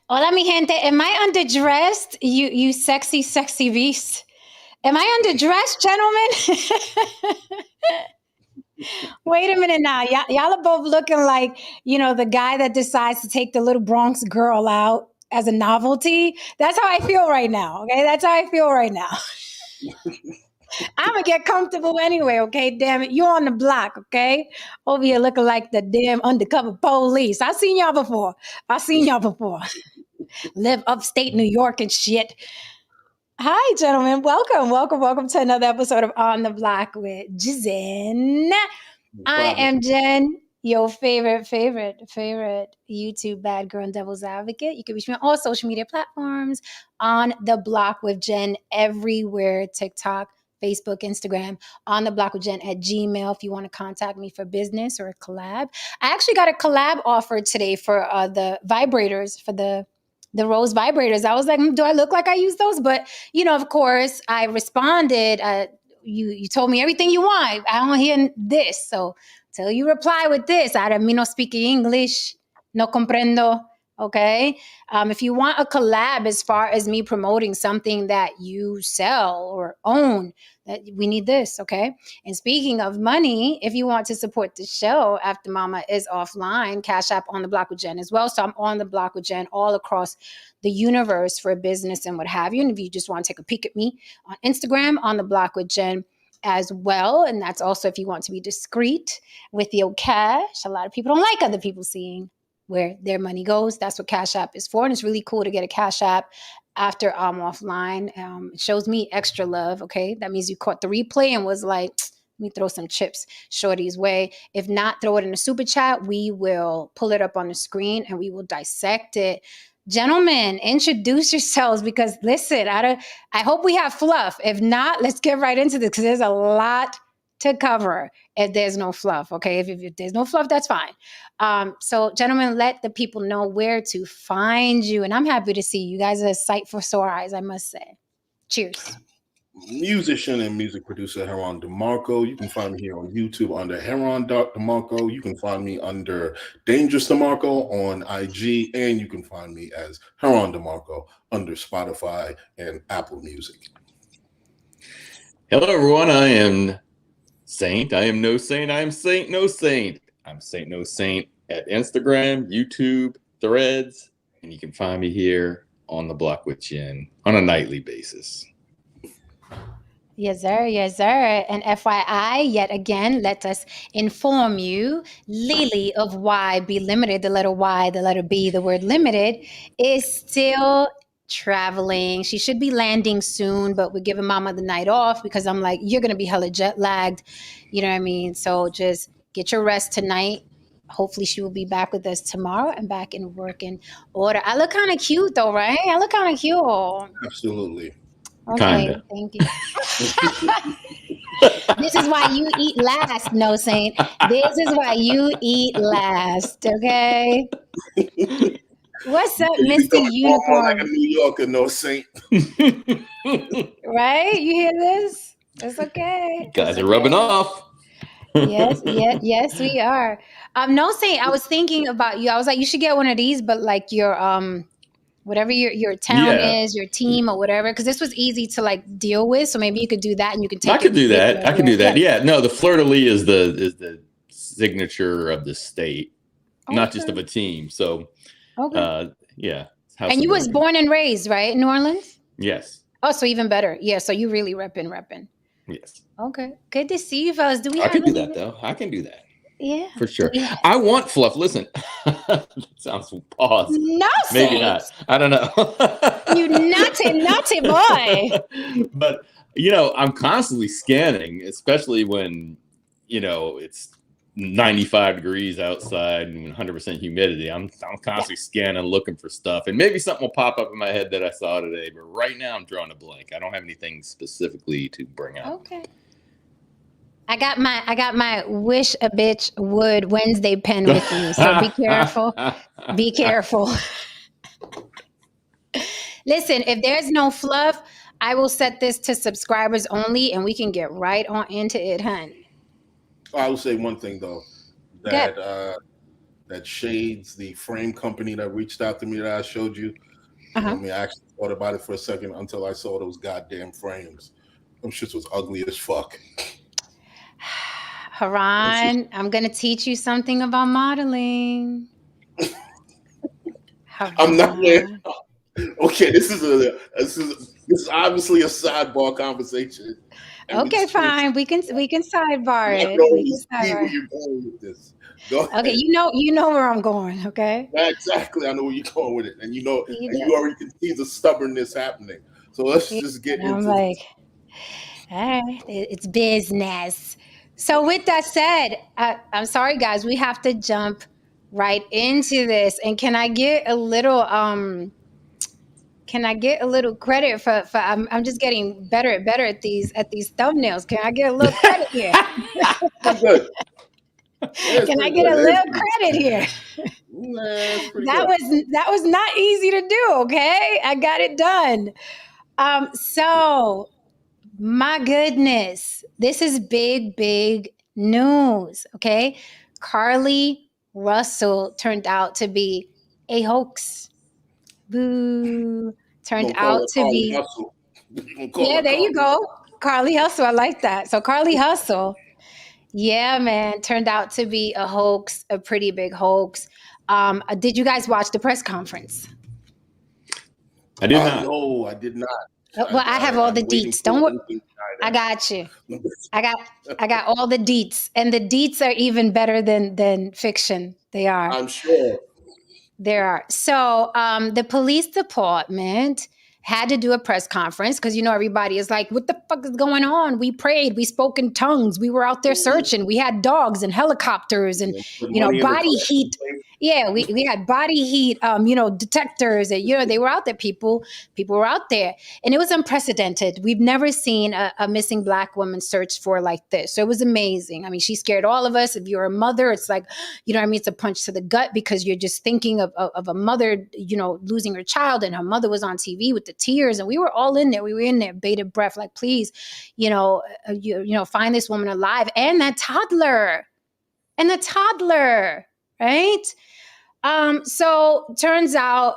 Hola, mi gente. Am I underdressed? You sexy, sexy beast. Am I underdressed, gentlemen? Wait a minute now. Y'all are both looking like, the guy that decides to take the little Bronx girl out as a novelty. That's how I feel right now. Okay. That's how I feel right now. I'm going to get comfortable anyway. Okay. Damn it. You're on the block. Okay. Over here looking like the damn undercover police. I've seen y'all before. Live upstate New York and shit. Hi, gentlemen. Welcome to another episode of On the Block with Jen. No I problem. am Jen, your favorite YouTube bad girl and devil's advocate. You can reach me on all social media platforms, On the Block with Jen, everywhere: TikTok, Facebook, Instagram, On the Block with Jen at Gmail if you want to contact me for business or a collab. I actually got a collab offer today for the vibrators, for the Rose vibrators. I was like, do I look like I use those? But of course, I responded. You told me everything you want. I don't hear this, so till you reply with this. I don't mean no speaking English, no comprendo. Okay. If you want a collab as far as me promoting something that you sell or own, that we need this. Okay. And speaking of money, if you want to support the show after Mama is offline, Cash App On the Block with Jen as well. So I'm on the block with Jen all across the universe for business and what have you. And if you just want to take a peek at me on Instagram, On the Block with Jen as well. And that's also if you want to be discreet with your cash. A lot of people don't like other people seeing where their money goes. That's what Cash App is for. And it's really cool to get a Cash App after I'm offline. It shows me extra love. Okay. That means you caught the replay and was like, let me throw some chips Shorty's way. If not, throw it in the super chat. We will pull it up on the screen and we will dissect it. Gentlemen, introduce yourselves because listen, I hope we have fluff. If not, let's get right into this because there's a lot to cover if there's no fluff. Okay. If there's no fluff, that's fine. So gentlemen, let the people know where to find you. And I'm happy to see you guys are a sight for sore eyes, I must say. Cheers. Musician and music producer Heron DeMarco. You can find me here on YouTube under Heron DeMarco. You can find me under Dangerous DeMarco on IG, and you can find me as Heron DeMarco under Spotify and Apple Music. Hello, everyone. I am Saint. I am no saint. I am Saint No Saint. I'm Saint No Saint at Instagram, YouTube, Threads, and you can find me here on the Block with Jen on a nightly basis. Yes, sir. Yes, sir. And FYI, yet again, let us inform you, Lily of Y Be Limited, the letter Y, the letter B, the word limited, is still traveling. She should be landing soon, but we're giving Mama the night off because I'm like, you're going to be hella jet lagged. You know what I mean? So just get your rest tonight. Hopefully she will be back with us tomorrow and back in working order. I look kind of cute though, right? I look kind of cute. Absolutely. Okay, Kinda. thank you. This is why you eat last, No Saint. This is why you eat last, okay? What's up, You Mr. coming Unicorn? like a New Yorker, no saint. Right? You hear this? It's okay. Guys It's are rubbing okay. off. Yes, we are. No Saint, I was thinking about you. I was like, you should get one of these, but like your whatever your town is, your team or whatever, because this was easy to like deal with. So maybe you could do that and you can take I could do that. video. I can do that. Yeah. No, the fleur-de-lis is the signature of the state, not just of a team. So, yeah. And you was born and raised, right, in New Orleans? Yes. Oh, so even better. Yeah, so you really repping. Yes. Okay. Good to see you, fellas. I can do that, though. I can do that. Yeah. For sure. I want fluff. Listen, that sounds pause. No, maybe not. I don't know. You naughty boy. But, I'm constantly scanning, especially when, it's 95 degrees outside and 100% humidity. I'm constantly scanning, looking for stuff. And maybe something will pop up in my head that I saw today. But right now I'm drawing a blank. I don't have anything specifically to bring up. Okay. I got my wish a bitch would Wednesday pen with me. So be careful. Be careful. Listen, if there's no fluff, I will set this to subscribers only and we can get right on into it, honey. I will say one thing though, that that shades the frame company that reached out to me that I showed you. You know what I mean? I actually thought about it for a second until I saw those goddamn frames. Them shits was ugly as fuck. Haran, I'm going to teach you something about modeling. I'm not wearing. Okay, this is obviously a sidebar conversation. Okay, fine. We can sidebar I it. know We you can see where sidebar. you're going with this. Go ahead. Okay, you know where I'm going. Okay. Yeah, exactly. I know where you're going with it, and you know, You and know. you already can see the stubbornness happening. So let's Yeah, just get and I'm into like, this. all right, it's business. So with that said, I'm sorry, guys, we have to jump right into this. And can I get a little credit for I'm just getting better and better at these thumbnails. Can I get a little credit here? Pretty good. Yeah, it's Can I pretty get good. a It is little pretty credit here? Nah, it's pretty That good. was not easy to do, okay? I got it done. So my goodness, this is big news, okay? Carlee Russell turned out to be a hoax. Boo. Turned Gonna call out her to Carlee be, Hustle. Gonna call yeah, her there you Carlee. go. Carlee Hustle, I like that. So Carlee Hustle, yeah, man, turned out to be a hoax, a pretty big hoax. Did you guys watch the press conference? I did not. No, I did not. Well, I have all the I'm waiting deets. for Don't worry. anything. I got you. I got all the deets, and the deets are even better than fiction. They are. I'm sure. There are. So the police department had to do a press conference because, everybody is like, what the fuck is going on? We prayed. We spoke in tongues. We were out there searching. We had dogs and helicopters and, Put money in the body heat. Yeah, we had body heat, detectors. And, they were out there. People were out there. And it was unprecedented. We've never seen a missing Black woman searched for like this. So it was amazing. I mean, she scared all of us. If you're a mother, it's like, it's a punch to the gut because you're just thinking of a mother, losing her child, and her mother was on TV with the tears, and we were all in there. We were in there, bated breath, like, please, find this woman alive, and the toddler, right? So turns out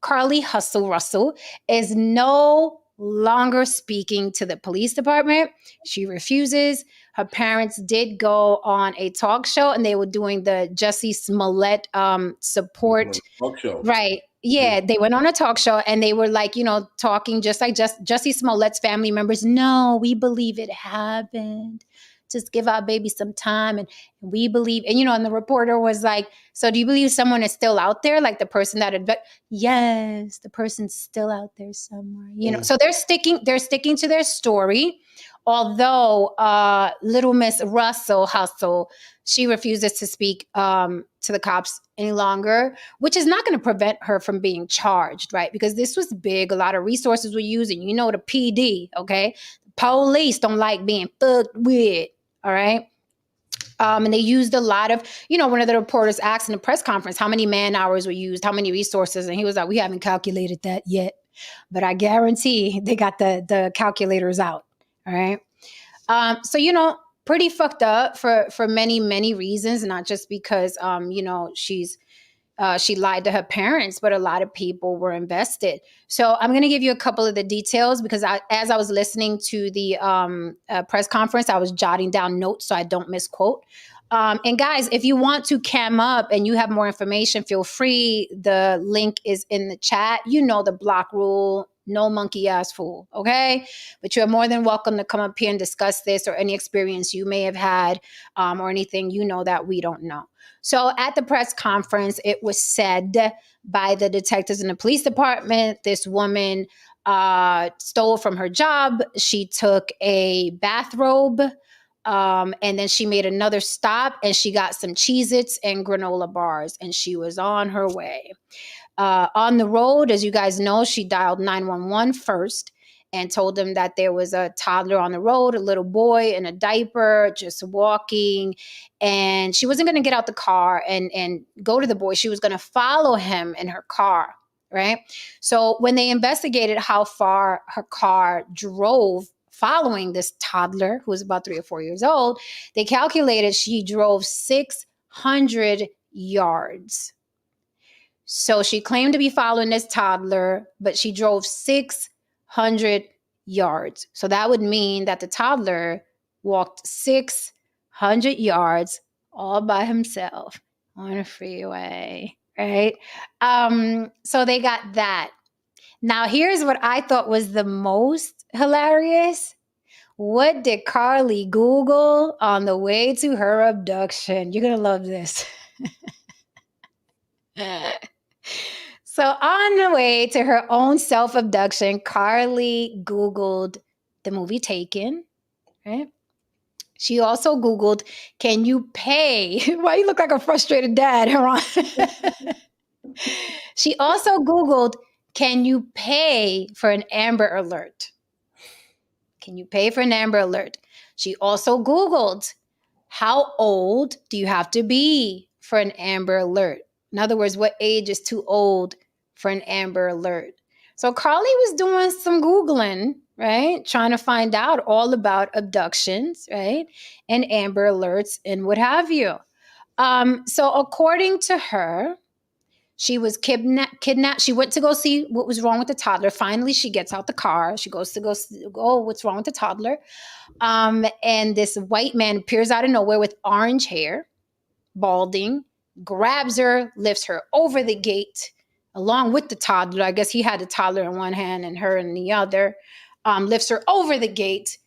Carlee Russell is no longer speaking to the police department. She refuses. Her parents did go on a talk show, and they were doing the Jussie Smollett support. Talk show. Right. Yeah, they went on a talk show, and they were like, talking just like Jussie Smollett's family members. No, we believe it happened. Just give our baby some time, and we believe. And and the reporter was like, "So do you believe someone is still out there? Like the person that yes, the person's still out there somewhere. So they're sticking to their story. Although little Miss Hustle, she refuses to speak to the cops any longer, which is not going to prevent her from being charged, right? Because this was big. A lot of resources were used, and the PD, okay? Police don't like being fucked with, all right? And they used a lot of, one of the reporters asked in the press conference how many man hours were used, how many resources, and he was like, we haven't calculated that yet, but I guarantee they got the calculators out, all right? So, pretty fucked up for many reasons, not just because, she lied to her parents, but a lot of people were invested. So I'm going to give you a couple of the details because as I was listening to the press conference, I was jotting down notes so I don't misquote. And guys, if you want to cam up and you have more information, feel free. The link is in the chat. The block rule. No monkey ass fool, okay? But you are more than welcome to come up here and discuss this or any experience you may have had or anything that we don't know. So at the press conference, it was said by the detectives in the police department, this woman stole from her job. She took a bathrobe and then she made another stop and she got some Cheez-Its and granola bars and she was on her way. On the road, as you guys know, she dialed 911 first and told them that there was a toddler on the road, a little boy in a diaper, just walking. And she wasn't going to get out the car and go to the boy. She was going to follow him in her car, right? So when they investigated how far her car drove following this toddler who was about 3 or 4 years old, they calculated she drove 600 yards. So she claimed to be following this toddler, but she drove 600 yards. So that would mean that the toddler walked 600 yards all by himself on a freeway, right? So they got that. Now, here's what I thought was the most hilarious. What did Carlee Google on the way to her abduction? You're going to love this. So on the way to her own self-abduction, Carlee Googled the movie Taken, right? She also Googled, can you pay? Why you look like a frustrated dad, Heron? She also Googled, can you pay for an Amber Alert? Can you pay for an Amber Alert? She also Googled, how old do you have to be for an Amber Alert? In other words, what age is too old for an Amber Alert? So Carlee was doing some Googling, right? Trying to find out all about abductions, right? And Amber Alerts and what have you. So according to her, she was kidnapped. She went to go see what was wrong with the toddler. Finally, she gets out the car. She goes to go see, oh, what's wrong with the toddler? And this white man appears out of nowhere with orange hair, balding, grabs her, lifts her over the gate, along with the toddler. I guess he had the toddler in one hand and her in the other. Lifts her over the gate,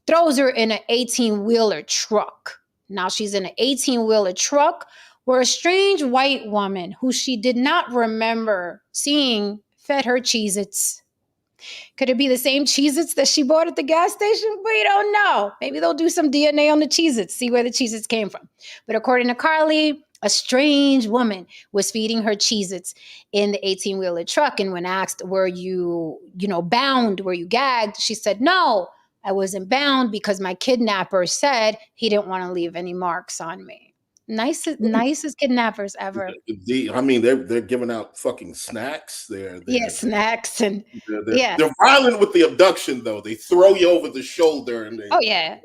throws her in an 18-wheeler truck. Now she's in an 18-wheeler truck where a strange white woman who she did not remember seeing fed her Cheez-Its. Could it be the same Cheez-Its that she bought at the gas station? We don't know. Maybe they'll do some DNA on the Cheez-Its, see where the Cheez-Its came from. But according to Carlee, a strange woman was feeding her Cheez-Its in the 18-wheeler truck. And when asked, were you bound? Were you gagged? She said, no, I wasn't bound because my kidnapper said he didn't want to leave any marks on me. Nicest kidnappers ever. They're giving out fucking snacks. Snacks and they're violent with the abduction though. They throw you over the shoulder and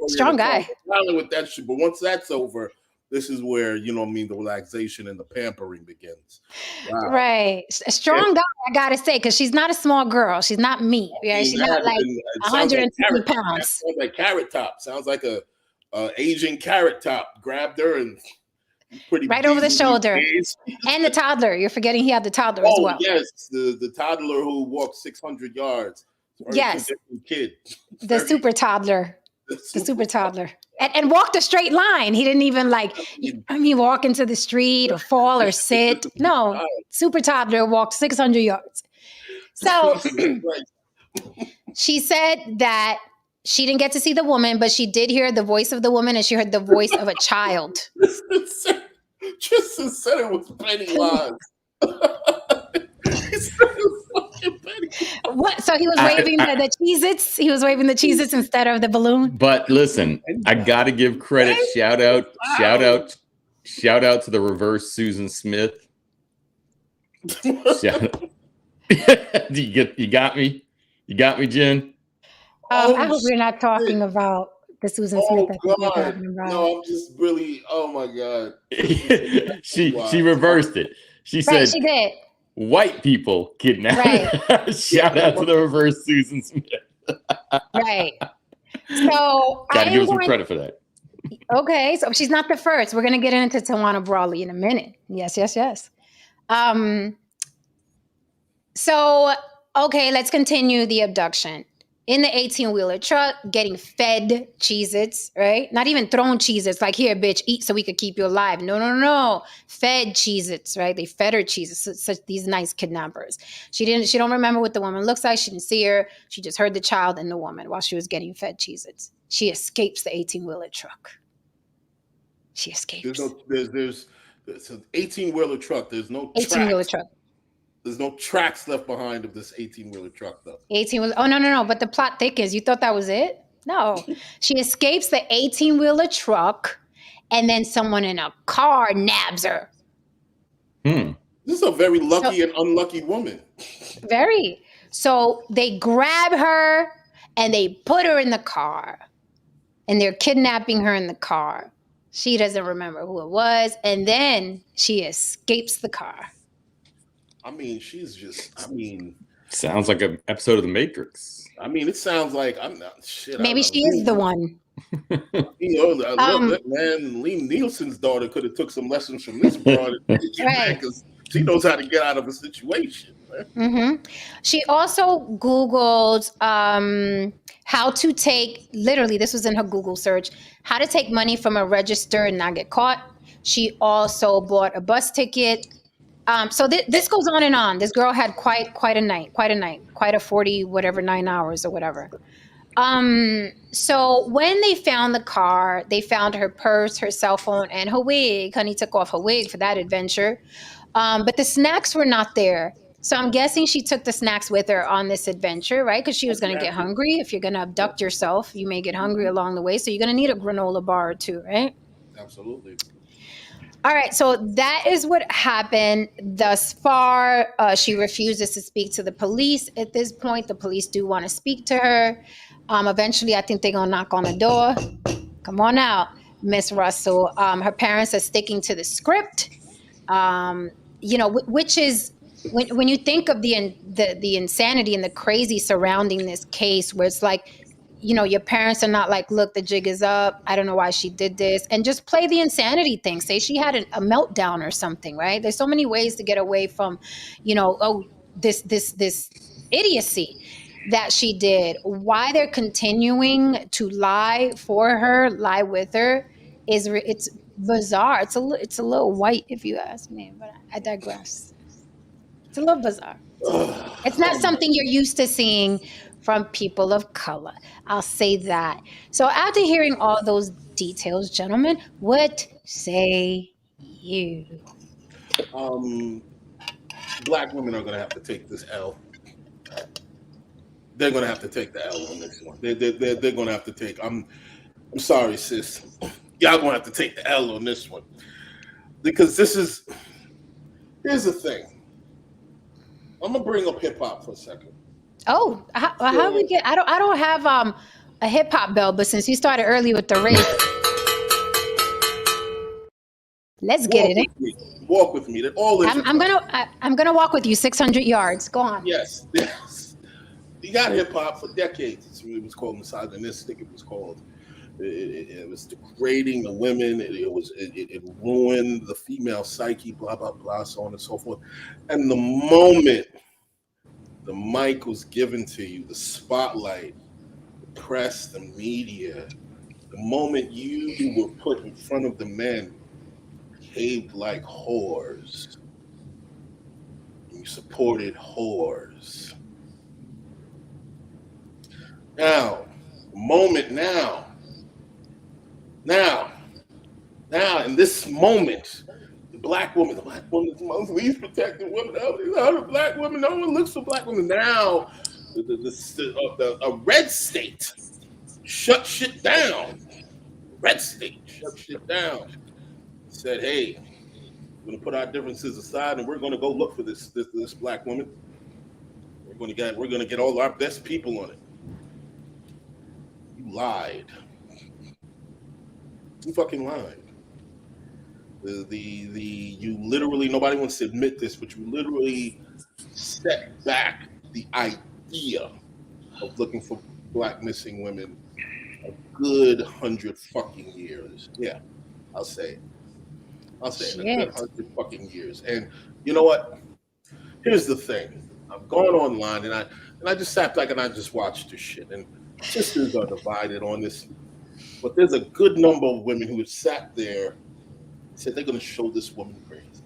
strong guy. They're violent with that shit. But once that's over, this is where the relaxation and the pampering begins. Wow. Right, a strong guy. I gotta say, because she's not a small girl. She's not me. Yeah, she's not like 120 pounds. Sounds like Carrot Top. Sounds like a aging Carrot Top. Grabbed her and. Right over the shoulder. And the toddler. You're forgetting he had the toddler as well. Yes, the toddler who walked 600 yards. Yes. Kid. The super toddler. The super toddler. And walked a straight line. He didn't even walk into the street or fall or sit. No, super toddler walked 600 yards. So she said that she didn't get to see the woman, but she did hear the voice of the woman and she heard the voice of a child. Just said it was Pennywise. What? So he was waving the Cheez-Its? He was waving the Cheez-Its instead of the balloon? But listen, I got to give credit. Shout out to the reverse Susan Smith. Shout out. You got me? You got me, Jen? I hope we're not talking about the Susan Smith that you're talking about. No, I'm just really, oh my God. She reversed it. She said, she did. White people kidnapped. Right. Shout out to the reverse Susan Smith. Right. So gotta give her some credit for that. Okay, so she's not the first. We're gonna get into Tawana Brawley in a minute. Yes. So okay, let's continue the abduction. In the 18-wheeler truck, getting fed Cheez-Its, right? Not even thrown Cheez-Its, like, here, bitch, eat so we could keep you alive. No. Fed Cheez-Its, right? They fed her Cheez-Its, such these nice kidnappers. She don't remember what the woman looks like. She didn't see her. She just heard the child and the woman while she was getting fed Cheez-Its. She escapes the 18-wheeler truck. She escapes. There's an 18-wheeler truck. There's no 18-wheeler truck. There's no tracks left behind of this 18-wheeler truck, though. 18-wheeler. Oh, no. But the plot thickens. You thought that was it? No. She escapes the 18-wheeler truck, and then someone in a car nabs her. This is a very lucky and unlucky woman. Very. So they grab her, and they put her in the car. And they're kidnapping her in the car. She doesn't remember who it was. And then she escapes the car. I mean, she's just. I mean, Sounds like an episode of The Matrix. it sounds like I'm not shit. Maybe she is the one. Look, man, Liam Nielsen's daughter could have took some lessons from this broad, Right. because she knows how to get out of a situation. Mm-hmm. She also Googled how to take, literally, this was in her Google search, how to take money from a register and not get caught. She also bought a bus ticket. So this goes on and on. This girl had quite a night, quite a 40, whatever, 9 hours or whatever. So when they found the car, they found her purse, her cell phone, and her wig. Honey took off her wig for that adventure. But the snacks were not there. So I'm guessing she took the snacks with her on this adventure, right? Because she was going to get hungry. If you're going to abduct yourself, you may get hungry along the way. So you're going to need a granola bar or two, right? Absolutely. All right. So that is what happened thus far. She refuses to speak to the police at this point. The police do want to speak to her. Eventually, I think they're going to knock on the door. Come on out, Miss Russell. Her parents are sticking to the script. Which is when you think of the insanity and the crazy surrounding this case, where it's like, your parents are not like, look, the jig is up. I don't know why she did this, and just play the insanity thing. Say she had a meltdown or something, right? There's so many ways to get away from, this idiocy that she did. Why they're continuing to lie with her it's bizarre. It's a little white, if you ask me, but I digress. It's a little bizarre. It's not something you're used to seeing from people of color. I'll say that. So after hearing all those details, gentlemen, what say you? Black women are going to have to take this L. They're going to have to take the L on this one. They're going to have to take. I'm sorry, sis. Y'all going to have to take the L on this one, because here's the thing. I'm gonna bring up hip hop for a second. Oh, how we get? I don't have a hip hop bell, but since you started early with the race, let's get it. Walk with me. That all this. I'm gonna walk with you 600 yards. Go on. Yes. You got hip hop for decades. It was called misogynistic. It was called. It was degrading the women. It ruined the female psyche. Blah blah blah, so on and so forth. And the moment the mic was given to you, the spotlight, the press, the media, the moment you were put in front of the men, behaved like whores. You supported whores. Now, the moment now, in this moment, the black woman is the most least protected woman. The black woman, no one looks for black women. Now, a red state shut shit down. Red state shut shit down. Said, hey, we're going to put our differences aside and we're going to go look for this black woman. We're going to get all our best people on it. You lied. You fucking lied. You literally, nobody wants to admit this, but you literally set back the idea of looking for black missing women a good 100 fucking years. Yeah, I'll say it. A good 100 fucking years. And you know what? Here's the thing. I've gone online and I just sat back and I just watched this shit. And sisters are divided on this. But there's a good number of women who have sat there and said they're going to show this woman grace.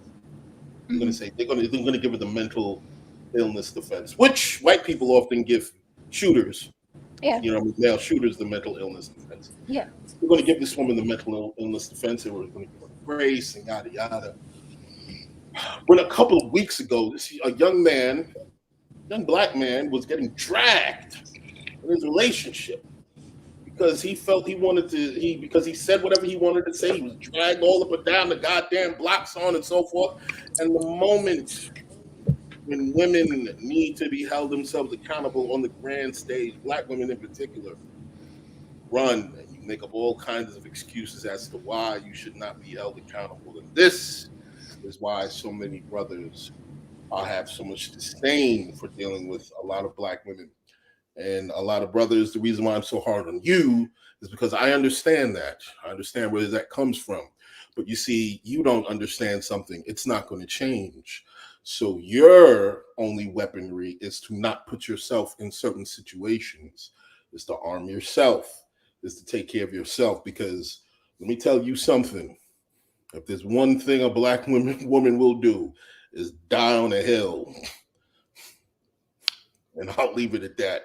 They're going to say they're going to give her the mental illness defense, which white people often give shooters. Yeah. Male shooters the mental illness defense. Yeah. We're going to give this woman the mental illness defense, and we're going to give her grace and yada yada. When a couple of weeks ago, a young black man, was getting dragged in his relationship. Because he felt because he said whatever he wanted to say. He was dragged all up and down the goddamn block, so on and so forth. And the moment when women need to be held themselves accountable on the grand stage, black women in particular, run. You make up all kinds of excuses as to why you should not be held accountable. And this is why so many brothers have so much disdain for dealing with a lot of black women and a lot of brothers. The reason why I'm so hard on you is because I understand that. I understand where that comes from. But you see, you don't understand something. It's not going to change. So your only weaponry is to not put yourself in certain situations, is to arm yourself, is to take care of yourself. Because let me tell you something. If there's one thing a black woman will do is die on a hill. And I'll leave it at that.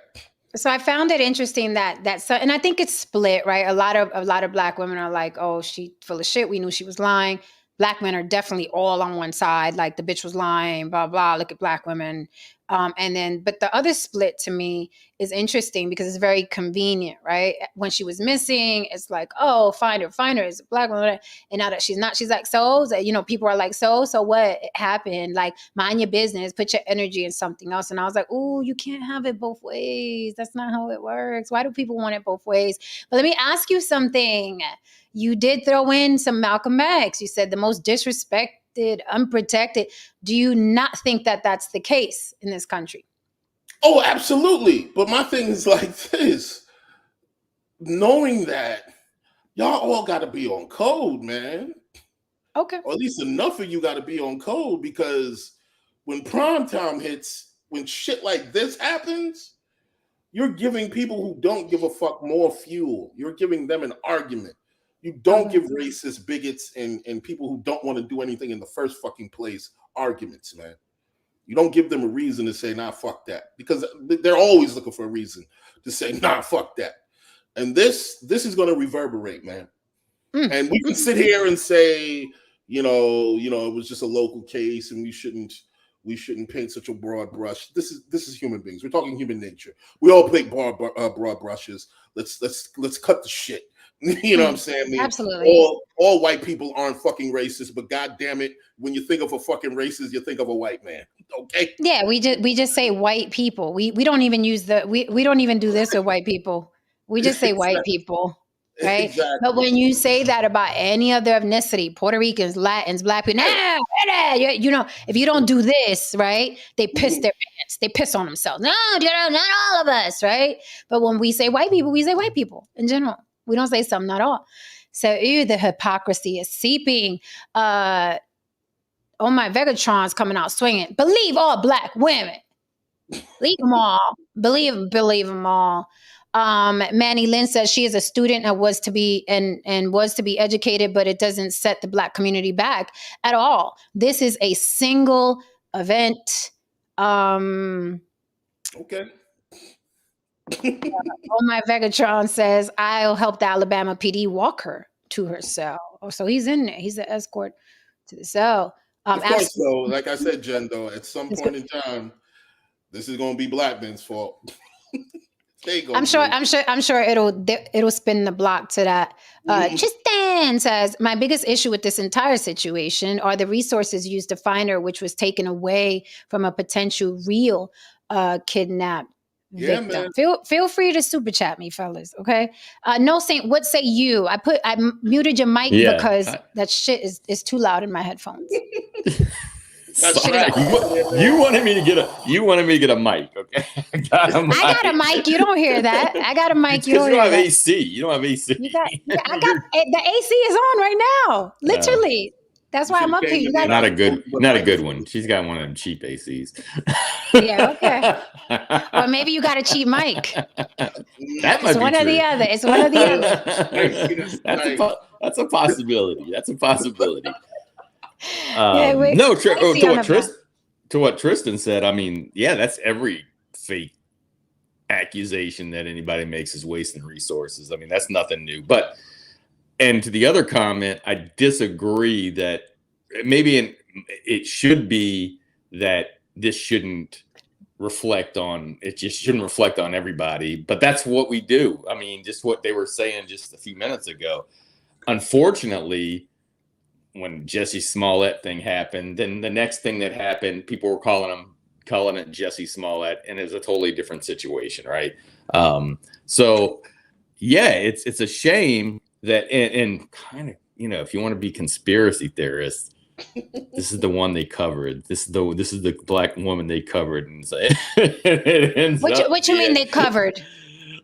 So I found it interesting that so, and I think it's split, right? A lot of black women are like, oh, she full of shit. We knew she was lying. Black men are definitely all on one side, like the bitch was lying, blah, blah, look at black women. And then, but the other split to me is interesting because it's very convenient, right? When she was missing, it's like, oh, find her, it's a black woman. And now that she's not, she's like, so, people are like, so what happened? Like, mind your business, put your energy in something else. And I was like, oh, you can't have it both ways. That's not how it works. Why do people want it both ways? But let me ask you something. You did throw in some Malcolm X. You said the most disrespected, unprotected. Do you not think that that's the case in this country? Oh, absolutely. But my thing is like this. Knowing that y'all all got to be on code, man. Okay. Or at least enough of you got to be on code, because when prime time hits, when shit like this happens, you're giving people who don't give a fuck more fuel. You're giving them an argument. You don't give racist, bigots, and people who don't want to do anything in the first fucking place arguments, man. You don't give them a reason to say, nah, fuck that. Because they're always looking for a reason to say, nah, fuck that. And this is going to reverberate, man. And we can sit here and say, you know, it was just a local case and we shouldn't paint such a broad brush. This is human beings. We're talking human nature. We all paint broad brushes. Let's cut the shit. You know what I'm saying? I mean, absolutely. All white people aren't fucking racist, but god damn it, when you think of a fucking racist, you think of a white man. Okay? Yeah, we just say white people. We don't even use we don't even do this with white people. We just say white people. Right. Exactly. But when you say that about any other ethnicity, Puerto Ricans, Latins, black people, if you don't do this, right, they piss their pants. They piss on themselves. No, not all of us. Right. But when we say white people in general. We don't say some, not all. So, the hypocrisy is seeping. Oh, my Vegatron's coming out swinging. Believe all black women. Believe them all. Believe them all. Manny Lynn says she is a student and was to be educated, but it doesn't set the black community back at all. This is a single event. Okay. My Vegatron says I'll help the Alabama PD walk her to her cell. Oh, so he's in there. He's an escort to the cell. Of course, though, like I said, Jen, though, at some point in time, this is going to be black men's fault. I'm sure it'll spin the block to that. Tristan says, my biggest issue with this entire situation are the resources used to find her, which was taken away from a potential real kidnapped victim. Man. Feel free to super chat me, fellas. Okay. No Saint, what say you? I muted your mic because that shit is too loud in my headphones. You wanted me to get a mic, okay? I got a mic. You don't hear that. I got a mic. You don't have AC. You don't have AC. I got the AC is on right now. Literally. That's why I'm up here. Not a good one. She's got one of them cheap ACs. Yeah, okay. Or maybe you got a cheap mic. That might be one true. Or the other. It's one or the other. That's a possibility. That's a possibility. To what Tristan said, I mean, that's every fake accusation that anybody makes is wasting resources. I mean, that's nothing new. And to the other comment, I disagree that maybe it should be that this shouldn't reflect on everybody, but that's what we do. I mean, just what they were saying just a few minutes ago. Unfortunately, when Jesse Smollett thing happened, then the next thing that happened, people were calling it Jesse Smollett, and it's a totally different situation, right? So yeah, it's a shame that, and kind of, if you want to be conspiracy theorists, this is the one they covered. This is the black woman they covered, and so it ends up. What you mean they covered?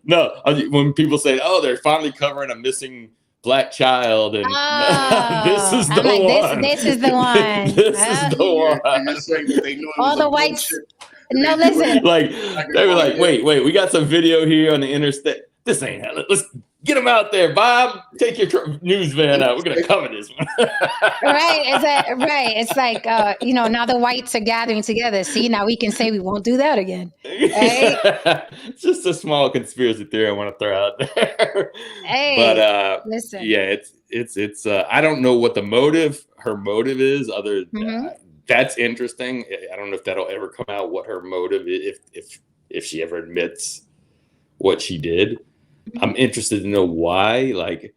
No, when people say, "Oh, they're finally covering a missing black child," and this is the I'm like, one. This is the one. This is the one. And you're saying that they know it All was the a whites. bullshit. No, listen. Like they were like, wait, we got some video here on the interstate. This ain't hell. Let's get them out there, Bob. Take your news van out. We're gonna cover this one. Right. It's like now the whites are gathering together. See, now we can say we won't do that again. Right? It's just a small conspiracy theory I want to throw out there. Hey, but listen. Yeah, it's I don't know what her motive is. That's interesting. I don't know if that'll ever come out, what her motive is, if she ever admits what she did. I'm interested to know why. Like,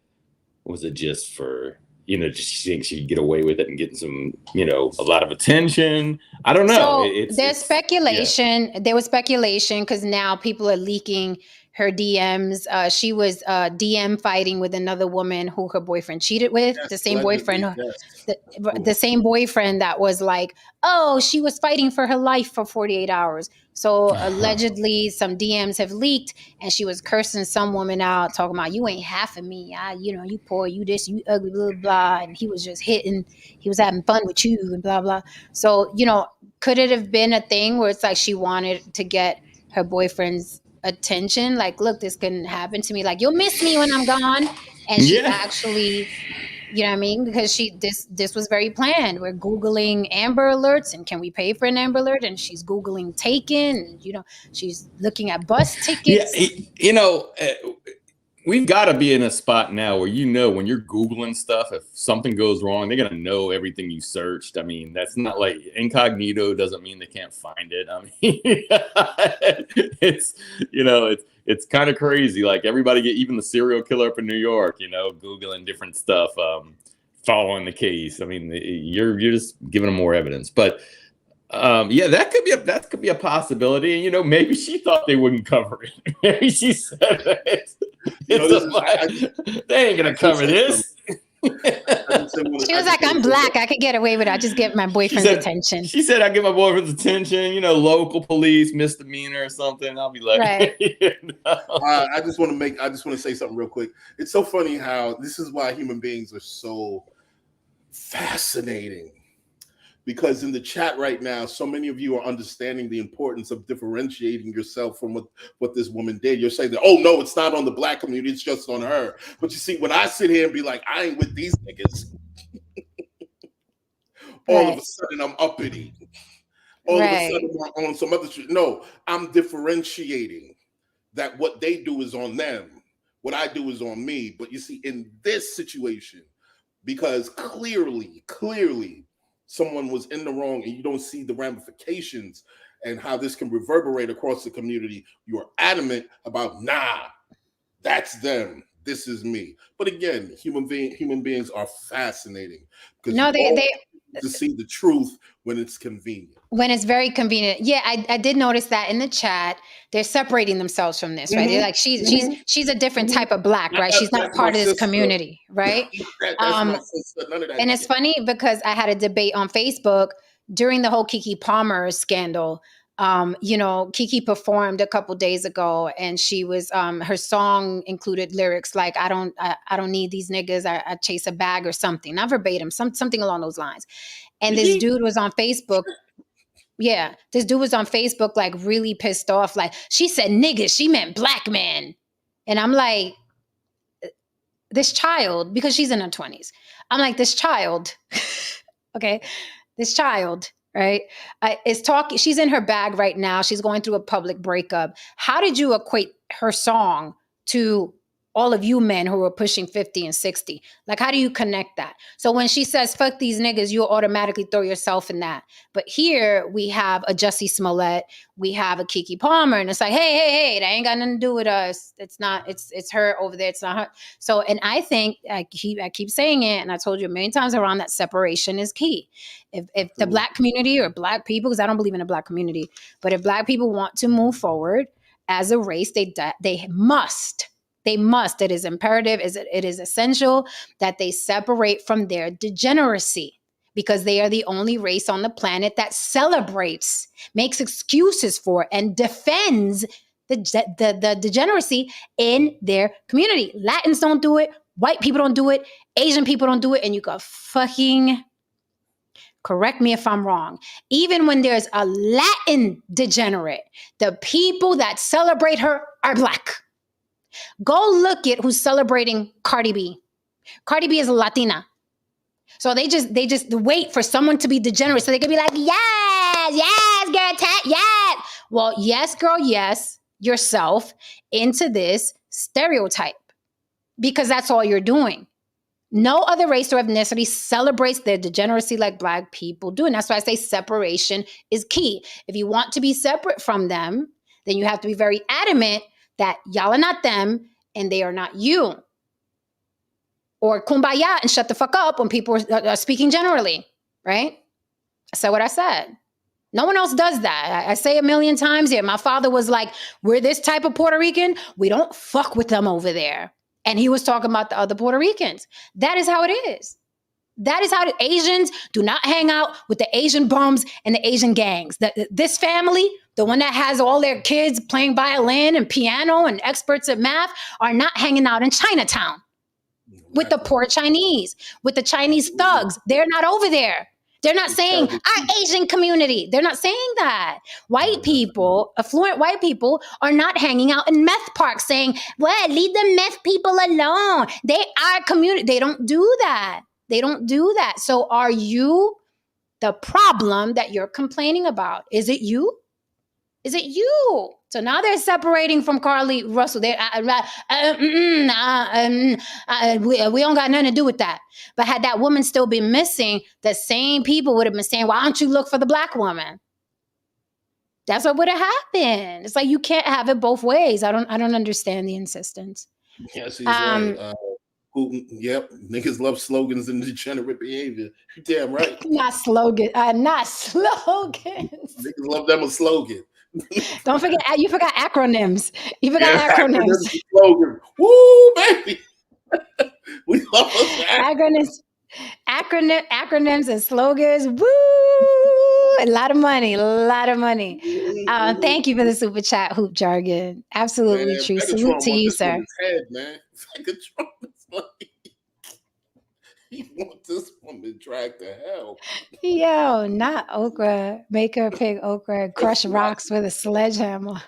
was it just for, just she thinks she'd get away with it and getting some, a lot of attention? I don't know. So there's speculation. Yeah. There was speculation because now people are leaking her DMs. She was DM fighting with another woman who her boyfriend cheated with. Yes, the same boyfriend. Yes. The same boyfriend that was like, oh, she was fighting for her life for 48 hours. So allegedly some DMs have leaked and she was cursing some woman out, talking about, you ain't half of me. You poor, you this, you ugly, blah, blah. And he was just he was having fun with you and blah, blah. So, could it have been a thing where it's like she wanted to get her boyfriend's attention? Like, look, this couldn't happen to me. Like, you'll miss me when I'm gone. And she actually... You know what I mean? Because this was very planned. We're Googling Amber Alerts and can we pay for an Amber Alert? And she's Googling Taken. And, she's looking at bus tickets. Yeah, we've got to be in a spot now where, when you're Googling stuff, if something goes wrong, they're going to know everything you searched. I mean, that's not like incognito doesn't mean they can't find it. I mean, it's kind of crazy. Like everybody even the serial killer up in New York, Googling different stuff, following the case. I mean, you're just giving them more evidence, but that could be a possibility. And, maybe she thought they wouldn't cover it. Maybe she said it. They ain't gonna cover this. She was like, I'm black. I could get away with it. I just get my boyfriend's attention. She said, I get my boyfriend's attention, local police, misdemeanor or something. I'll be like, right. I just want to say something real quick. It's so funny how this is why human beings are so fascinating. Because in the chat right now, so many of you are understanding the importance of differentiating yourself from what this woman did. You're saying that, oh, no, it's not on the black community. It's just on her. But you see, when I sit here and be like, I ain't with these niggas, all of a sudden I'm uppity. All of a sudden I'm on some other shit. No, I'm differentiating that what they do is on them. What I do is on me. But you see, in this situation, because clearly, someone was in the wrong and you don't see the ramifications and how this can reverberate across the community, you're adamant about, nah, that's them. This is me. But again, human beings are fascinating because they to see the truth when it's convenient. When it's very convenient. Yeah, I did notice that in the chat. They're separating themselves from this, right? They're like, she's a different type of black, right? She's not part of this community, right? And it's funny because I had a debate on Facebook during the whole Keke Palmer scandal. Keke performed a couple days ago and she was her song included lyrics like I don't need these niggas, I chase a bag or something, not verbatim, something along those lines. And this dude was on Facebook. Yeah, this dude was on Facebook like really pissed off, like she said niggas, she meant black men. And I'm like, this child, because she's in her 20s, I'm like, this child okay, this child, right, is talking. She's in her bag right now. She's going through a public breakup. How did you equate her song to all of you men who are pushing 50 and 60? Like, how do you connect that? So when she says, fuck these niggas, you'll automatically throw yourself in that. But here we have a Jussie Smollett, we have a Keke Palmer, and it's like, hey, that ain't got nothing to do with us. It's not, it's her over there. It's not her. So, and I think, I keep saying it, and I told you a million times around, that separation is key. If the black community or black people, because I don't believe in a black community, but if black people want to move forward as a race, they must They must. It is imperative. It is essential that they separate from their degeneracy, because they are the only race on the planet that celebrates, makes excuses for, and defends the degeneracy in their community. Latins don't do it. White people don't do it. Asian people don't do it. And you can fucking correct me if I'm wrong. Even when there's a Latin degenerate, the people that celebrate her are Black. Go look at who's celebrating Cardi B. Cardi B is a Latina. So they just wait for someone to be degenerate so they can be like, yes, girl, yes. Well, yes, girl, yes, yourself into this stereotype, because that's all you're doing. No other race or ethnicity celebrates their degeneracy like Black people do. And that's why I say separation is key. If you want to be separate from them, then you have to be very adamant that y'all are not them and they are not you. Or kumbaya and shut the fuck up when people are speaking generally, right? I said what I said. No one else does that. I say a million times here. My father was like, we're this type of Puerto Rican. We don't fuck with them over there. And he was talking about the other Puerto Ricans. That is how it is. That is how the Asians do not hang out with the Asian bums and the Asian gangs. This family, the one that has all their kids playing violin and piano and experts at math, are not hanging out in Chinatown with the poor Chinese, with the Chinese thugs. They're not over there. They're not saying our Asian community. They're not saying that. White people, affluent white people, are not hanging out in meth parks saying, well, leave the meth people alone. They are community. They don't do that. They don't do that. So are you the problem that you're complaining about? Is it you? Is it you? So now they're separating from Carlee Russell. We don't got nothing to do with that. But had that woman still been missing, the same people would have been saying, why don't you look for the Black woman? That's what would have happened. It's like, you can't have it both ways. I don't understand the insistence. Yes, he's right. Niggas love slogans and degenerate behavior. You're damn right. Not slogans. Niggas love them a slogan. Don't forget, you forgot acronyms. You forgot acronyms. Slogan. Woo, baby. We love acronyms. Acronyms and slogans. Woo! A lot of money. Thank you for the super chat, Hoop Jargon. Absolutely true. Salute to you, sir. Head, man. Megatron is like, you want this woman dragged to hell. Yo, not okra. Make her pick okra. Crush rocks with a sledgehammer.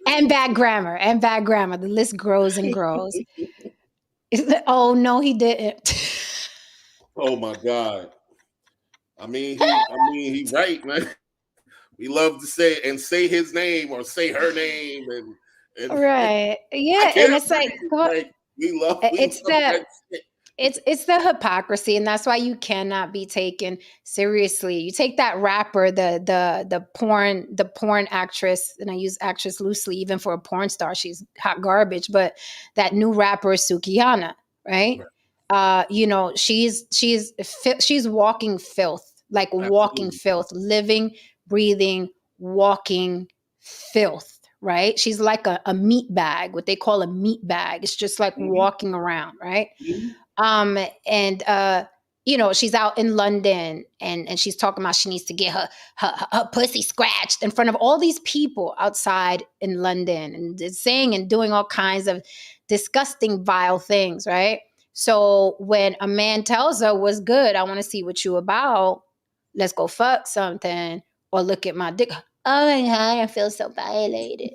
And bad grammar. The list grows and grows. Oh, no, he didn't. Oh, my God. I mean, he's right, man. We love to say his name or say her name. And right. Yeah. And it's like it's the hypocrisy, and that's why you cannot be taken seriously. You take that rapper, the porn actress, and I use actress loosely, even for a porn star, she's hot garbage. But that new rapper Sukihana, right? She's walking filth, like absolutely. Walking filth, living, breathing, walking filth. Right? She's like a meat bag, what they call a meat bag. It's just like walking around, right? She's out in London and she's talking about she needs to get her pussy scratched in front of all these people outside in London, and saying and doing all kinds of disgusting, vile things, right? So when a man tells her, what's good, I want to see what you about, let's go fuck something, or look at my dick. Oh my God, I feel so violated.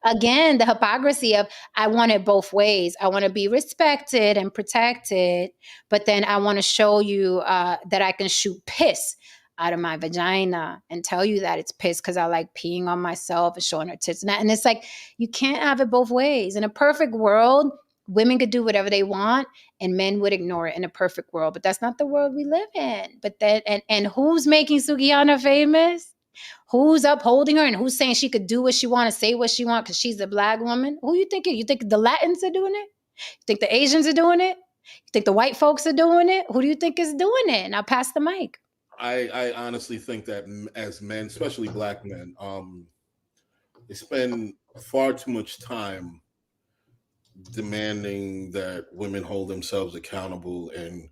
Again, the hypocrisy of, I want it both ways. I want to be respected and protected, but then I want to show you that I can shoot piss out of my vagina and tell you that it's piss because I like peeing on myself and showing her tits and that. And it's like, you can't have it both ways. In a perfect world, women could do whatever they want and men would ignore it in a perfect world. But that's not the world we live in. But then, and who's making Sukihana famous? Who's upholding her and who's saying she could do what she want, to say what she want because she's a Black woman? Who you think? You think the Latins are doing it? You think the Asians are doing it? You think the white folks are doing it? Who do you think is doing it? And I'll pass the mic. I honestly think that as men, especially Black men, They spend far too much time demanding that women hold themselves accountable and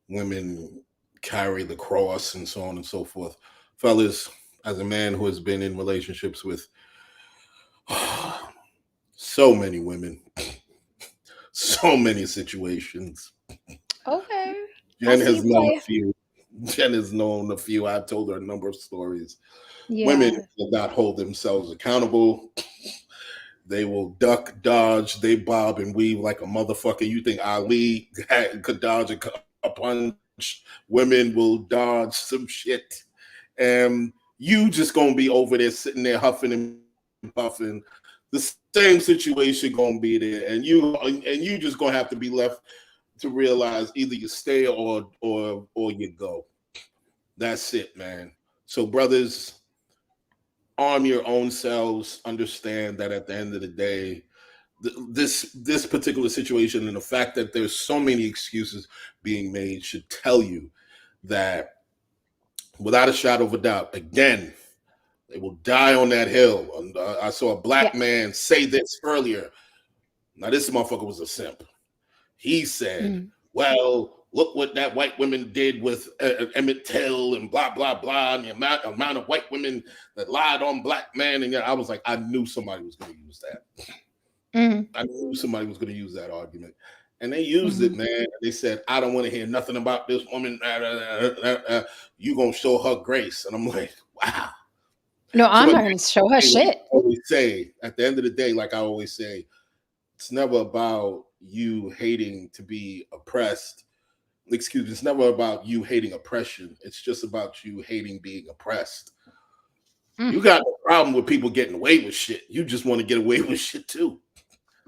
women carry the cross and so on and so forth. Fellas, as a man who has been in relationships with so many women, so many situations, Okay. Jen has known a few. Jen has known a few. I've told her a number of stories. Yeah. Women will not hold themselves accountable. They will duck, dodge, they bob and weave like a motherfucker. You think Ali could dodge a punch? Women will dodge some shit. And you just gonna be over there sitting there huffing and puffing. The same situation gonna be there, and you just gonna have to be left to realize either you stay or you go. That's it, man. So, brothers, arm your own selves. Understand that at the end of the day, this particular situation and the fact that there's so many excuses being made should tell you that, without a shadow of a doubt, again, they will die on that hill. And, I saw a black man say this earlier. Now, this motherfucker was a simp. He said, well, look what that white woman did with Emmett Till and blah, blah, blah, and the amount of white women that lied on black men. And I was like, I knew somebody was going to use that. I knew somebody was going to use that argument. And they used it, man. They said, I don't want to hear nothing about this woman. You going to show her grace. And I'm like, wow. No, I'm not going to show her shit. I always say, at the end of the day, like I always say, it's never about you hating to be oppressed. Excuse me, it's never about you hating oppression. It's just about you hating being oppressed. You got no problem with people getting away with shit. You just want to get away with shit too.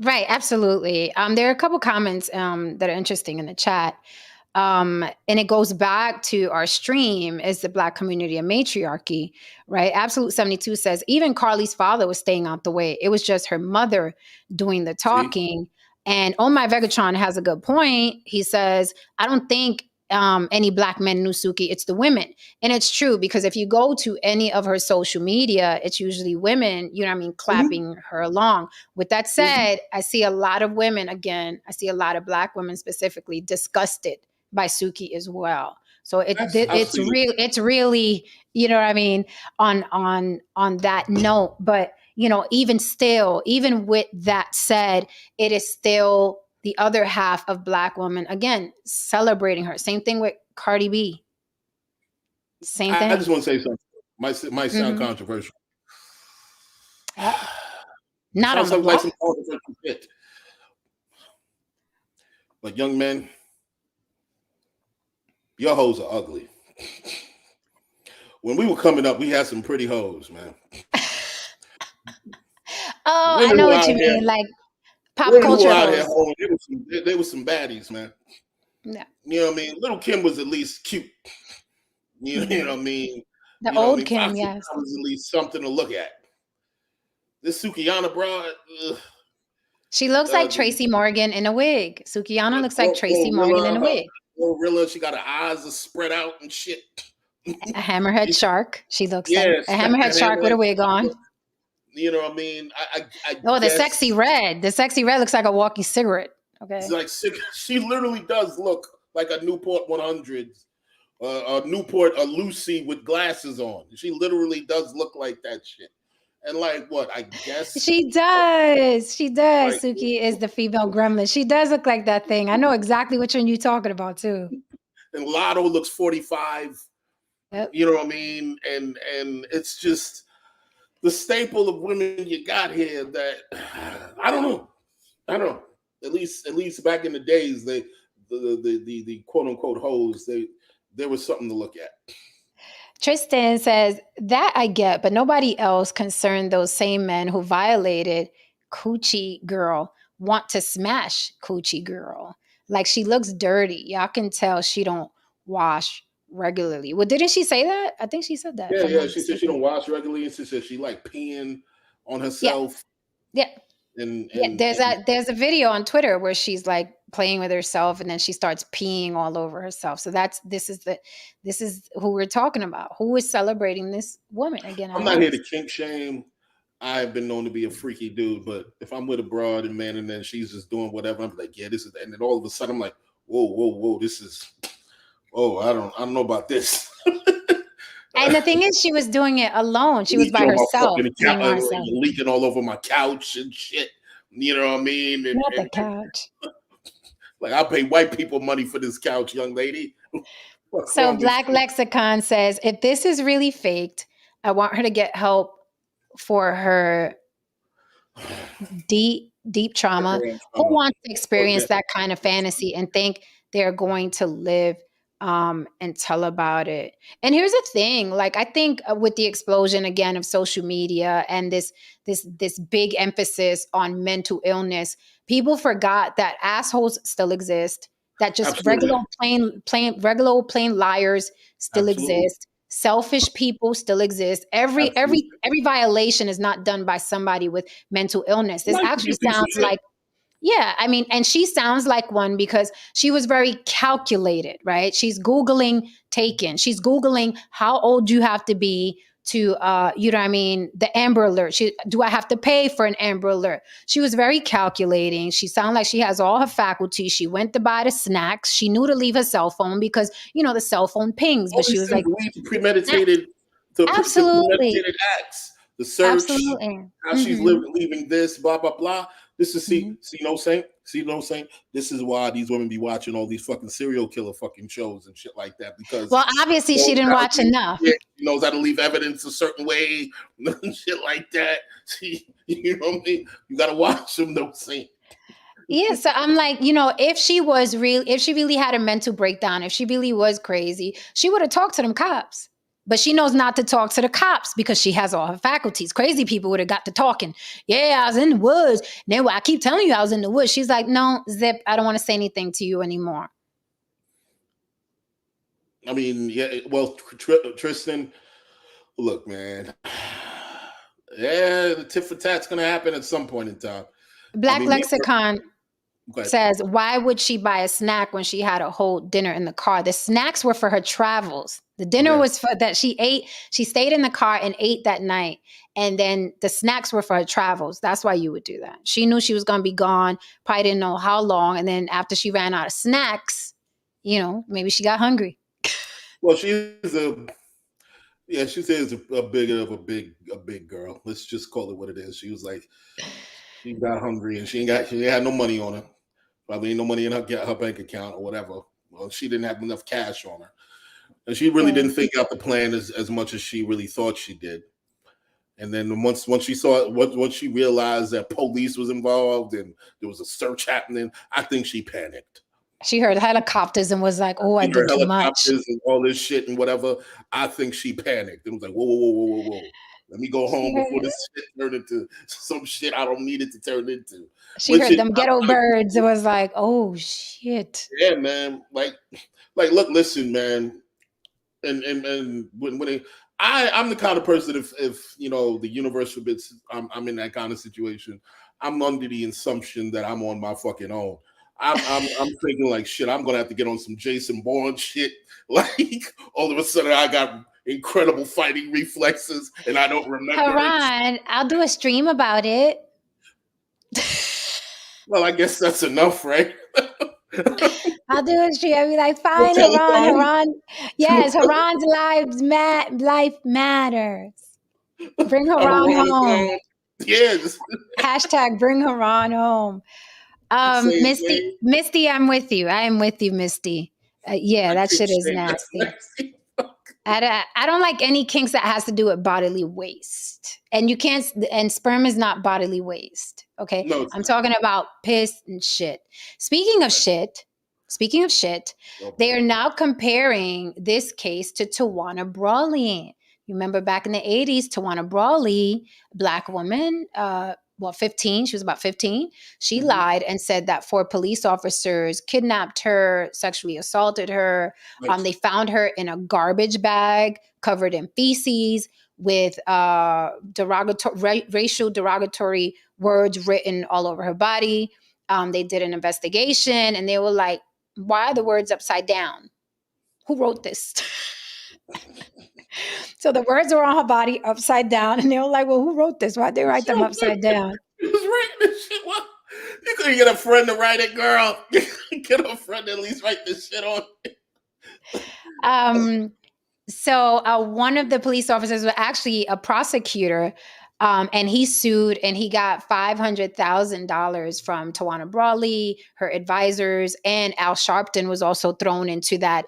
Right, absolutely. There are a couple comments that are interesting in the chat. And it goes back to our stream, is the Black community a matriarchy, right? Absolute 72 says, even Carlee's father was staying out the way. It was just her mother doing the talking. See? And Oh My Vegatron has a good point. He says, I don't think any Black men knew Suki, it's the women. And it's true, because if you go to any of her social media, it's usually women, you know what I mean, clapping her along. With that said, I see a lot of women, again, I see a lot of Black women specifically disgusted by Suki as well. So it's really, you know what I mean, on that note. But, you know, even still, even with that said, it is still the other half of Black women, again, celebrating her. Same thing with Cardi B. Same thing. I just want to say something. Might sound controversial. Not on the like some controversial shit. But young men, your hoes are ugly. When we were coming up, we had some pretty hoes, man. Oh, I know what you mean. Like pop culture hoes. There was some baddies, man. Yeah. You know what I mean? Little Kim was at least cute. You know what I mean? The old Kim, yes. Was at least something to look at. This Sukihana broad. She looks like Tracy Morgan in a wig. Sukihana looks like Tracy Morgan in a wig. Gorilla, she got her eyes spread out and shit. A hammerhead shark. She looks like a hammerhead shark with a wig on. You know what I mean? The sexy red. The sexy red looks like a walking cigarette. Okay. It's like she literally does look like a Newport 100, a Lucy with glasses on. She literally does look like that shit. And like what? I guess she does. She does. Like, Suki is the female gremlin. She does look like that thing. I know exactly which one you're talking about too. And Lotto looks 45. Yep. You know what I mean? And it's just the staple of women you got here that I don't know. At least back in the days, the quote unquote hoes, there was something to look at. Tristan says, that I get, but nobody else concerned those same men who violated Coochie Girl want to smash Coochie Girl. Like, she looks dirty. Y'all can tell she don't wash regularly. Well, didn't she say that? I think she said that. Yeah. She said she don't wash regularly, and she said she like peeing on herself. Yeah. And there's a video on Twitter where she's like playing with herself and then she starts peeing all over herself. So this is who we're talking about. Who is celebrating this woman again? I'm not here to kink shame. I've been known to be a freaky dude, but if I'm with a broad and man, and then she's just doing whatever, I'm like, yeah, this is, and then all of a sudden I'm like, whoa, this is, I don't know about this. And the thing is, she was doing it alone. She was by Leaking on my herself, fucking being by herself. leaking all over my couch and shit. You know what I mean? And, Not the couch. like, I pay white people money for this couch, young lady. So Black Lexicon says, if this is really faked, I want her to get help for her deep trauma. Who wants to experience that kind of fantasy and think they're going to live and tell about it? And here's the thing, like, I think with the explosion again of social media and this big emphasis on mental illness, people forgot that assholes still exist, that just Absolutely. regular old plain liars still Absolutely. exist. Selfish people still exist. Every violation is not done by somebody with mental illness. This actually sounds like, yeah, I mean, and she sounds like one because she was very calculated, right? She's Googling Taken. She's Googling how old you have to be to, you know what I mean, the Amber Alert. Do I have to pay for an Amber Alert? She was very calculating. She sounded like she has all her faculties. She went to buy the snacks. She knew to leave her cell phone because, you know, the cell phone pings, but she was like, premeditated, absolutely, premeditated acts. The search, absolutely, how she's leaving this, blah blah blah. This is see no saint. This is why these women be watching all these fucking serial killer fucking shows and shit like that, because well, obviously she didn't watch enough. She knows how to leave evidence a certain way, shit like that. You know what I mean? You gotta watch them, no saint. Yeah, so I'm like, you know, if she really had a mental breakdown, if she really was crazy, she would have talked to them cops. But she knows not to talk to the cops because she has all her faculties. Crazy people would have got to talking. Yeah, I was in the woods. Then I keep telling you I was in the woods. She's like, no, Zip, I don't want to say anything to you anymore. I mean, yeah, well, Tristan, look, man. Yeah, the tit for tat's going to happen at some point in time. Black Lexicon says, why would she buy a snack when she had a whole dinner in the car? The snacks were for her travels. The dinner was for that she ate. She stayed in the car and ate that night. And then the snacks were for her travels. That's why you would do that. She knew she was going to be gone. Probably didn't know how long. And then after she ran out of snacks, you know, maybe she got hungry. Well, she's a big girl. Let's just call it what it is. She was like, she got hungry and she had no money on her. Probably ain't no money in her bank account or whatever. Well, she didn't have enough cash on her. And she really didn't think out the plan as much as she really thought she did. And then once she realized that police was involved and there was a search happening, I think she panicked. She heard helicopters and was like, oh, I did too much. And all this shit and whatever. I think she panicked. It was like, whoa. Let me go home before this shit turned into some shit I don't need it to turn into. She heard them ghetto birds. It was like, oh, shit. Yeah, man. Like, look, listen, man. And when I'm the kind of person, if you know, the universe forbids I'm in that kind of situation, I'm under the assumption that I'm on my fucking own. I'm thinking like, shit, I'm gonna have to get on some Jason Bourne shit. Like, all of a sudden I got incredible fighting reflexes and I don't remember. Haran, I'll do a stream about it. Well, I guess that's enough, right? I'll do a stream. I'll be like, fine, Haran. Yes, Haran's life matters. Bring Haran home. Yes. Hashtag bring Haran home. Misty, I'm with you. I am with you, Misty. Yeah, that shit is nasty. I don't like any kinks that has to do with bodily waste. And you can't, and sperm is not bodily waste. Okay. No, I'm talking about piss and shit. Speaking of shit, they are now comparing this case to Tawana Brawley. You remember back in the 80s, Tawana Brawley, Black woman, 15, she was about 15. She lied and said that 4 police officers kidnapped her, sexually assaulted her. Right. They found her in a garbage bag covered in feces with racial derogatory words written all over her body. They did an investigation and they were like, why are the words upside down? Who wrote this? So the words were on her body upside down, and they were like, "Well, who wrote this? Why'd they write them upside down?" He was writing this shit. What? You couldn't get a friend to write it, girl. Get a friend to at least write this shit on. So one of the police officers was actually a prosecutor, and he sued and he got $500,000 from Tawana Brawley, her advisors, and Al Sharpton was also thrown into that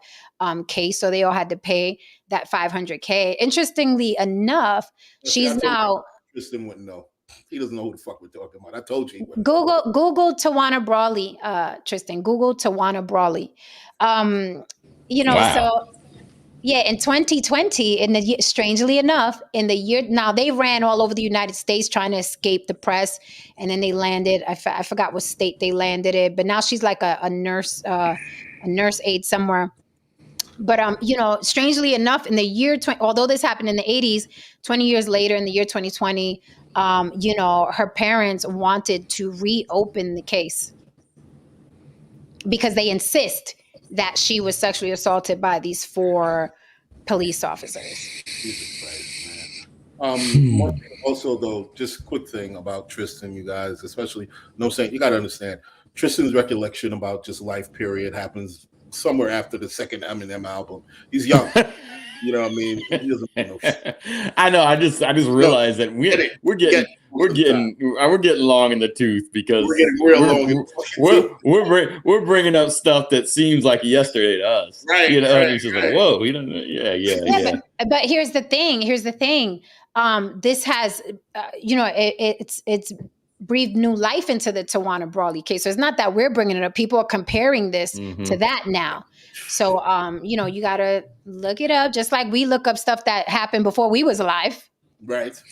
case. So they all had to pay that $500K. Interestingly enough, she's now. Tristan wouldn't know. He doesn't know who the fuck we're talking about. I told you. He wouldn't. Google Tawana Brawley, Tristan. Google Tawana Brawley. Wow. So. Yeah, in 2020, strangely enough, in the year now they ran all over the United States trying to escape the press, and then they landed. I forgot what state they landed in, but now she's like a nurse aide somewhere. But strangely enough, in the year although this happened in the 80s, 20 years later, in the year 2020, her parents wanted to reopen the case because they insist that she was sexually assaulted by these 4 police officers. Jesus Christ, man. One thing also, though, just a quick thing about Tristan, you guys, especially, you got to understand, Tristan's recollection about just life period happens somewhere after the second Eminem album. He's young. You know what I mean? He doesn't know shit. I know. I just realized that we're getting long in the tooth because we're getting real long. We're bringing up stuff that seems like yesterday to us. Right. And it's just like, whoa, we don't. Yeah. But here's the thing. This has, it's breathed new life into the Tawana Brawley case. So it's not that we're bringing it up. People are comparing this to that now. So, you got to look it up, just like we look up stuff that happened before we was alive. Right.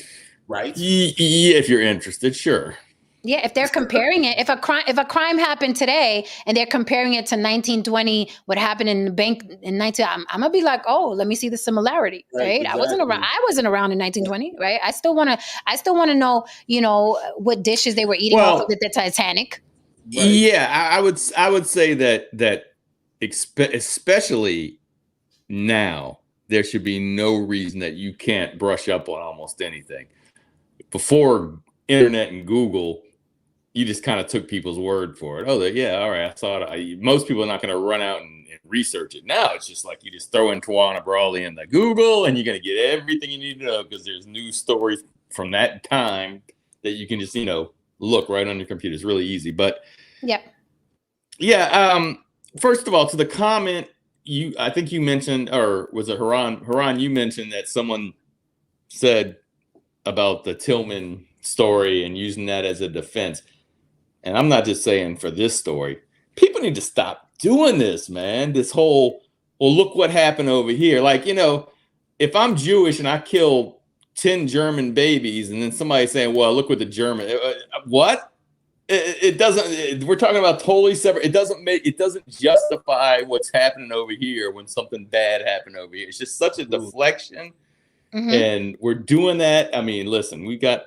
Yeah, if you're interested, sure. Yeah, if they're comparing it, if a crime happened today and they're comparing it to 1920, what happened in the bank in 19, I'm gonna be like, oh, let me see the similarity, right? Exactly. I wasn't around in 1920, right? I still want to know, what dishes they were eating off of the Titanic. Right. Yeah, I would say that especially now, there should be no reason that you can't brush up on almost anything. Before internet and Google, you just kind of took people's word for it. Oh, yeah, all right, I saw it. Most people are not going to run out and research it. Now it's just like you just throw in Tawana Brawley in the Google, and you're going to get everything you need to know because there's news stories from that time that you can just, look right on your computer. It's really easy. But yeah. First of all, to the comment, I think you mentioned, or was it Haran? Haran, you mentioned that someone said about the Tillman story and using that as a defense. And I'm not just saying for this story. People need to stop doing this, man. This whole, well, look what happened over here. Like, if I'm Jewish and I kill 10 German babies and then somebody saying, well, look what the German, what? It doesn't, we're talking about totally separate. It doesn't justify what's happening over here when something bad happened over here. It's just such a deflection. Mm-hmm. And we're doing that. I mean, listen, we've got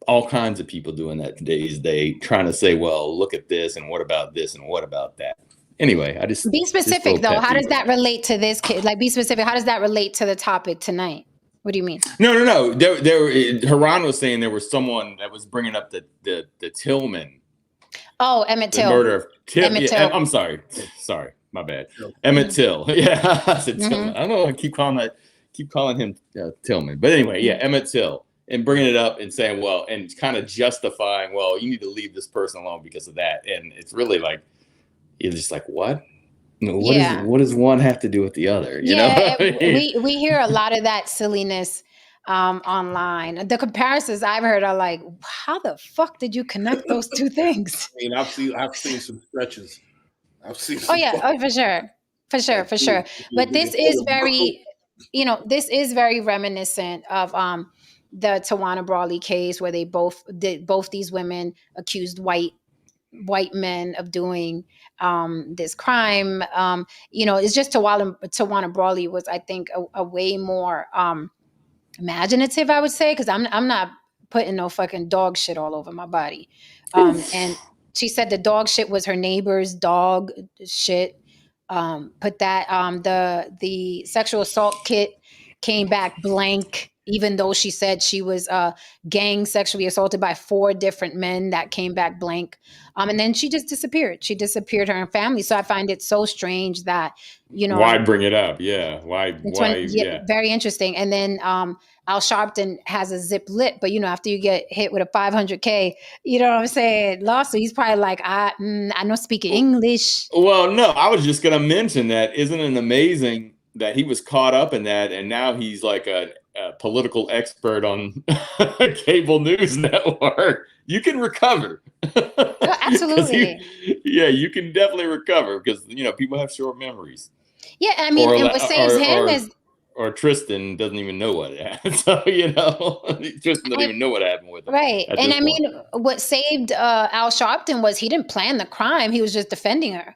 all kinds of people doing that today's day, trying to say, well, look at this, and what about this, and what about that? Anyway, I just be specific though. How does that relate to this kid? Like, be specific. How does that relate to the topic tonight? What do you mean? No. Haran was saying there was someone that was bringing up the Tillman. Oh, Emmett Till. The murder of Emmett Till. I'm sorry, my bad. Emmett Till. Yeah, I said Tillman. I don't know. I keep calling him Tillman. But anyway, yeah, Emmett Till. And bringing it up and saying, well, and kind of justifying, well, you need to leave this person alone because of that. And it's really like, you're just like, what? What does one have to do with the other? You know what I mean? we hear a lot of that silliness online. The comparisons I've heard are like, how the fuck did you connect those two things? I mean, I've seen some stretches. For sure. But this is very reminiscent of the Tawana Brawley case, where both these women accused white men of doing this crime. It's just Tawana Brawley was, I think, a way more imaginative, I would say, because I'm not putting no fucking dog shit all over my body. And she said the dog shit was her neighbor's dog shit. put that the sexual assault kit came back blank, even though she said she was gang sexually assaulted by 4 different men. That came back blank. And then she just disappeared. She disappeared her family. So I find it so strange that, you know, Why bring it up? Yeah. Why? Yeah. very interesting. And then Al Sharpton has a zip lip, but you know, after you get hit with a 500K, you know what I'm saying, lawsuit, he's probably like, I don't speak English. Well, no, I was just going to mention that. Isn't it amazing that he was caught up in that, and now he's like a political expert on cable news network? You can recover. Oh, absolutely. You can definitely recover because, you know, people have short memories. Yeah, I mean, and what saves him is... Or Tristan doesn't even know what happened. So, you know, Tristan doesn't even know what happened with him. Right. And I mean, what saved Al Sharpton was he didn't plan the crime. He was just defending her.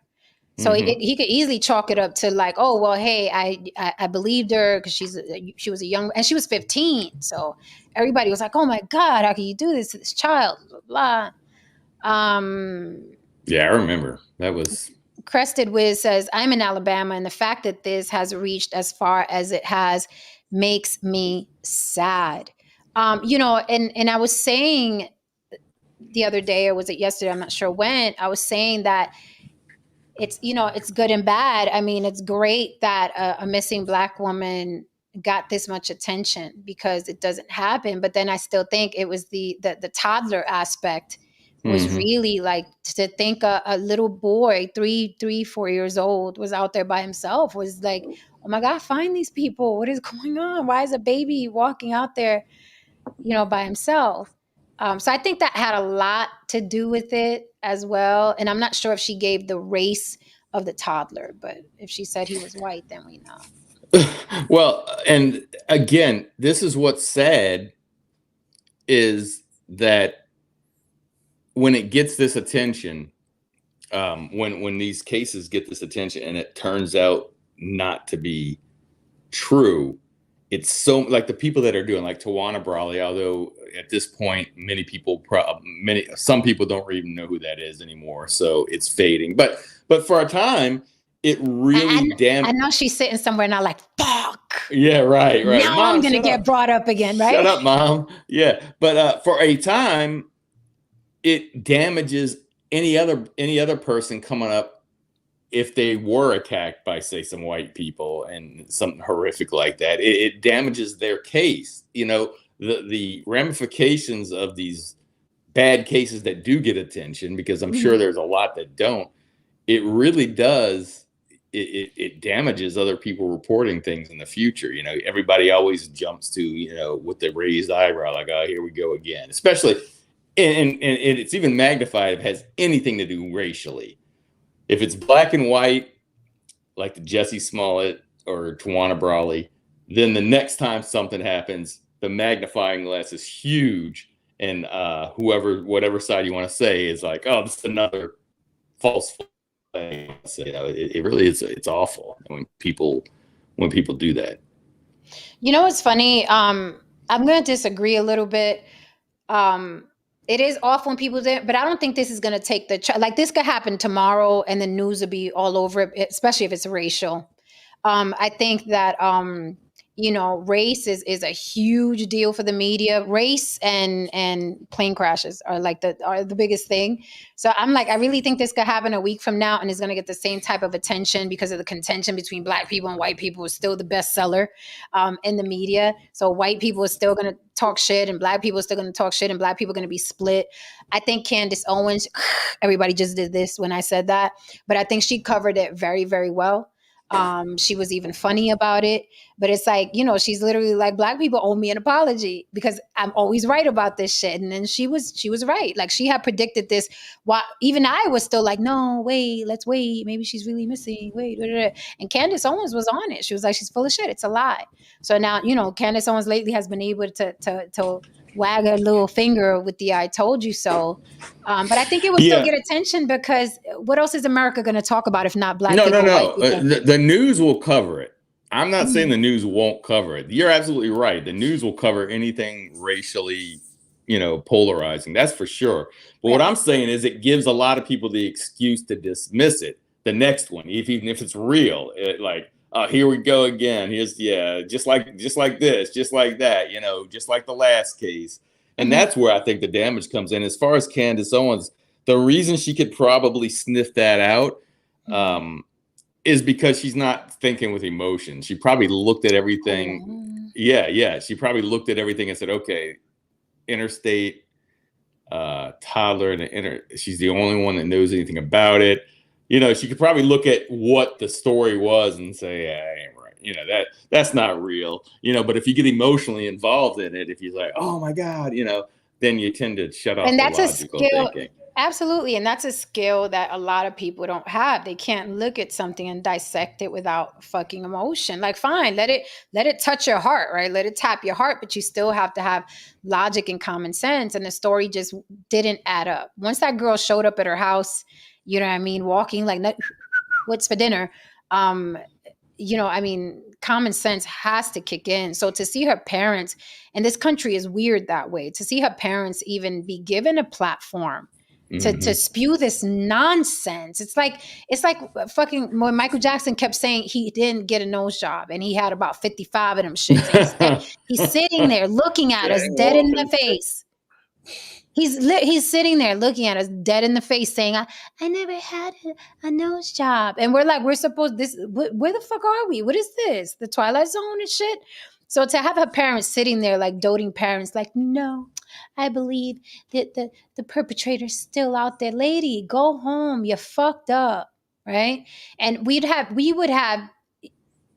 So he could easily chalk it up to like, oh, well, hey, I believed her because she was a young, and she was 15. So everybody was like, oh my God, how can you do this to this child? Blah, blah. Yeah, I remember. That was... Crested Wiz says, I'm in Alabama, and the fact that this has reached as far as it has makes me sad. You know, and I was saying the other day, or was it yesterday? I'm not sure when. I was saying that it's, you know, it's good and bad. I mean, it's great that a missing Black woman got this much attention because it doesn't happen. But then I still think it was the toddler aspect was really like, to think a little boy, 4 years old, was out there by himself, was like, oh my God, find these people. What is going on? Why is a baby walking out there, you know, by himself? So I think that had a lot to do with it as well. And I'm not sure if she gave the race of the toddler, but if she said he was white, then we know. Well, and again, this is what's sad, is that when it gets this attention, when these cases get this attention and it turns out not to be true, it's so, like the people that are doing, like Tawana Brawley, although at this point, some people don't even know who that is anymore. So it's fading. But for a time, it really I know she's sitting somewhere now like, fuck. Yeah, right. Now Mom, I'm going to get brought up again, right? Shut up, Mom. Yeah. But for a time, it damages any other person coming up if they were attacked by, say, some white people and something horrific like that. It damages their case. You know, the ramifications of these bad cases that do get attention, because I'm sure there's a lot that don't. It really does. It damages other people reporting things in the future. You know, everybody always jumps to, you know, with the raised eyebrow, like, oh, here we go again, especially. And it's even magnified if it has anything to do racially. If it's black and white, like the Jussie Smollett or Tawana Brawley, then the next time something happens, the magnifying glass is huge. And whatever side you want to say is like, oh, this is another false flag. So, you know, it really is. It's awful when people do that. You know, what's funny? I'm going to disagree a little bit. It is awful when people do it, but I don't think this is going to take like this could happen tomorrow and the news will be all over it, especially if it's racial. I think that, you know, race is a huge deal for the media. Race and plane crashes are the biggest thing. So I'm like, I really think this could happen a week from now and it's going to get the same type of attention because of the contention between Black people and white people is still the bestseller in the media. So white people are still going to talk shit and Black people are still going to talk shit and Black people are going to be split. I think Candace Owens, everybody just did this when I said that, but I think she covered it very, very well. She was even funny about it, but it's like, you know, she's literally like, Black people owe me an apology because I'm always right about this shit. And then she was right. Like she had predicted this. While even I was still like, no, wait, let's wait. Maybe she's really missing. Wait. And Candace Owens was on it. She was like, she's full of shit. It's a lie. So now, you know, Candace Owens lately has been able to wag her little finger with the I told you so. But I think it would still get attention because what else is America going to talk about if not Black people? No. The news will cover it. I'm not saying the news won't cover it. You're absolutely right. The news will cover anything racially, you know, polarizing. That's for sure. But what I'm saying is it gives a lot of people the excuse to dismiss it. the next one, even if it's real. Like, here we go again. Here's just like this, just like that, just like the last case. And that's where I think the damage comes in. As far as Candace Owens, the reason she could probably sniff that out is because she's not thinking with emotion. She probably looked at everything. She probably looked at everything and said, okay, interstate, toddler, and she's the only one that knows anything about it. She could probably look at what the story was and say, yeah, that ain't right. That's not real. But if you get emotionally involved in it, if you're like, oh my God, then you tend to shut off And the that's logical thinking. Absolutely. And that's a skill that a lot of people don't have. They can't look at something and dissect it without fucking emotion. Like, fine, let it touch your heart, right? Let it tap your heart, but you still have to have logic and common sense. And the story just didn't add up. Once that girl showed up at her house, you know what I mean, walking like, what's for dinner? Common sense has to kick in. So to see her parents, and this country is weird that way, to see her parents even be given a platform to spew this nonsense. It's like fucking when Michael Jackson kept saying he didn't get a nose job and he had about 55 of them shits. And he's sitting there looking at us dead in the face. He's sitting there looking at us dead in the face saying, I never had a nose job. And we're like, where the fuck are we? What is this? The Twilight Zone and shit? So to have her parents sitting there like doting parents, like, no, I believe that the perpetrator's still out there. Lady, go home. You're fucked up, right? And we would have,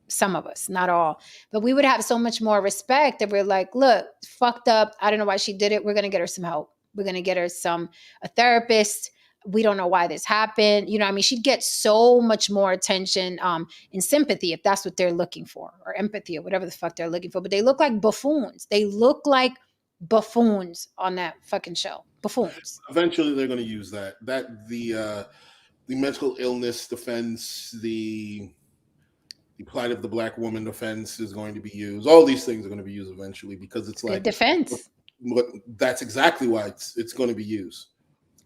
some of us, not all, but we would have so much more respect that we're like, look, fucked up. I don't know why she did it. We're going to get her some help. We're going to get her a therapist. We don't know why this happened. She'd get so much more attention and sympathy if that's what they're looking for, or empathy, or whatever the fuck they're looking for. But they look like buffoons. They look like buffoons on that fucking show. Buffoons. Eventually, they're going to use that. The mental illness defense, the plight of the black woman defense is going to be used. All these things are going to be used eventually because it's like defense. But that's exactly why it's going to be used.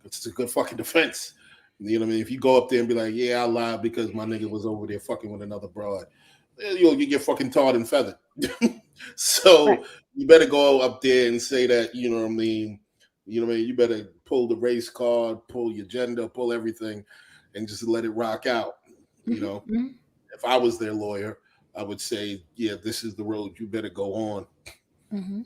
It's a good fucking defense. You know what I mean? If you go up there and be like, yeah, I lied because my nigga was over there fucking with another broad, you get fucking tarred and feathered. So right. You better go up there and say that, you know what I mean? You better pull the race card, pull your gender, pull everything, and just let it rock out. Mm-hmm. If I was their lawyer, I would say, yeah, this is the road you better go on. Mm-hmm.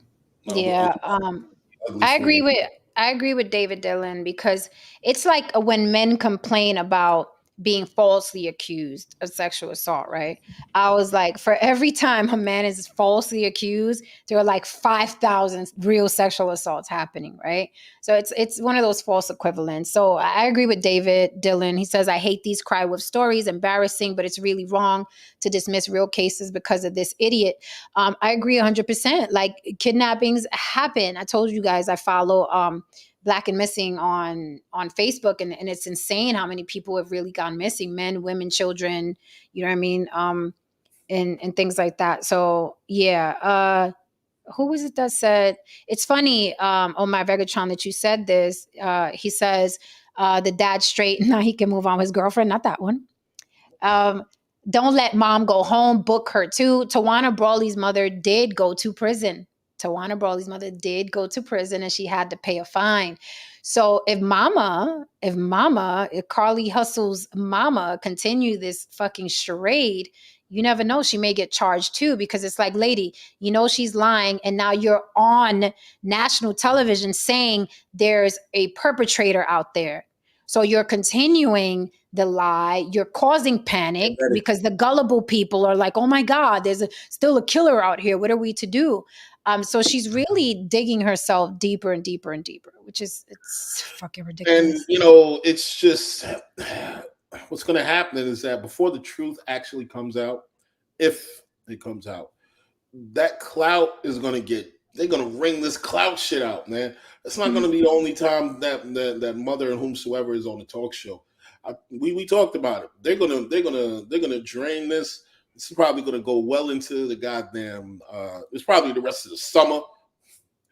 Yeah, I agree with David Dillon, because it's like when men complain about being falsely accused of sexual assault, right? I was like, for every time a man is falsely accused, there are like 5,000 real sexual assaults happening, right? So it's one of those false equivalents. So I agree with David Dillon. He says, I hate these cry wolf stories, embarrassing, but it's really wrong to dismiss real cases because of this idiot. I agree 100%. Like, kidnappings happen. I told you guys I follow Black and Missing on Facebook, and it's insane how many people have really gone missing, men, women, children, you know what I mean? And things like that. So yeah, who was it that said, it's funny, Omar Vegatron, that you said this. He says, the dad straight, now he can move on with his girlfriend, not that one. Don't let mom go home, book her too. Tawana Brawley's mother did go to prison. Tawana Brawley's mother did go to prison, and she had to pay a fine. So if Carlee Russell's mama continue this fucking charade, you never know, she may get charged too, because it's like, lady, she's lying, and now you're on national television saying there's a perpetrator out there. So you're continuing the lie. You're causing panic because the gullible people are like, oh my God, there's still a killer out here. What are we to do? So she's really digging herself deeper and deeper and deeper, it's fucking ridiculous. And, it's just, what's going to happen is that before the truth actually comes out, if it comes out, that clout is going to they're going to wring this clout shit out, man. It's not going to be the only time that mother and whomsoever is on the talk show. We talked about it. They're gonna drain this. This is probably gonna go well into the goddamn. It's probably the rest of the summer.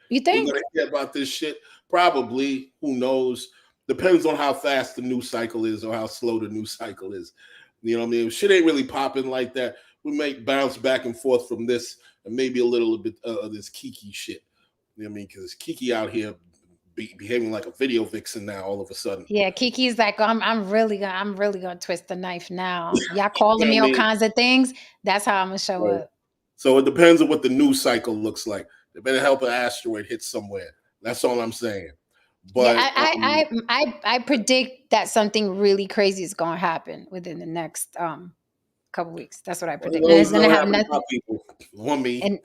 You think? We're gonna hear about this shit. Probably. Who knows? depends on how fast the news cycle is or how slow the news cycle is. You know what I mean? If shit ain't really popping like that, we may bounce back and forth from this and maybe a little bit of this Kiki shit. You know what I mean? Because Kiki out here behaving like a video vixen now all of a sudden. Yeah, Kiki's like, I'm really gonna twist the knife now. Y'all calling You know me what I all mean? kinds of things. That's how I'm gonna show Right. up. So it depends on what the news cycle looks like. They better help an asteroid hit somewhere. That's all I'm saying. But Yeah, I predict that something really crazy is gonna happen within the next couple weeks. That's what I predict. And it's gonna have nothing. People want me. And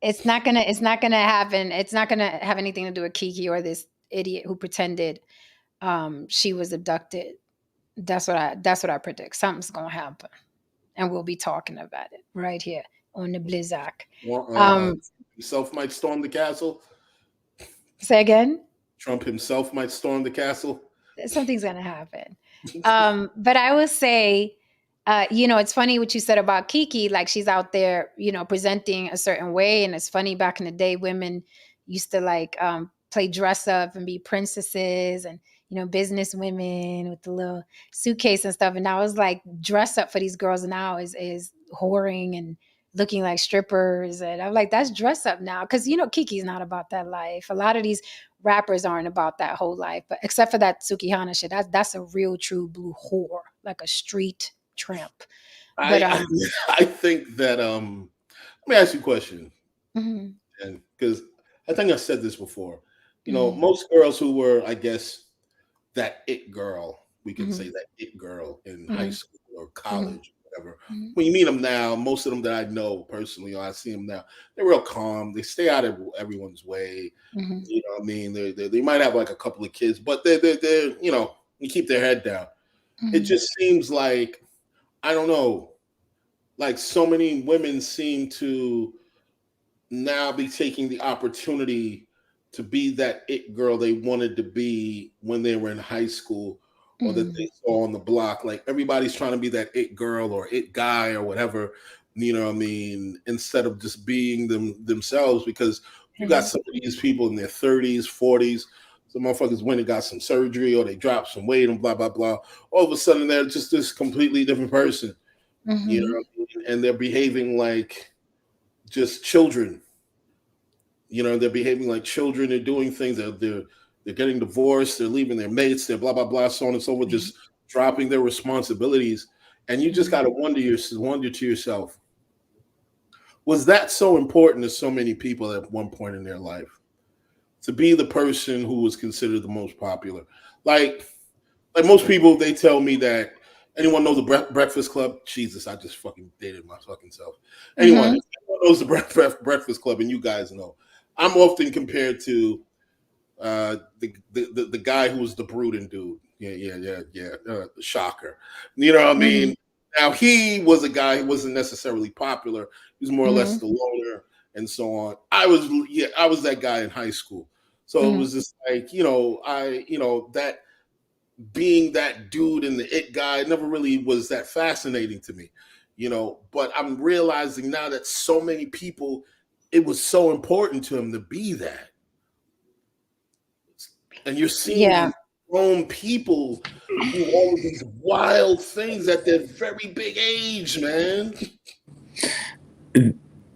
it's not gonna happen. It's not gonna have anything to do with Kiki or this idiot who pretended she was abducted. That's what I predict. Something's gonna happen, and we'll be talking about it right here on the Blizzak. Himself might storm the castle. Say again. Trump himself might storm the castle. Something's gonna happen. But I will say, it's funny what you said about Kiki. Like, she's out there, presenting a certain way, and it's funny. Back in the day, women used to like play dress up and be princesses and business women with the little suitcase and stuff. And now it's like dress up for these girls now is whoring and looking like strippers. And I'm like, that's dress up now, because Kiki's not about that life. A lot of these rappers aren't about that whole life, but except for that Sukihana shit, that's a real true blue whore, like a street tramp. But I think that let me ask you a question, and because I think I said this before, most girls who were, I guess, that it girl, we can say that it girl in high school or college, whatever. When you meet them now, most of them that I know personally, or I see them now, they're real calm. They stay out of everyone's way. You know what I mean? They might have like a couple of kids, but they're you keep their head down. It just seems like, I don't know, like so many women seem to now be taking the opportunity to be that it girl they wanted to be when they were in high school, or that they saw on the block. Like, everybody's trying to be that it girl or it guy or whatever, you know what I mean, instead of just being themselves. Because you got some of these people in their 30s, 40s, some motherfuckers went and got some surgery or they dropped some weight and blah, blah, blah. All of a sudden, they're just this completely different person, you know what I mean? And they're behaving like just children. They're behaving like children. They're doing things. They're getting divorced. They're leaving their mates. They're blah, blah, blah, so on and so forth, just dropping their responsibilities. And you just got to wonder to yourself, was that so important to so many people at one point in their life? To be the person who was considered the most popular? Like most people, they tell me that, anyone know the Breakfast Club? Jesus, I just fucking dated my fucking self. Anyone knows the Breakfast Club, and you guys know, I'm often compared to the guy who was the brooding dude. Shocker. You know what I mean? Now, he was a guy who wasn't necessarily popular. He was more or less the loner and so on. I was that guy in high school. So it was just like, that being that dude and the it guy never really was that fascinating to me, but I'm realizing now that so many people, it was so important to him to be that. And you're seeing these grown people do all of these wild things at their very big age, man.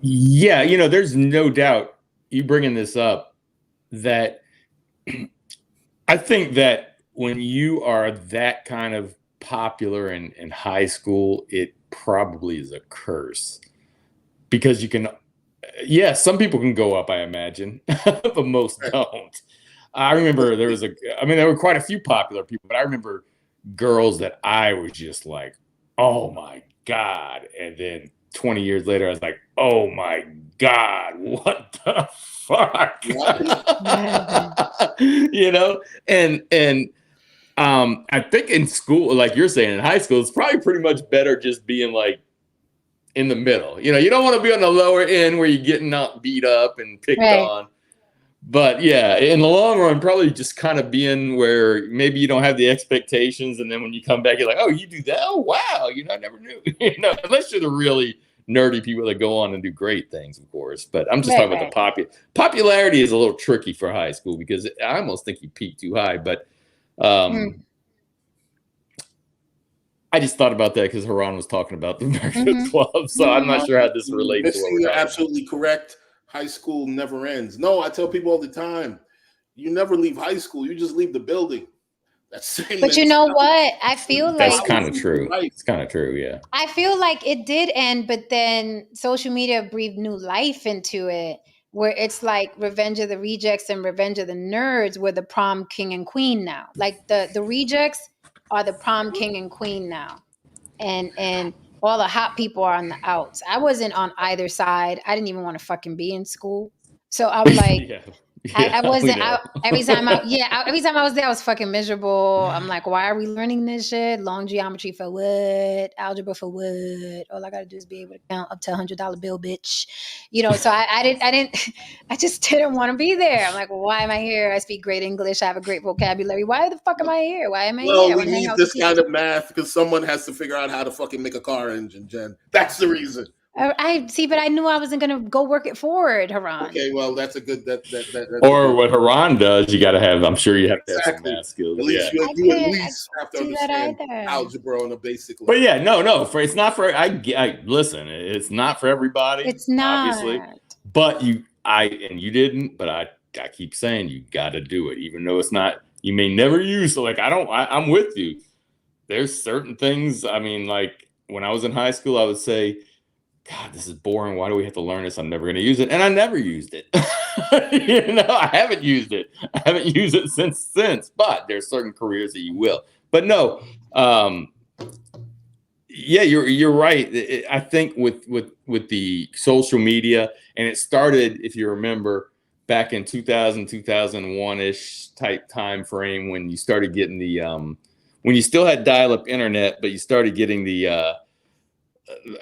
Yeah, there's no doubt, you bringing this up, that I think that when you are that kind of popular in high school, it probably is a curse, because you can, some people can go up, I imagine, but most don't. I remember there were quite a few popular people, but I remember girls that I was just like, oh my God. And then 20 years later, I was like, oh my God, what the fuck? And I think in school, like you're saying, in high school, it's probably pretty much better just being like in the middle. You don't want to be on the lower end where you're getting beat up and picked on. But yeah, in the long run, probably just kind of being where maybe you don't have the expectations, and then when you come back, you're like, oh, you do that? Oh, wow, I never knew. Unless you're the really nerdy people that go on and do great things, of course. But I'm just talking about the popularity is a little tricky for high school, because I almost think you peak too high. But I just thought about that because Haran was talking about the American Club, so I'm not sure how this relates to what we're You're talking absolutely correct. High school never ends. No, I tell people all the time, you never leave high school. You just leave the building. But you know what? I feel that's like kind of true. It's kind of true, yeah. I feel like it did end, but then social media breathed new life into it, where it's like Revenge of the Rejects and Revenge of the Nerds were the prom king and queen now. Like the Rejects are the prom king and queen now, and all the hot people are on the outs. I wasn't on either side. I didn't even want to fucking be in school, so I'm like. Yeah. I wasn't out every time I was there, I was fucking miserable. I'm like, why are we learning this shit? Long geometry for what? Algebra for what? All I gotta do is be able to count up to $100 bill, bitch. You know, so I just didn't want to be there. I'm like, well, why am I here? I speak great English, I have a great vocabulary. Why the fuck am I here? Why am I here? Well, we need this kind of math because someone has to figure out how to fucking make a car engine, Jen. That's the reason. I see, but I knew I wasn't gonna go work at Ford, Haran. Okay, well, that's a good. That's or what Haran does, you got to have. I'm sure you have to have some math skills. At least you at least have to understand algebra on a basic level. But yeah, no, it's not for. I listen. It's not for everybody. It's not. Obviously, but you didn't. But I keep saying you got to do it, even though it's not. You may never use. So like I'm with you. There's certain things. I mean, like when I was in high school, I would say, God, this is boring. Why do we have to learn this? I'm never going to use it. And I never used it. I haven't used it. I haven't used it since. But there's certain careers that you will. But no, yeah, you're right. I think with the social media, and it started, if you remember, back in 2001-ish type time frame when you started getting the when you still had dial-up internet, but you started getting the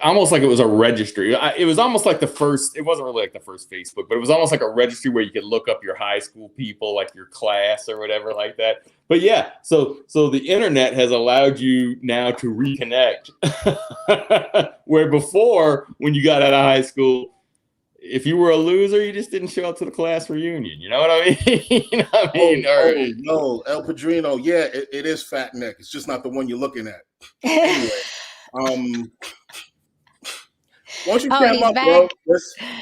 almost like it was a registry. It was almost like the first, it wasn't really like the first Facebook, but it was almost like a registry where you could look up your high school people, like your class or whatever like that. But yeah, so the internet has allowed you now to reconnect. Where before, when you got out of high school, if you were a loser, you just didn't show up to the class reunion. You know what I mean? You know what I mean? No, El Padrino. Yeah, it is fat neck. It's just not the one you're looking at. Anyway, once you cam up, bro.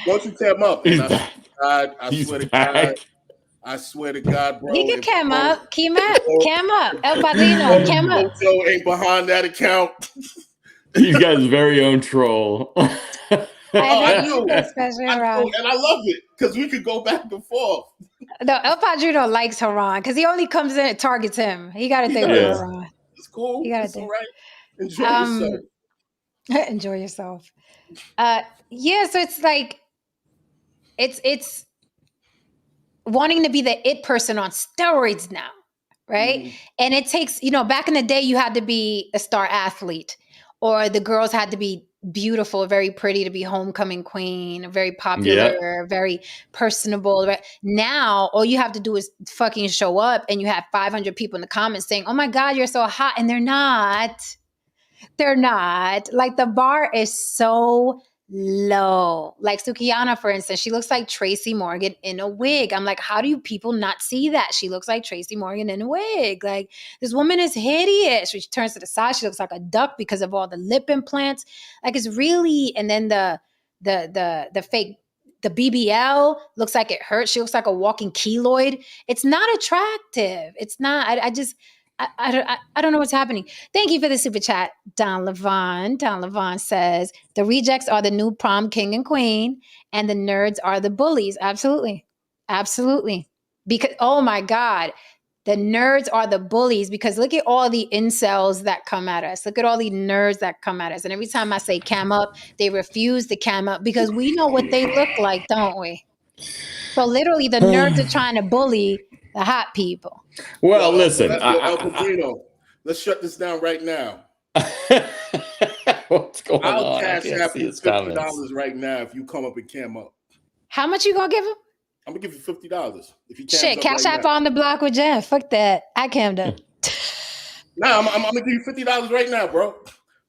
Once you cam up, and I swear to God, bro. He can cam up. El Padrino, cam up. Joe ain't behind that account. He's got his very own troll. I do, and I love it because we could go back and forth. No, El Padrino likes Haran because he only comes in and targets him. He got to think with Haran. It's cool. It's all right. Enjoy yourself. Enjoy yourself. Yeah, so it's like it's wanting to be the it person on steroids now, right? Mm-hmm. And it takes, back in the day you had to be a star athlete, or the girls had to be beautiful, very pretty to be homecoming queen, very popular, very personable. Right? Now, all you have to do is fucking show up, and you have 500 people in the comments saying, "Oh my God, you're so hot," and they're not. They're not. Like, the bar is so low. Like Sukiyana, for instance, she looks like Tracy Morgan in a wig. I'm like, how do people not see that? She looks like Tracy Morgan in a wig. Like, this woman is hideous. She turns to the side, she looks like a duck because of all the lip implants. Like, it's really, and then the fake, the BBL looks like it hurts. She looks like a walking keloid. It's not attractive. It's not. I don't know what's happening. Thank you for the super chat, Don Levon. Don Levon says, the rejects are the new prom king and queen, and the nerds are the bullies. Absolutely. Absolutely. Because, oh my God, the nerds are the bullies, because look at all the incels that come at us. Look at all the nerds that come at us. And every time I say cam up, they refuse to cam up because we know what they look like, don't we? So literally the nerds are trying to bully the hot people. Well, listen, El Padrino, let's shut this down right now. What's going on? I'll cash out you $50 right now if you come up and cam up. How much you gonna give him? I'm gonna give you $50 if you shit. Cash app on the block with Jen. Fuck that. I cammed up. Nah, I'm gonna give you $50 right now, bro.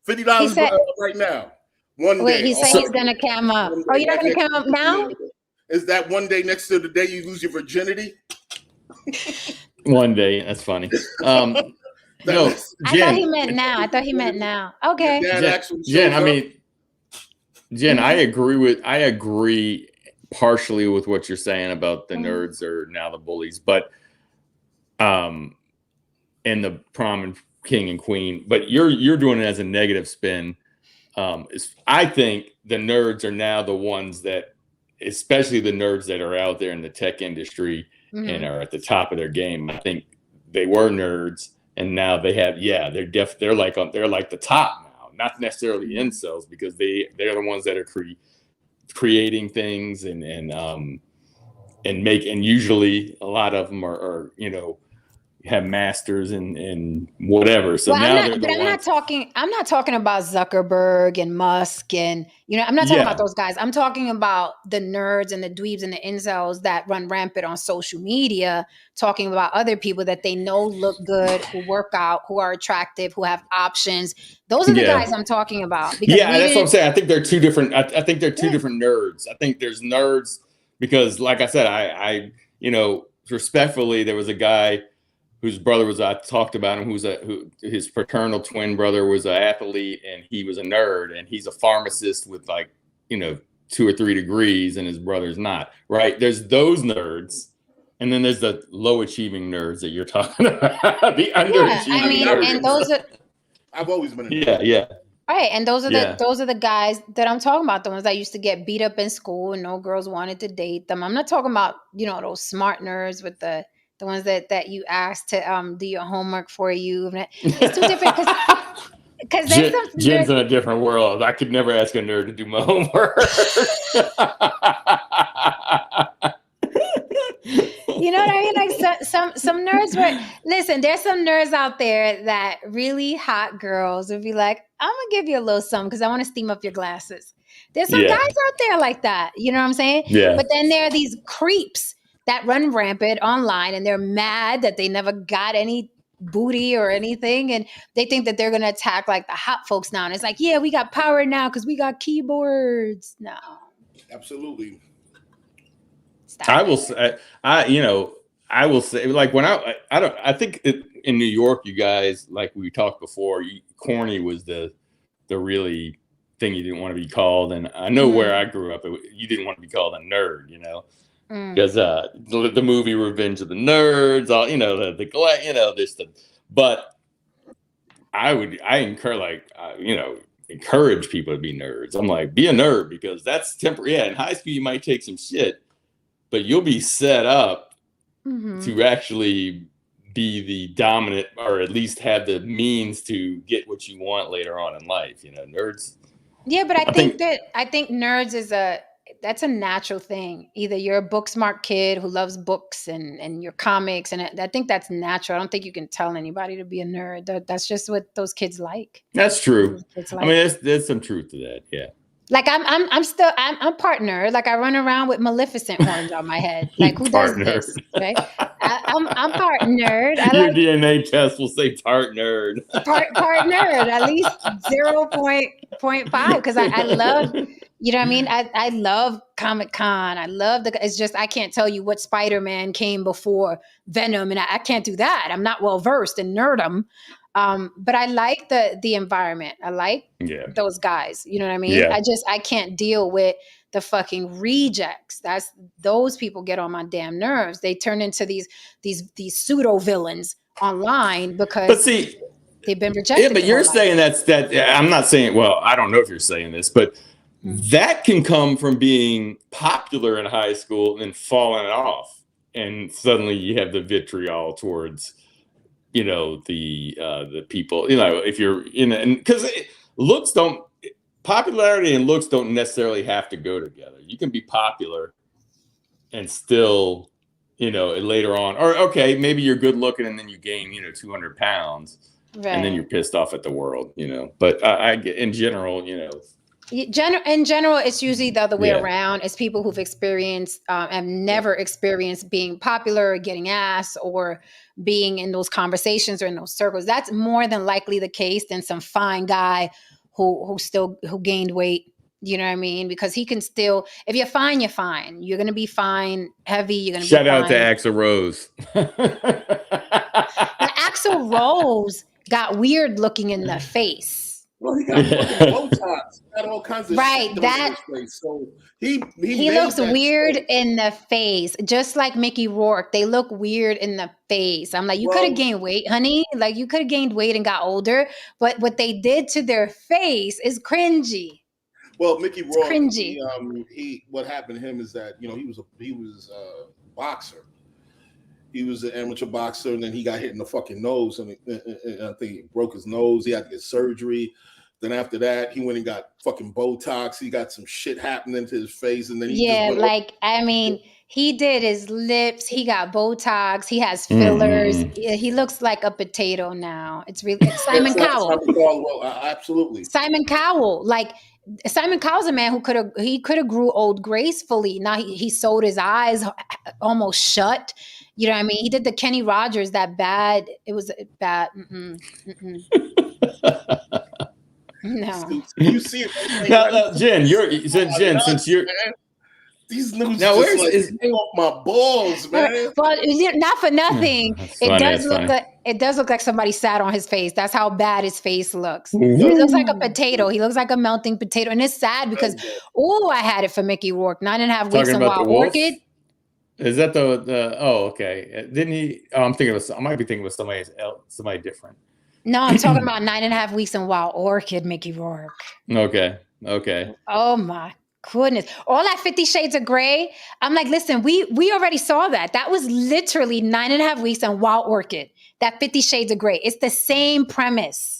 $50 right now. One day. Wait, he said he's gonna cam up. Oh, you're not gonna cam up now? Is that one day next to the day you lose your virginity? One day, that's funny. No, I thought he Jen. meant now. I thought he meant now. Okay. Your dad actually Jen, shows I up. mean, Jen, I agree partially with what you're saying about the nerds are now the bullies, but and the prom and king and queen, but you're doing it as a negative spin. I think the nerds are now the ones that, especially the nerds that are out there in the tech industry and are at the top of their game. I think they were nerds, and now they have they're like the top now, not necessarily incels, because they're the ones that are creating things and usually a lot of them are have masters and whatever. So Well, now I'm not talking about Zuckerberg and Musk and I'm not talking about those guys. I'm talking about the nerds and the dweebs and the incels that run rampant on social media, talking about other people that they know look good, who work out, who are attractive, who have options. Those are the guys I'm talking about. Because that's what I'm saying. I think they're two different. I think they're two different nerds. I think there's nerds because, like I said, I respectfully, there was a guy whose brother I talked about him, who his fraternal twin brother was an athlete and he was a nerd, and he's a pharmacist with 2 or 3 degrees, and his brother's not. Right? There's those nerds, and then there's the low achieving nerds that you're talking about, the underachieving nerds. And those are. I've always been. Right, and those are the guys that I'm talking about, the ones that used to get beat up in school and no girls wanted to date them. I'm not talking about those smart nerds with the ones that you ask to do your homework for you. It's too different because Jen's in a different world. I could never ask a nerd to do my homework. You know what I mean? Like some nerds listen, there's some nerds out there that really hot girls would be like, I'm gonna give you a little something because I want to steam up your glasses. There's some guys out there like that. You know what I'm saying? Yeah. But then there are these creeps that run rampant online and they're mad that they never got any booty or anything. And they think that they're going to attack like the hot folks now. And it's like, yeah, we got power now because we got keyboards. No. Absolutely. I will say, like when I think in New York, you guys, like we talked before, corny was the really thing you didn't want to be called. And I know where I grew up, you didn't want to be called a nerd, because the movie Revenge of the Nerds, all but I encourage people to be nerds. I'm like, be a nerd because that's temporary. Yeah, in high school you might take some shit, but you'll be set up to actually be the dominant, or at least have the means to get what you want later on in life. Nerds. Yeah, but I think nerds that's a natural thing. Either you're a book smart kid who loves books and your comics, and I think that's natural. I don't think you can tell anybody to be a nerd. That's just what those kids like. That's true. I mean, there's some truth to that. Yeah. Like I'm part nerd. Like I run around with Maleficent horns on my head. Like who does this? Right? I'm part nerd. Your DNA test will say part nerd. Part nerd. At least 0.5 because I love. You know what I mean? I love Comic-Con. I love it's just, I can't tell you what Spider-Man came before Venom, and I can't do that. I'm not well versed in nerdom. But I like the environment. I like those guys. You know what I mean? Yeah. I can't deal with the fucking rejects. Those people get on my damn nerves. They turn into these pseudo villains online because they've been rejected. Yeah, but you're saying that I'm not saying, well, I don't know if you're saying this, but that can come from being popular in high school and then falling off. And suddenly you have the vitriol towards, the people, if you're because popularity and looks don't necessarily have to go together. You can be popular and still, later on, or okay, maybe you're good looking and then you gain, 200 pounds and then you're pissed off at the world, but I get in general, in general, it's usually the other way around. It's people who've experienced and never experienced being popular or getting ass or being in those conversations or in those circles. That's more than likely the case than some fine guy who gained weight You know what I mean? Because he can still, if you're fine, you're fine. You're going to be fine, heavy, you're going to be fine. Shout out to Axl Rose. But Axl Rose got weird looking in the face. Well, he got fucking Botox. He got all kinds of right, shit that on his face. So he looks weird choice. in the face, just like Mickey Rourke. They look weird in the face. I'm like, you could have gained weight, honey. Like, you could have gained weight and got older. But what they did to their face is cringy. Well, Mickey Rourke, cringy. He what happened to him is that he was a boxer. He was an amateur boxer, and then he got hit in the fucking nose, and I think he broke his nose. He had to get surgery. Then after that, he went and got fucking Botox. He got some shit happening to his face, and then he he did his lips. He got Botox. He has fillers. He looks like a potato now. It's really Simon Cowell. Well, absolutely. Simon Cowell, Simon Cowell's a man who could have grew old gracefully. Now he sewed his eyes almost shut. You know what I mean? He did the Kenny Rogers, that bad. It was bad. No. You see it. Now, Jen, since you're these news now is off my balls, man. But not for nothing. It does look like somebody sat on his face. That's how bad his face looks. He looks like a potato. He looks like a melting potato. And it's sad because I had it for Mickey Rourke. 9.5 weeks in Wild Orchid. Is that the okay. Didn't he I might be thinking of somebody different. No, I'm talking about 9.5 weeks in Wild Orchid, Mickey Rourke. Okay. Oh my goodness. All that 50 Shades of Grey. I'm like, listen, we already saw that. That was literally 9.5 weeks in Wild Orchid. That 50 Shades of Grey. It's the same premise.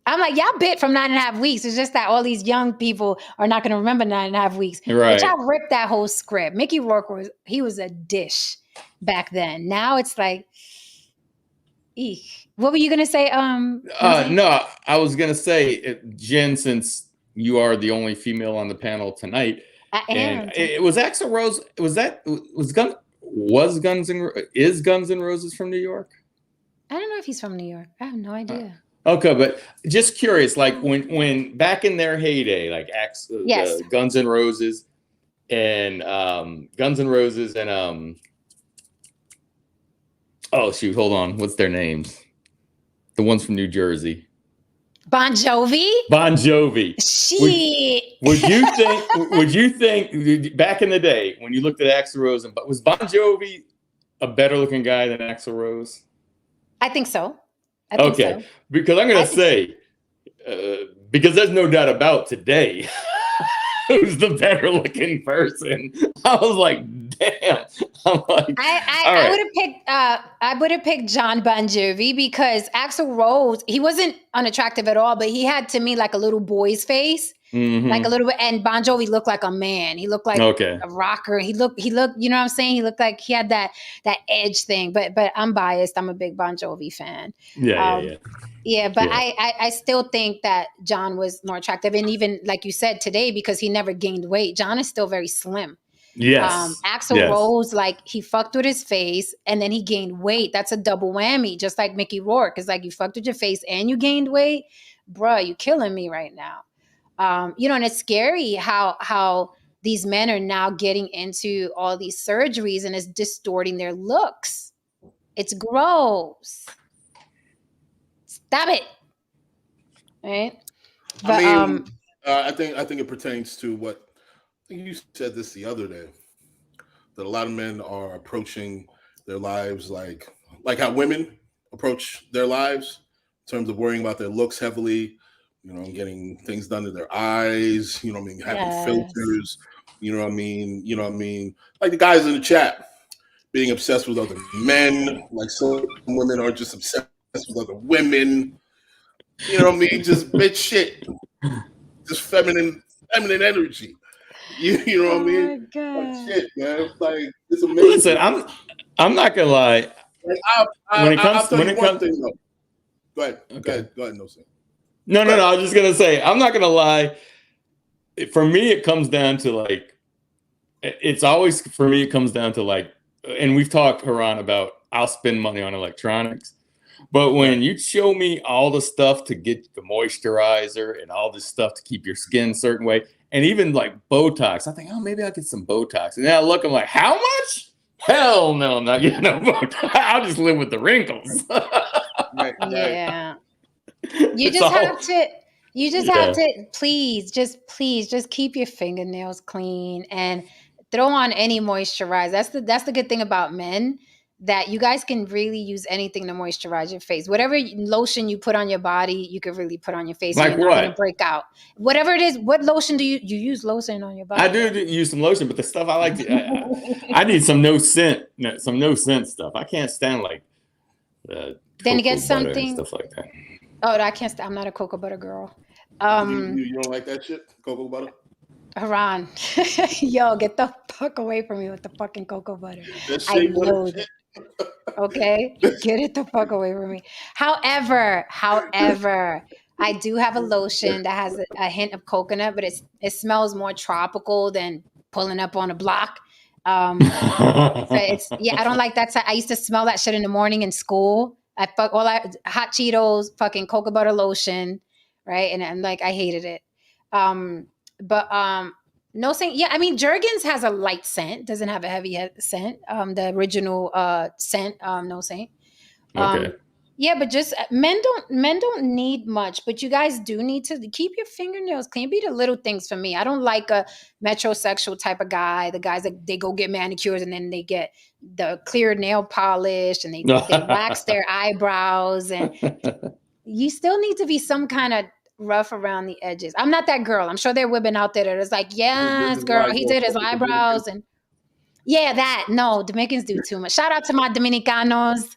I'm like, y'all bit from 9.5 weeks. It's just that all these young people are not going to remember 9.5 weeks. Right. But y'all ripped that whole script. Mickey Rourke was a dish back then. Now it's like, eek. What were you going to say? No, I was going to say, Jen, since you are the only female on the panel tonight, I am. It was Axl Rose. Is Guns N' Roses from New York? I don't know if he's from New York. I have no idea. Okay, but just curious, like when back in their heyday, like Guns N' Roses and oh shoot, hold on, what's their names? The ones from New Jersey. Bon Jovi. Shit. Would you think back in the day when you looked at Axl Rose, was Bon Jovi a better looking guy than Axl Rose? I think so. Okay, because I'm going to say, because there's no doubt about today, who's the better looking person. I was like, damn. I'm like, I would have picked John Bon Jovi because Axl Rose, he wasn't unattractive at all, but he had to me like a little boy's face. Like a little bit, and Bon Jovi looked like a man. He looked like a rocker. He looked, you know what I'm saying? He looked like he had that edge thing, but I'm biased. I'm a big Bon Jovi fan. Yeah, but I still think that John was more attractive. And even like you said today, because he never gained weight, John is still very slim. Yes. Axl Rose, like he fucked with his face and then he gained weight. That's a double whammy. Just like Mickey Rourke. It's like you fucked with your face and you gained weight. Bruh, you killing me right now. And it's scary how these men are now getting into all these surgeries and it's distorting their looks. It's gross. Stop it. Right? But, I think it pertains to what I think you said this the other day, that a lot of men are approaching their lives like how women approach their lives in terms of worrying about their looks heavily. Getting things done to their eyes, having filters, like the guys in the chat being obsessed with other men, like some women are just obsessed with other women, just bitch shit, just feminine energy, Oh God. Like shit, man. It's like, it's amazing. Listen, I'm not gonna lie. I'll tell you one thing though. Go ahead, no sir. No. I was just gonna say, I'm not gonna lie. For me, it comes down to like, and we've talked, Haran, about I'll spend money on electronics, But when you show me all the stuff to get the moisturizer and all this stuff to keep your skin a certain way, and even like Botox, I think, oh, maybe I'll get some Botox. And then I look, I'm like, how much? Hell no, I'm not getting no Botox. I'll just live with the wrinkles. Right. Yeah. You just have to please just keep your fingernails clean and throw on any moisturizer. That's the good thing about men, that you guys can really use anything to moisturize your face. Whatever lotion you put on your body, you can really put on your face. Like and you're what? not gonna break out. Whatever it is, what lotion do you use lotion on your body? I do use some lotion, but the stuff I like I need some no scent stuff. I can't stand like then get and something stuff like that. Oh, I can't. I'm not a cocoa butter girl. You don't like that shit, cocoa butter? Haran, yo, get the fuck away from me with the fucking cocoa butter. I loathe it. Okay, get it the fuck away from me. However, I do have a lotion that has a hint of coconut, but it smells more tropical than pulling up on a block. So I don't like that. I used to smell that shit in the morning in school. Hot Cheetos, fucking cocoa butter lotion, right? And I'm like, I hated it. No scent. Yeah, I mean, Jergens has a light scent, doesn't have a heavy scent. The original scent, no scent. Okay. Yeah, but just men don't need much, but you guys do need to keep your fingernails clean. Be the little things for me. I don't like a metrosexual type of guy. The guys that they go get manicures and then they get the clear nail polish and they wax their eyebrows, and you still need to be some kind of rough around the edges. I'm not that girl. I'm sure there are women out there that is like, yes, girl, he did his eyebrows and that. No, Dominicans do too much. Shout out to my Dominicanos.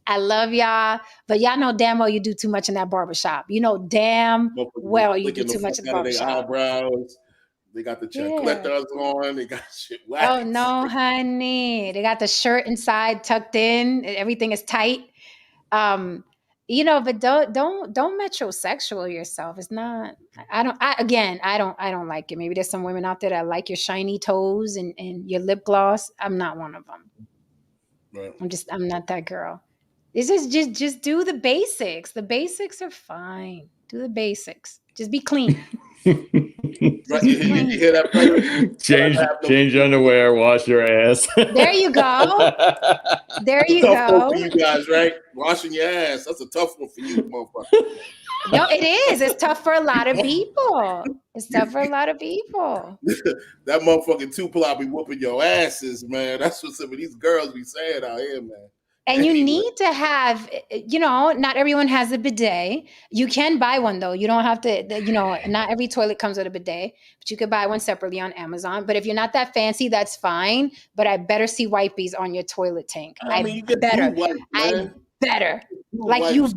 I love y'all, but y'all know damn well you do too much in that barbershop. You know damn well you do too much in the barbershop. Eyebrows. They got the chancletas on. They got shit waxed. Oh no, honey. They got the shirt inside tucked in. Everything is tight. But don't metrosexual yourself. It's not. I don't like it. Maybe there's some women out there that like your shiny toes and your lip gloss. I'm not one of them. Right. I'm not that girl. This is just do the basics. The basics are fine. Do the basics. Just be clean. Right, you hear that? Change underwear, wash your ass. There you go. There you go. Tough for you guys, right? Washing your ass. That's a tough one for you, motherfucker. No, it is. It's tough for a lot of people. That motherfucking 2-ply be whooping your asses, man. That's what some of these girls be saying out here, man. And you need to have, not everyone has a bidet. You can buy one though. You don't have to, not every toilet comes with a bidet, but you could buy one separately on Amazon. But if you're not that fancy, that's fine. But I better see wipes on your toilet tank. You better. Like you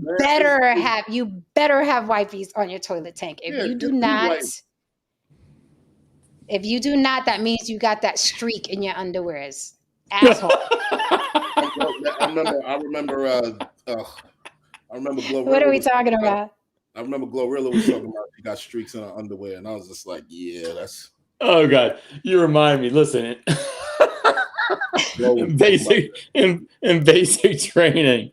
better have wipes on your toilet tank. If you do not, that means you got that streak in your underwears. Asshole. I remember Glorilla. What are we talking about? I remember Glorilla was talking about she got streaks in her underwear, and I was just like, yeah, that's. Oh God, you remind me. Listen, in basic training.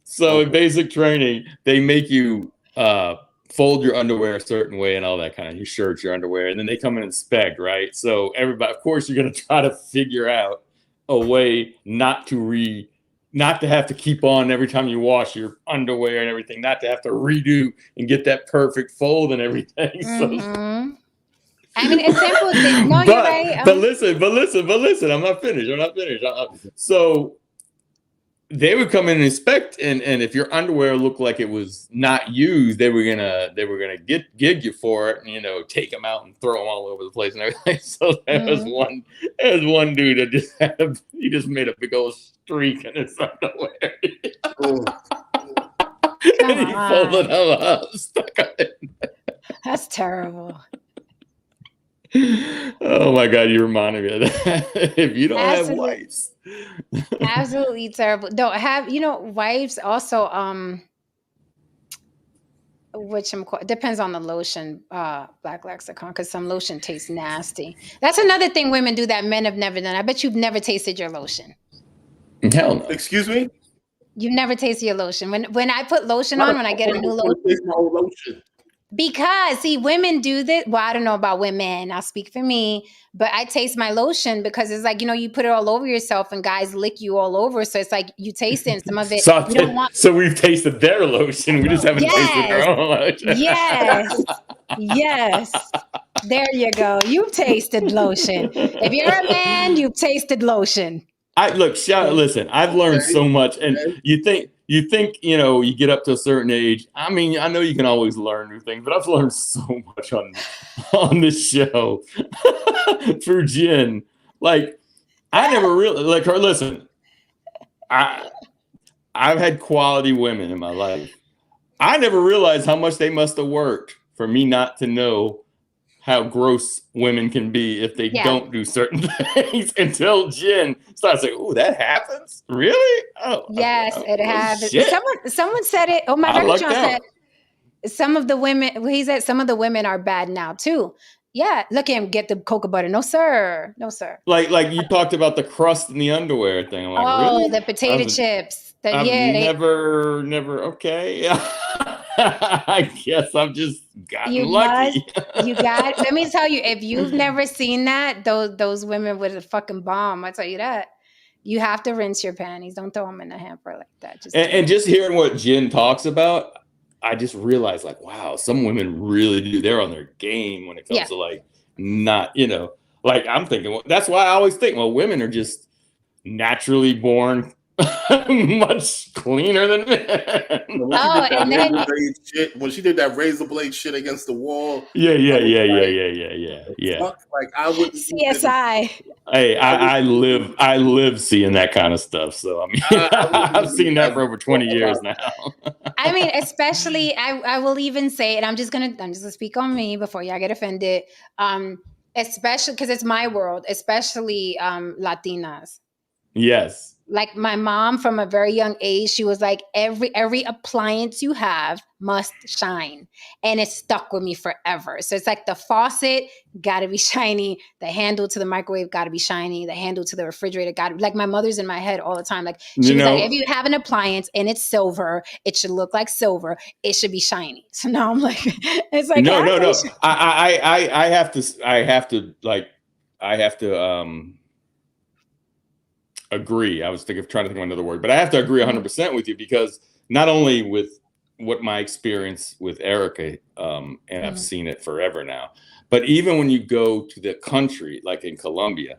So in basic training, they make you fold your underwear a certain way and all that kind of your shirts, your underwear, and then they come and inspect, right? So everybody, of course, you're gonna try to figure out a way not to have to keep on every time you wash your underwear and everything, not to have to redo and get that perfect fold and everything. Mm-hmm. I mean, it's simple things. No, you're right. But listen. I'm not finished. So they would come in and inspect, and if your underwear looked like it was not used, they were gonna gig you for it, and take them out and throw them all over the place and everything. So there was one dude that he just made a big old streak in his underwear. And he folded them up, stuck them in. That's terrible. Oh my God, you reminded me of that. If you don't have wipes. Absolutely terrible. Don't have, wipes also, which depends on the lotion, Black Lexicon, because some lotion tastes nasty. That's another thing women do that men have never done. I bet you've never tasted your lotion. Hell no. Excuse me? You never taste your lotion. When I put lotion Why the on, when I fuck get a would I new wanna lotion, taste my own lotion? because see, women do this. Well, I don't know about women. I'll speak for me, but I taste my lotion because it's like, you put it all over yourself, and guys lick you all over. So it's like you taste it, and some of it you don't want. So we've tasted their lotion. We just haven't tasted our Yes, own lotion. yes, yes. There you go. You've tasted lotion. If you're a man, you've tasted lotion. Listen, I've learned Okay, so much, and okay. you think, you get up to a certain age. I mean, I know you can always learn new things, but I've learned so much on this show through Jen. Like, I never really like her. Listen, I've had quality women in my life. I never realized how much they must have worked for me not to know how gross women can be if they Yeah. don't do certain things until Jen starts saying, "Oh, that happens? Really? Oh, Yes, it happens. shit. Someone said it. Oh, my I brother lucked John out." said some of the women. Well, he said some of the women are bad now too. Yeah, look at him get the cocoa butter. No sir, no sir. Like you talked about the crust in the underwear thing. I'm like, Oh, really? the potato chips. I've Yeah, never. Okay. I guess I've just gotten you must. lucky. You got. Let me tell you, if you've never seen that, those women with a fucking bomb. I tell you that. You have to rinse your panties. Don't throw them in the hamper like that. And just hearing what Jen talks about, I just realized, like, wow, some women really do. They're on their game when it comes to like not, like I'm thinking. That's why I always think, well, women are just naturally born much cleaner than men. When she did that razor blade shit against the wall. Yeah. Fuck, like I would CSI. Hey, I live seeing that kind of stuff. So I mean, I've seen that for over 20 years now. I mean, especially I will even say, and I'm just gonna speak on me before y'all get offended. Especially because it's my world, especially Latinas. Yes. Like my mom from a very young age, she was like, every appliance you have must shine. And it stuck with me forever. So it's like the faucet got to be shiny. The handle to the microwave got to be shiny. The handle to the refrigerator got to be, like my mother's in my head all the time. Like she was like, if you have an appliance and it's silver, it should look like silver. It should be shiny. So now I'm like, it's like, no. I have to agree. I was trying to think of another word, but I have to agree 100% with you, because not only with what my experience with Erica, and I've seen it forever now, but even when you go to the country, like in Colombia,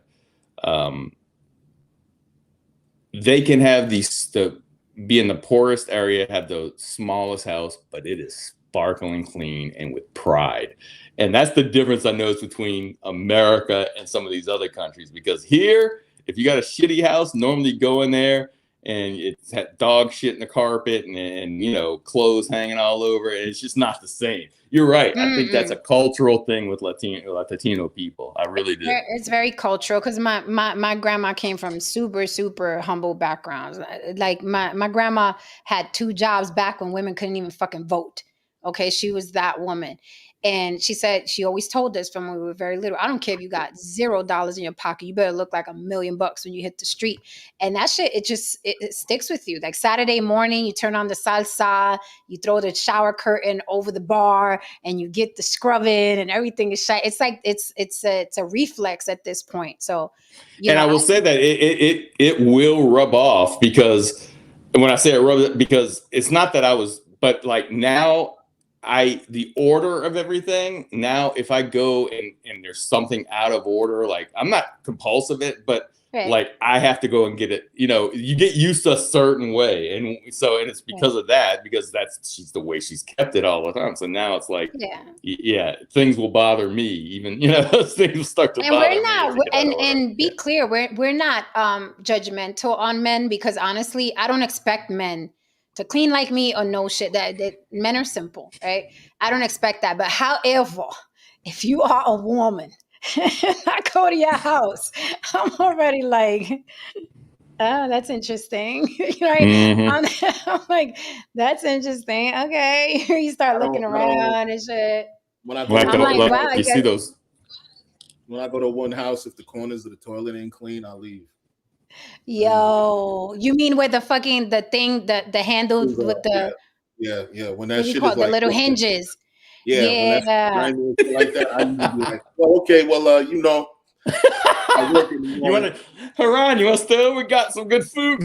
they can have be in the poorest area, have the smallest house, but it is sparkling clean and with pride. And that's the difference I noticed between America and some of these other countries, because here, if you got a shitty house, normally go in there and it's had dog shit in the carpet and clothes hanging all over, and it's just not the same. You're right. I think that's a cultural thing with Latino people. I really do. It's very cultural, because my grandma came from super, super humble backgrounds. Like my grandma had 2 jobs back when women couldn't even fucking vote. Okay, she was that woman. And she said, she always told us from when we were very little, I don't care if you got $0 in your pocket, you better look like $1 million when you hit the street. And that shit, it sticks with you. Like Saturday morning, you turn on the salsa, you throw the shower curtain over the bar, and you get the scrubbing, and everything is shy. It's like it's a reflex at this point. So, I will say that it will rub off, because when I say it rubs, because it's not that but like now, the order of everything now, if I go and there's something out of order, like I'm not compulsive but like I have to go and get it, you get used to a certain way. And it's because of that, because she's the way she's kept it all the time. So now it's like, things will bother me, even, things will start to bother me. And we're not, and be clear, we're not judgmental on men, because honestly, I don't expect men to clean like me or no shit. That men are simple, right? I don't expect that. But however, if you are a woman and I go to your house, I'm already like, oh, that's interesting. I'm like, that's interesting. Okay. You start looking around and shit. When I go to one house, if the corners of the toilet ain't clean, I'll leave. Yo, you mean with the fucking the thing, the handle with the Yeah. When what that do you shit call is it? The like, little hinges. yeah, when that's Yeah. grinding and shit like that, I usually be like, well, okay, well, you know, I work in the You want morning. to, Haran? You want to stay? We got some good food.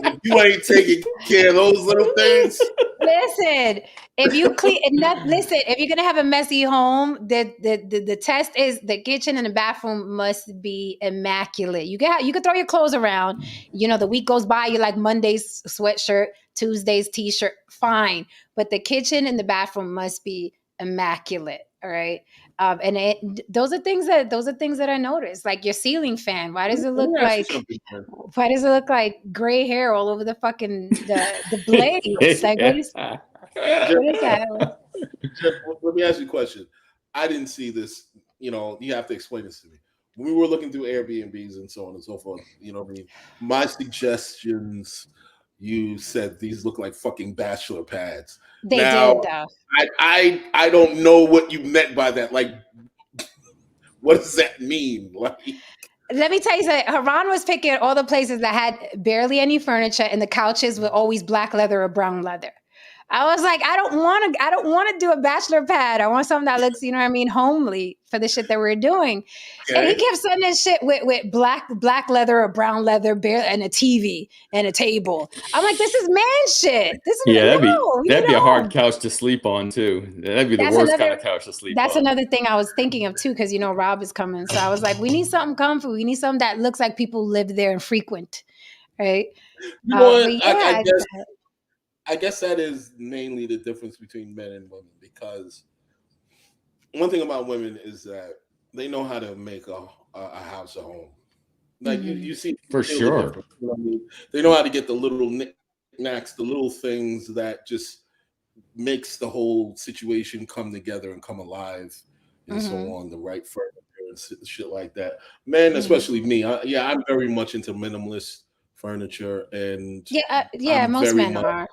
If you ain't taking care of those little things, Listen, if you clean enough, listen, if you're gonna have a messy home, the test is the kitchen and the bathroom must be immaculate. You can throw your clothes around. You know, the week goes by, you like Monday's sweatshirt, Tuesday's t-shirt, fine. But the kitchen and the bathroom must be immaculate. All right. Those are things that I noticed. Like your ceiling fan. Why does it let look me ask you like something, man. why does it look like gray hair all over the fucking the blades? Like what is Jeff, that? Jeff, let me ask you a question. I didn't see this. You know, you have to explain this to me. When we were looking through Airbnbs and so on and so forth, you know what I mean? My suggestions, you said these look like fucking bachelor pads. They Now, did though. I don't know what you meant by that. Like, what does that mean? Like, Let me tell you something. Haran was picking all the places that had barely any furniture, and the couches were always black leather or brown leather. I was like, I don't want to do a bachelor pad. I want something that looks, you know what I mean, homely for the shit that we're doing. And he okay, kept sending shit with black leather or brown leather, bare and a TV and a table. I'm like, this is man shit. This is Yeah, no, we need that'd be a a hard home. couch to sleep on too. That'd be the That's worst kind another of couch to sleep that's on. another thing I was thinking of too, because you know Rob is coming. So I was like, we need something comfy. We need something that looks like people live there and frequent, right? you know what? But yeah, I guess that is mainly the difference between men and women, because one thing about women is that they know how to make a house a home. Like you see For feel the sure. difference. You know what I mean? They know how to get the little knickknacks, the little things that just makes the whole situation come together and come alive and so mm-hmm, on. The right furniture and shit like that. Men, mm-hmm. especially me, I'm very much into minimalist furniture, and Yeah, I'm most very men much are.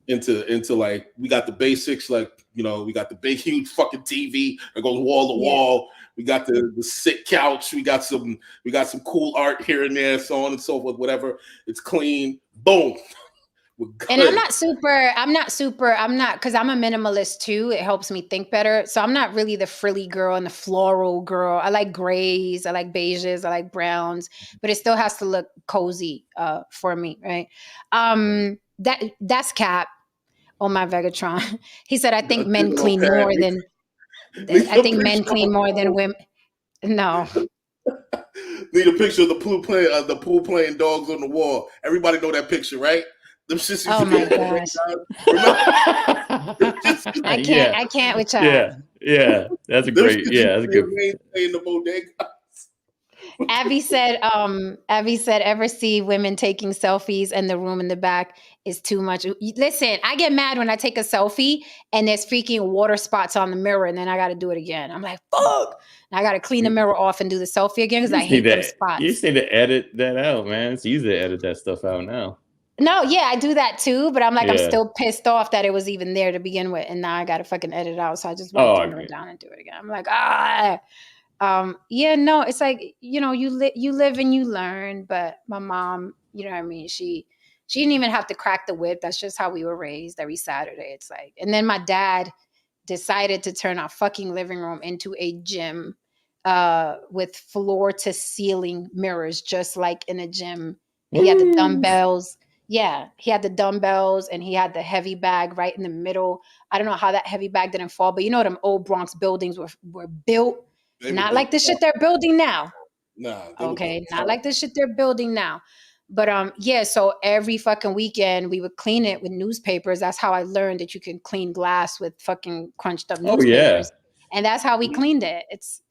into like we got the basics, like you know, we got the big huge fucking TV that goes wall to Yeah. wall. We got the sit couch. We got some cool art here and there, so on and so forth. Whatever, it's clean. Boom, we're And I'm good. not because I'm a minimalist too. It helps me think better. So I'm not really the frilly girl and the floral girl. I like grays, I like beiges, I like browns, but it still has to look cozy for me, right? That's Cap on my Vegatron. He said, I think Give men it clean okay. more than Need I a think men picture. clean more than women. No. Need a picture of the pool playing dogs on the wall. Everybody know that picture, right? Them shits used Oh to be my in the gosh. bodega. Them shits used to Yeah. I can't with y'all. Yeah. That's a them great. shits used Yeah, to that's a be good. in the bodega. Abby said, ever see women taking selfies and the room in the back is too much. Listen, I get mad when I take a selfie and there's freaking water spots on the mirror and then I got to do it again. I'm like, fuck. And I got to clean the mirror off and do the selfie again because You I just need hate them to. You spots. just need to edit that out, man. It's easy to edit that stuff out now. No, yeah, I do that too, but I'm like, I'm Yeah. still pissed off that it was even there to begin with. And now I got to fucking edit it out. So I just wipe Oh, the mirror down and do it again. I'm like, yeah, no, it's like, you know, you live and you learn. But my mom, you know what I mean, she didn't even have to crack the whip. That's just how we were raised every Saturday. It's like, and then my dad decided to turn our fucking living room into a gym with floor to ceiling mirrors, just like in a gym. He had the dumbbells. Yeah, he had the dumbbells and he had the heavy bag right in the middle. I don't know how that heavy bag didn't fall, but you know them old Bronx buildings were built They were not built. like the shit they're building now. Nah, they were Okay, built. not like the shit they're building now. But yeah, so every fucking weekend we would clean it with newspapers. That's how I learned that you can clean glass with fucking crunched up Oh yeah. newspapers. And that's how we cleaned it. It's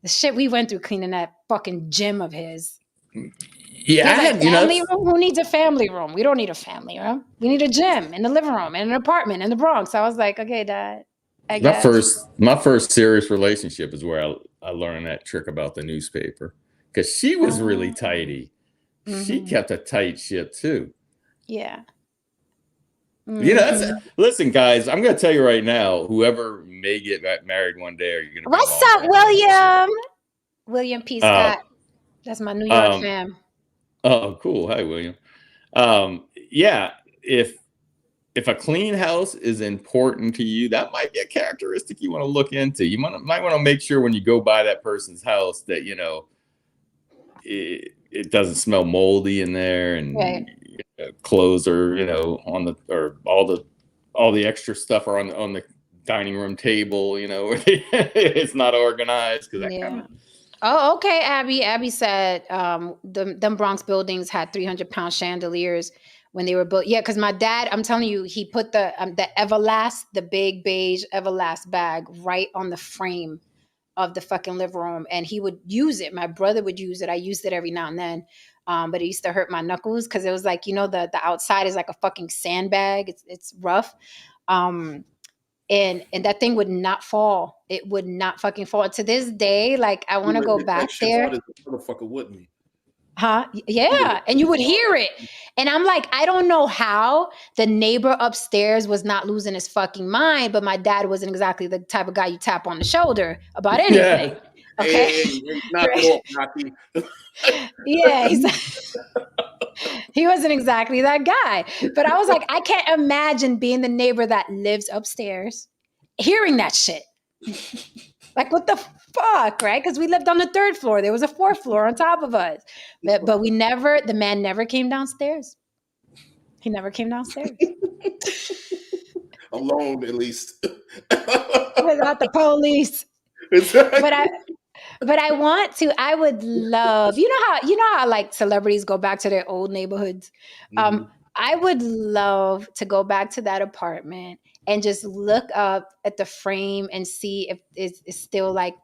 the shit we went through cleaning that fucking gym of his. He Yeah, I was like, had family room? Who needs a family room? We don't need a family room. We need a gym in the living room and an apartment in the Bronx. I was like, okay, Dad, I guess. my first serious relationship is where I learned that trick about the newspaper, because she was really tidy. She Mhm. kept a tight ship too. Yeah. You know, listen, guys, I'm going to tell you right now, whoever may get married one day, or you're going to be What's long up, term relationship. William? William P. Uh, Scott. That's my New York um, fam. oh, cool. Hi, William. Yeah, if a clean house is important to you, that might be a characteristic you want to look into. You might want to make sure when you go by that person's house that it doesn't smell moldy in there, and Right. clothes are on the, or all the extra stuff are on the dining room table. It's not organized because that Yeah. kind of. Oh, okay, Abby. Abby said them Bronx buildings had 300-pound chandeliers when they were built. Yeah, because my dad, I'm telling you, he put the Everlast, the big beige Everlast bag right on the frame of the fucking living room, and he would use it. My brother would use it. I used it every now and then, but it used to hurt my knuckles because it was like, the outside is like a fucking sandbag. It's rough. And that thing would not fall. It would not fucking fall. And to this day, like I want to go back there. Motherfucker wouldn't me. Huh? Yeah. And you would hear it. And I'm like, I don't know how the neighbor upstairs was not losing his fucking mind, but my dad wasn't exactly the type of guy you tap on the shoulder about anything. Yeah. Okay. Hey, knock it off, Rocky. Yeah. He wasn't exactly that guy. But I was like, I can't imagine being the neighbor that lives upstairs, hearing that shit. Like, what the fuck, right? Because we lived on the 3rd floor. There was a 4th floor on top of us. But the man never came downstairs. He never came downstairs. Alone, at least. Without the police. Exactly. But I would love, you know how like celebrities go back to their old neighborhoods. I would love to go back to that apartment and just look up at the frame and see if it's still like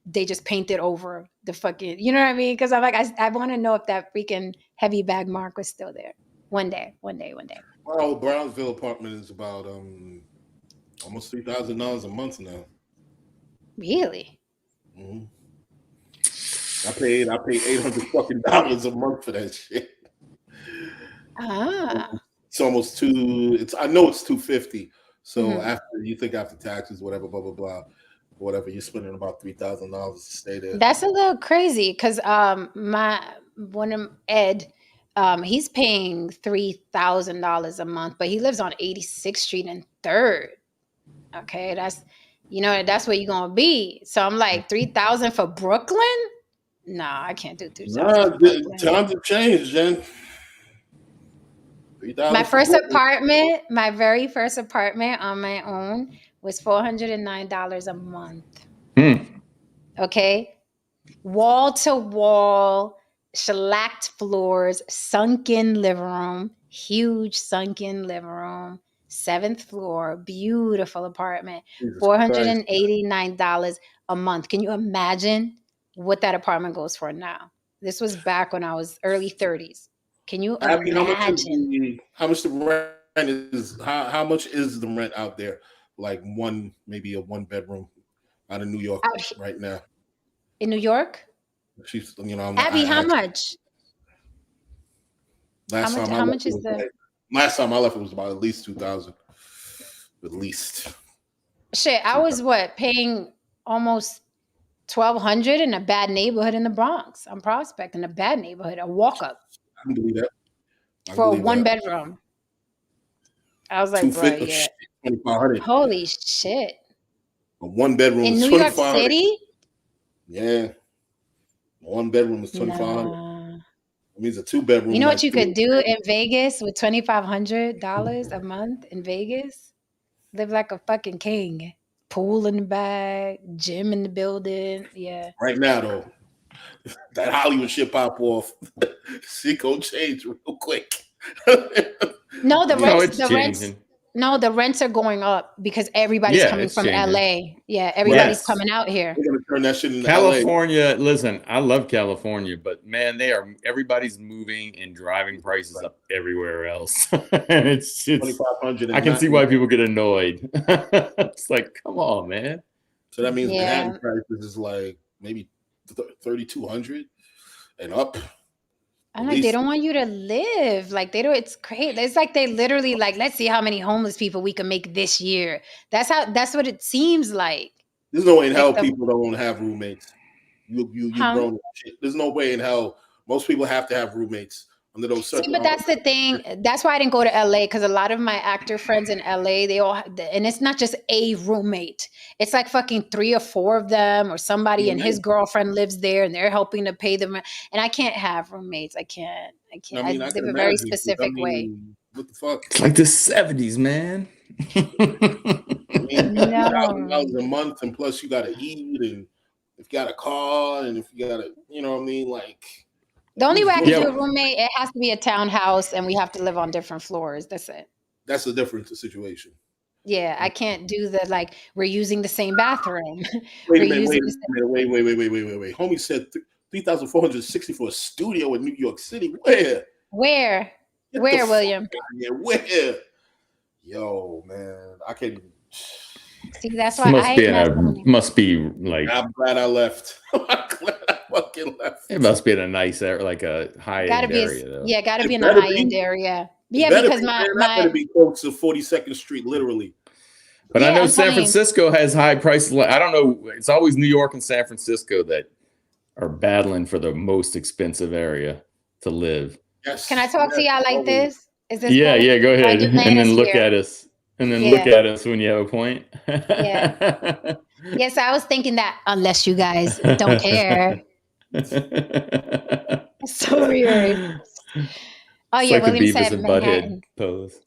they just painted over the fucking, you know what I mean? Because I'm like, I want to know if that freaking heavy bag mark was still there. One day. Well, Brownsville apartment is about almost $3,000 a month now. Really? Mm-hmm. I paid $800 fucking a month for that shit. It's almost I know it's $250. So after taxes, whatever, blah blah blah, whatever, you're spending about $3,000 to stay there. That's a little crazy because Ed, he's paying $3,000 a month, but he lives on 86th Street and 3rd. Okay, that's where you're gonna be. So I'm like, $3,000 for Brooklyn? Nah, I can't do $3,000. Times have changed, Jen. My very first apartment on my own was $409 a month. Okay, wall to wall, shellacked floors, sunken living room, huge sunken living room, 7th floor, beautiful apartment, $489 a month. Can you imagine what that apartment goes for now? This was back when I was early 30s. Can you imagine? How much the rent is? How much is the rent out there? Like maybe a 1-bedroom out of New York right now. In New York? She's, Abby, how much? How much is the? Last time I left, it was about at least $2,000. At least. Shit, I was paying almost $1,200 in a bad neighborhood in the Bronx. On Prospect, in a bad neighborhood, a walk up. I can believe that. For a 1-bedroom. I was like, bro, yeah. $2,500. Holy shit. A 1-bedroom in New York City? Yeah. 1-bedroom is $2,500. It means a 2-bedroom. You know what you could do in Vegas with $2,500 a month in Vegas? Live like a fucking king. Pool in the bag, gym in the building. Yeah. Right now, though, that Hollywood shit pop off. Shit gonna change real quick. No, the rents are going up because everybody's coming from LA. Yeah, everybody's coming out here. They're gonna turn that shit into California. LA. Listen, I love California, but man, everybody's moving and driving prices up everywhere else. And it's $2,500. I can see why people get annoyed. It's like, come on, man. So that means Manhattan prices is like maybe $3,200 and up. I'm like, they don't want you to live. Like, they don't, it's great. It's like they literally like, let's see how many homeless people we can make this year. That's what it seems like. There's no way in hell people don't have roommates. You grown up shit. There's no way in hell most people have to have roommates under those See, but that's the thing. That's why I didn't go to LA, because a lot of my actor friends in LA, they all, and it's not just a roommate. It's like fucking 3 or 4 of them, or somebody and his girlfriend lives there, and they're helping to pay them. And I can't have roommates. I can't. I mean, I live can a very imagine, specific way. what the fuck? It's like the 70s, man. I mean, $2,000 No. a month, and plus you got to eat, and if you got a car, and if you got to, you know what I mean, like. The only way I can Yeah. do a roommate, it has to be a townhouse, and we have to live on different floors. That's it. That's a different situation. Yeah, I can't do the like we're using the same bathroom. Wait a We're minute, using wait. Homie said 3,460 for a studio in New York City. Where? Where? Get Where, the William? fuck out of here. Where? Yo, man, I can't even. See, that's why must be like. I'm glad I left. I'm glad I fucking left. It must be in a nice area, like a high end area, though. Yeah, gotta It be in a better high end be. area. It Yeah, better because be, my man, that better be close to 42nd Street, literally. But Yeah, I know I'm San telling you. Francisco has high prices. I don't know. It's always New York and San Francisco that are battling for the most expensive area to live. Yes. Can I talk to y'all like this? Is this Yeah, better? yeah. Go ahead, Your and then look manosphere. at us, and then Yeah. look at us when you have a point. Yeah. Yes, I was thinking that unless you guys don't care. It's so weird. Oh It's yeah, like the William Beavis said and Manhattan. Butthead pose.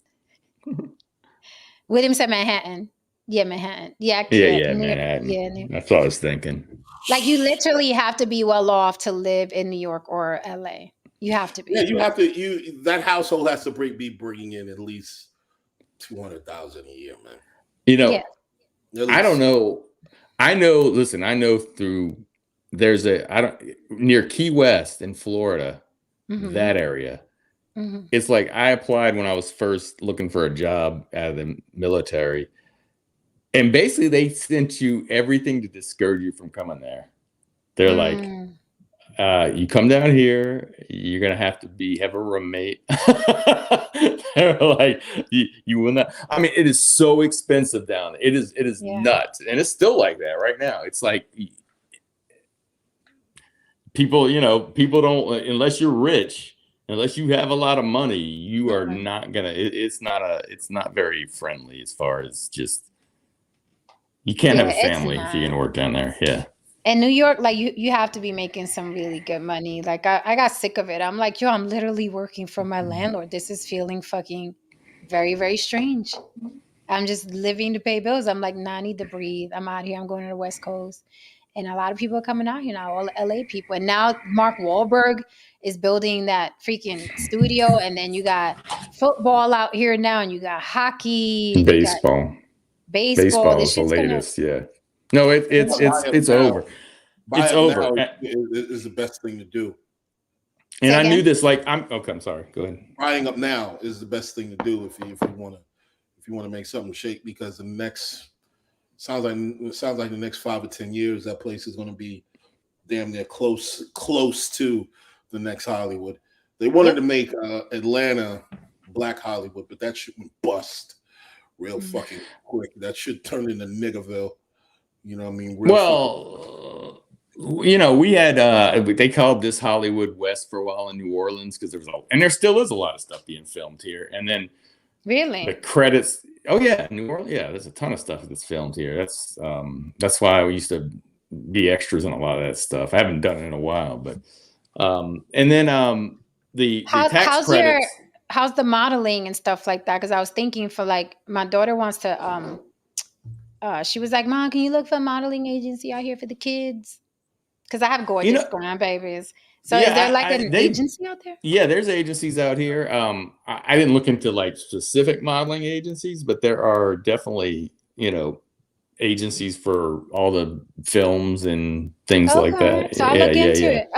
William said Manhattan. Yeah, Manhattan. Yeah, I Yeah, can't. yeah, Manhattan. Yeah, That's what I was thinking. like you literally have to be well off to live in New York or LA. You have to be. Yeah, you have to. That household has to be bringing in at least $200,000 a year, man. You know, Yeah. I don't know. I know. Listen, I know through. There's near Key West in Florida, that area. Mm-hmm. It's like I applied when I was first looking for a job out of the military, and basically they sent you everything to discourage you from coming there. They're like, you come down here, you're gonna have to have a roommate. They're like, you will not. I mean, it is so expensive down there. It is nuts, and it's still like that right now. It's like people don't, unless you're rich, unless you have a lot of money, you are not gonna. It's not very friendly as far as just. You can't have a family if you're gonna work down there. Yeah. In New York, like you have to be making some really good money. Like I got sick of it. I'm like, yo, I'm literally working for my landlord. This is feeling fucking very, very strange. I'm just living to pay bills. I'm like, nah, I need to breathe. I'm out here. I'm going to the West Coast. And a lot of people are coming out here now, all the LA people. And now Mark Wahlberg is building that freaking studio. And then you got football out here now, and you got hockey. Baseball. Baseball is the latest, yeah. No, it's over. It's over. Is the best thing to do. And I knew this. Like, I'm sorry. Go ahead. Buying up now is the best thing to do if you want to make something shake, because the next sounds like the next 5 or 10 years that place is going to be damn near close to the next Hollywood. They wanted to make Atlanta Black Hollywood, but that shit went bust real fucking quick. That should turn into Niggerville. You know what I mean? We had they called this Hollywood West for a while in New Orleans because there still is a lot of stuff being filmed here. And then really the credits. Oh yeah, New Orleans. Yeah, there's a ton of stuff that's filmed here. That's why we used to be extras in a lot of that stuff. I haven't done it in a while, but and then the tax credits. How's the modeling and stuff like that? Because I was thinking for like my daughter wants to she was like, Mom, can you look for a modeling agency out here for the kids? Because I have gorgeous grandbabies. So is there like an agency out there? Yeah, there's agencies out here. I didn't look into like specific modeling agencies, but there are definitely, agencies for all the films and things like that. So I'll look into it.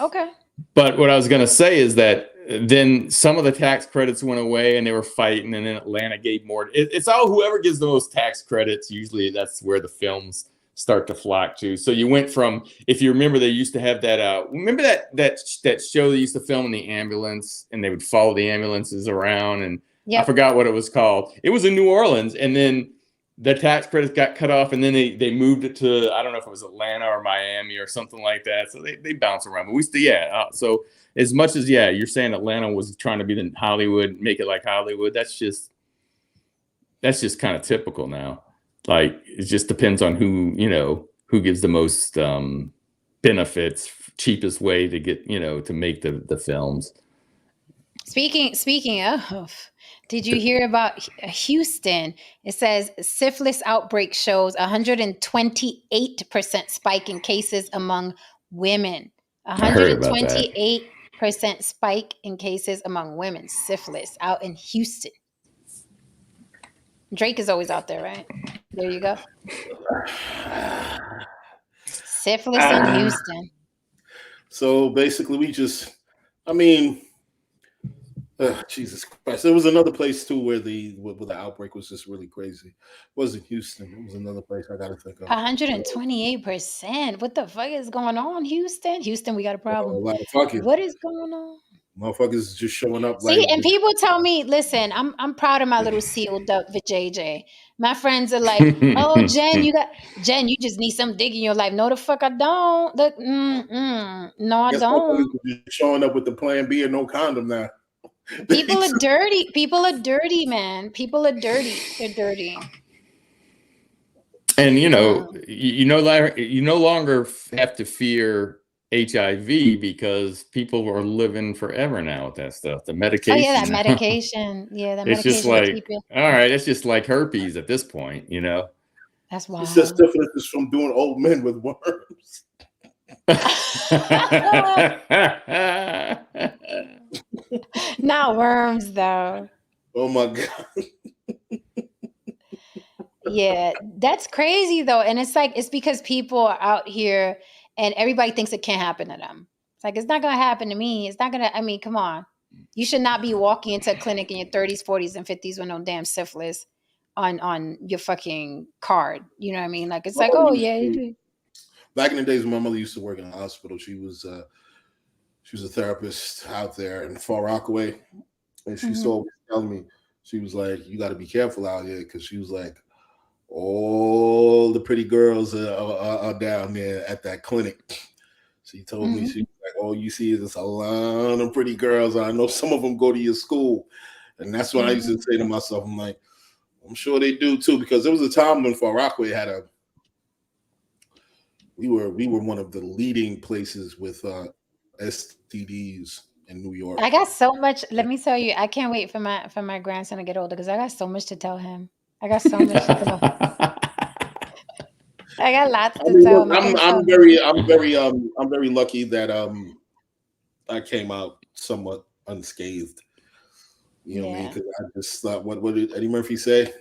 Okay. But what I was going to say is that then some of the tax credits went away and they were fighting, and then Atlanta gave more. It's all whoever gives the most tax credits. Usually that's where the films start to flock to. So you went from, if you remember, they used to have that, remember that show they used to film in the ambulance, and they would follow the ambulances around, and I forgot what it was called. It was in New Orleans. And then the tax credits got cut off, and then they moved it to, I don't know if it was Atlanta or Miami or something like that. So they bounce around. But we still, so as much as, you're saying Atlanta was trying to be the Hollywood, make it like Hollywood, that's just kind of typical now. Like, it just depends on who gives the most benefits, cheapest way to get, to make the films. Speaking of, did you hear about Houston? It says syphilis outbreak shows 128% spike in cases among women. I heard about that. 128% spike in cases among women. Syphilis out in Houston. Drake is always out there, right? There you go. Syphilis in Houston. So basically, Jesus Christ. There was another place too where the outbreak was just really crazy. It wasn't Houston. It was another place I gotta think of. 128%. What the fuck is going on, Houston? Houston, we got a problem. What is going on? Motherfuckers just showing up. See, and people tell me, listen, I'm proud of my little sealed up with JJ. My friends are like, oh, Jen, you just need some dig in your life. No, the fuck I don't. Look, no, I don't. Showing up with the plan B and no condom now. People are dirty. People are dirty, man. People are dirty. They're dirty. And you no longer have to fear HIV because people are living forever now with that stuff. The medication. Oh yeah, that medication. Yeah, that it's medication. Just like, all right, it's just like herpes at this point, That's wild. It's just syphilis from doing old men with worms. Not worms though. Oh my God. Yeah, that's crazy though. And it's because people are out here and everybody thinks it can't happen to them. It's like, it's not going to happen to me. It's not going to, come on. You should not be walking into a clinic in your 30s, 40s, and 50s with no damn syphilis on your fucking card. You know what I mean? Like, it's like, oh yeah. Back in the days when my mother used to work in a hospital, she was a therapist out there in Far Rockaway. And she always telling me, she was like, you got to be careful out here. Because she was like, all the pretty girls are down there at that clinic. She told me, she was like, all you see is a lot of pretty girls. I know some of them go to your school. And that's what I used to say to myself. I'm like, I'm sure they do too. Because there was a time when Far Rockaway had we were one of the leading places with STDs in New York. I got so much. Let me tell you, I can't wait for my grandson to get older because I got so much to tell him. I got so much to tell. I got lots to tell him. I'm very lucky that I came out somewhat unscathed. You know what I mean? Because I just thought, what did Eddie Murphy say?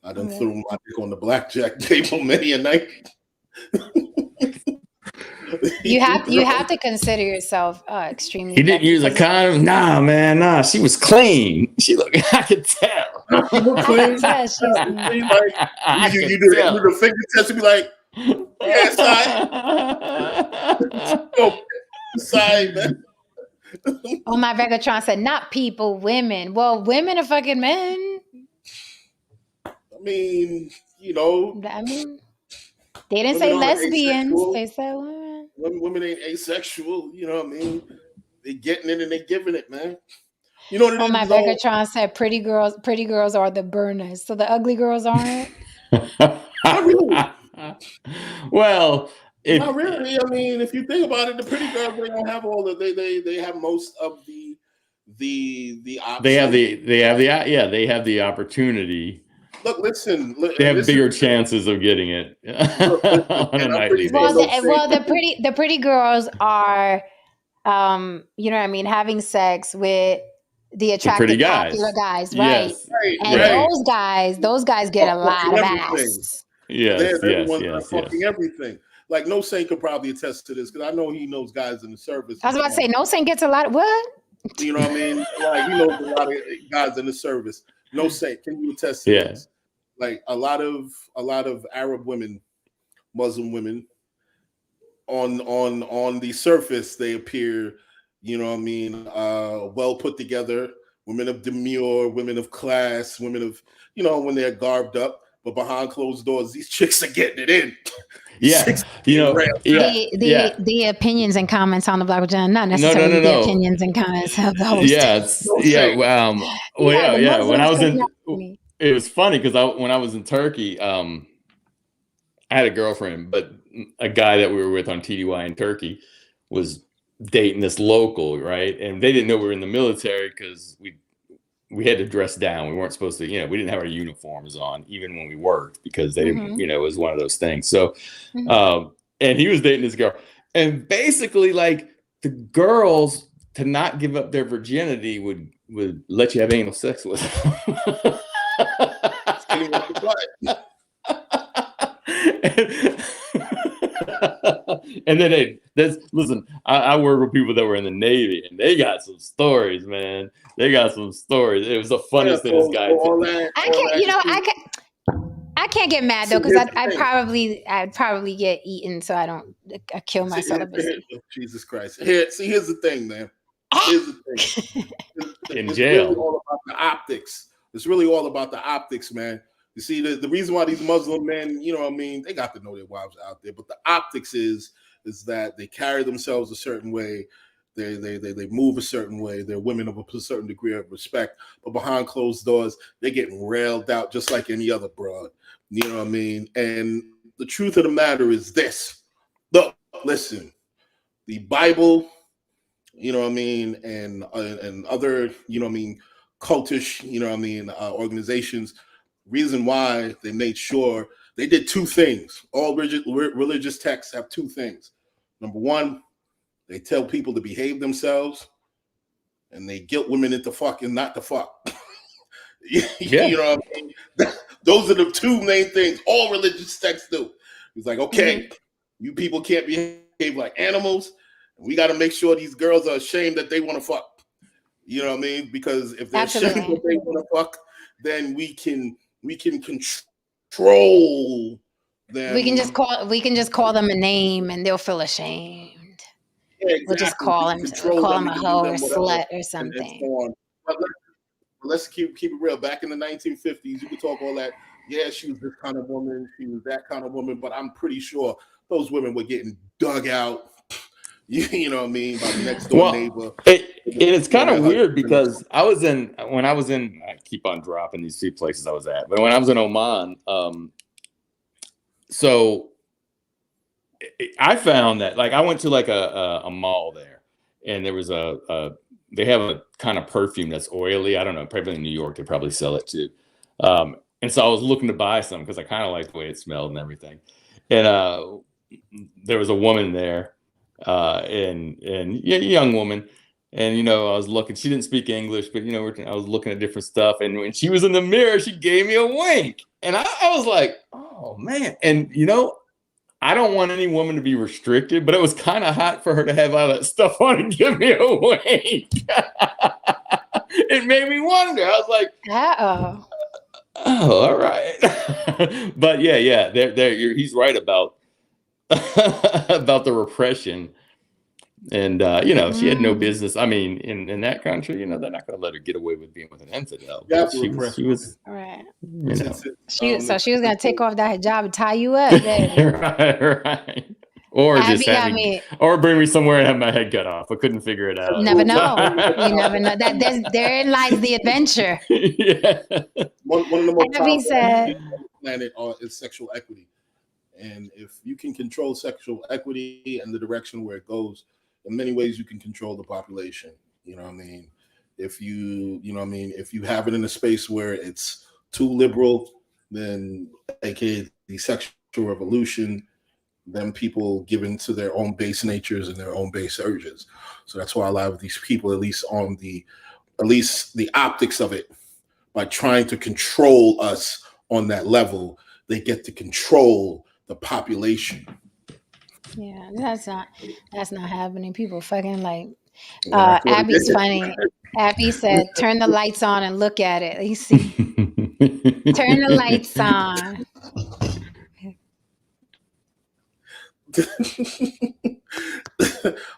I done threw my dick on the blackjack table many a night. You have to consider yourself extremely. He didn't use a condom. Nah, man, nah. She was clean. She looked. I could tell. I could tell. You do the finger test and be like, yeah, side, man. Oh, my Vegatron said, not people, women. Well, women are fucking men. I mean, they didn't say lesbians. They said women. Women ain't asexual. You know what I mean? They getting it and they giving it, man. You know what it is? My Vegatron said pretty girls are the burners. So the ugly girls aren't? Not really. Well, not really. I mean, if you think about it, the pretty girls, they don't have all they have most of the options. They have the opportunity. Look, listen. They have bigger chances of getting it on a nightly basis. Well, the pretty girls are, having sex with the attractive, popular guys, right? Yes. And those guys get a lot of ass. Yes, fucking everything. Like No Saint could probably attest to this because I know he knows guys in the service. I was about to say No Saint gets a lot. What? You know what I mean? Like he knows a lot of guys in the service. No Saint, can you attest to this? Like a lot of Arab women, Muslim women, on the surface they appear, well put together, women of demure, women of class, women of when they're garbed up. but behind closed doors, these chicks are getting it in. Yeah, you know, the opinions and comments on the Block with Jen, not necessarily the opinions and comments of the host. When I was in, it was funny because when I was in Turkey, I had a girlfriend, but a guy that we were with on TDY in Turkey was dating this local, right? And they didn't know we were in the military because we had to dress down. We weren't supposed to, we didn't have our uniforms on even when we worked because they didn't, it was one of those things. So, and he was dating this girl, and basically like the girls, to not give up their virginity, would let you have anal sex with them. And then listen, I work with people that were in the Navy, and they got some stories, man. They got some stories. It was the funniest thing. This guy. I can't get mad though, because I'd probably get eaten, so I kill my celibacy. Jesus Christ! Here's the thing, man. Here's the thing. In jail. Really all about the optics. It's really all about the optics, man. You see, the reason why these Muslim men, they got to know their wives out there, but the optics is that they carry themselves a certain way, they move a certain way, they're women of a certain degree of respect, but behind closed doors, they're getting railed out just like any other broad. You know what I mean? And the truth of the matter is this. Look, listen, the Bible, and other, cultish, organizations. Reason why they made sure they did two things. All religious texts have two things. Number one, they tell people to behave themselves, and they guilt women into fucking not to fuck. You know what I mean? Those are the two main things all religious texts do. It's like, okay, you people can't behave like animals. We got to make sure these girls are ashamed that they want to fuck. You know what I mean? Because if they're ashamed that they want to fuck, then we can control them. We can just call them a name, and they'll feel ashamed. Yeah, exactly. We'll just call them a hoe or slut or something. But let's keep it real. Back in the 1950s, you could talk all that. Yeah, she was this kind of woman. She was that kind of woman. But I'm pretty sure those women were getting dug out. You know what I mean? By the next door neighbor. It's kind of weird because I keep on dropping these two places I was at, but when I was in Oman, so I found that, like, I went to like a mall there, and there was they have a kind of perfume that's oily. I don't know, probably in New York they probably sell it too. And so I was looking to buy some because I kind of liked the way it smelled and everything. And there was a woman there. And young woman, and I was looking. She didn't speak English, but I was looking at different stuff. And when she was in the mirror, she gave me a wink, and I was like, "Oh man!" And I don't want any woman to be restricted, but it was kind of hot for her to have all that stuff on and give me a wink. It made me wonder. I was like, "Oh, all right." But yeah, he's right about the repression, and she had no business. I mean, in that country, they're not going to let her get away with being with an infidel. Yeah, she was right. She was going to take off that hijab and tie you up. right. Or or bring me somewhere and have my head cut off. I couldn't figure it out. You never know. You never know. Therein lies the adventure. Yeah. One of the most powerful things on the planet is sexual equity. And if you can control sexual equity and the direction where it goes, in many ways you can control the population. You know what I mean? If if you have it in a space where it's too liberal, then aka the sexual revolution, then people give in to their own base natures and their own base urges. So that's why a lot of these people, at least the optics of it, by trying to control us on that level, they get to control the population. Yeah, that's not happening. People fucking like Abby's funny. Abby said, "Turn the lights on and look at it." You see, turn the lights on.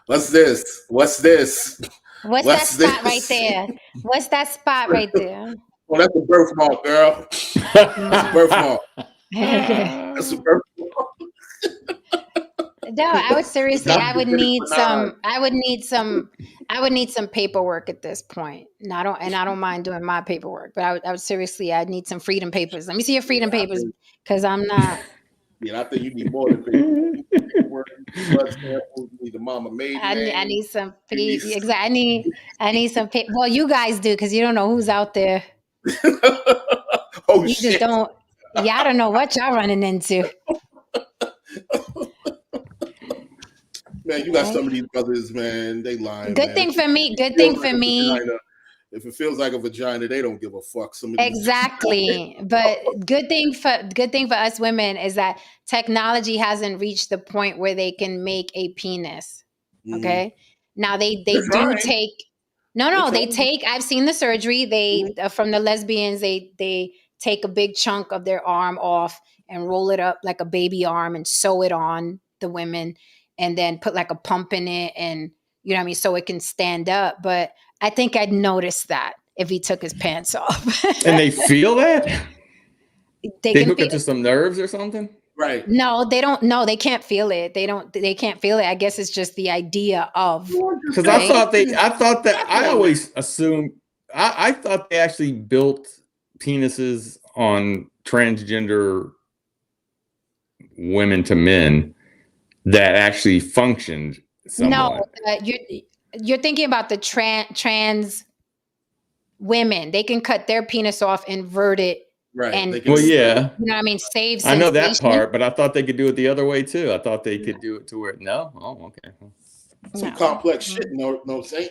What's this? What's that spot right there? What's that spot right there? Oh, that's a birthmark, girl. That's a birthmark. That's a birthmark. No, I would seriously, Not I would the need banana. I would need some paperwork at this point. And I don't mind doing my paperwork, but I would seriously, I'd need some freedom papers. Let me see your freedom Yeah, I papers, think, because I'm not. I think you need more than paperwork. You need blood samples. You need the mama maiden I name. need some You need. exactly. I need some paper. Well, you guys do, because you don't know who's out there. Oh You just shit, don't. Yeah, I don't know what y'all running into. man! You got Right? some of these brothers, man. They lying, Good man. thing for me. Good Feels thing like for a me. vagina. If it feels like a vagina, they don't give a fuck. Some of these. Exactly. But good thing for us women is that technology hasn't reached the point where they can make a penis. Mhm. Okay. Now they They're do trying. take They're no, they trying. take, I've seen the surgery. Mhm. From the lesbians, they take a big chunk of their arm off and roll it up like a baby arm and sew it on the women, and then put like a pump in it, and you know what I mean, so it can stand up. But I think I'd notice that if he took his pants off. And they feel that? They They can hook feel it to some nerves or something? Right. no, they don't. No, they can't feel it. They can't feel it. I guess it's just the idea of, Because right? I thought that, I Come on, always assumed, I thought they actually built penises on transgender women to men that actually functioned No, somewhat. you're thinking about the trans women. They can cut their penis off, invert it, right. and They can. Well, yeah, you know what I mean, save I know that sensation. part, but I thought they could do it the other way too. I thought they could do it to where, no? Oh, okay. Some No. complex shit. No, Saint.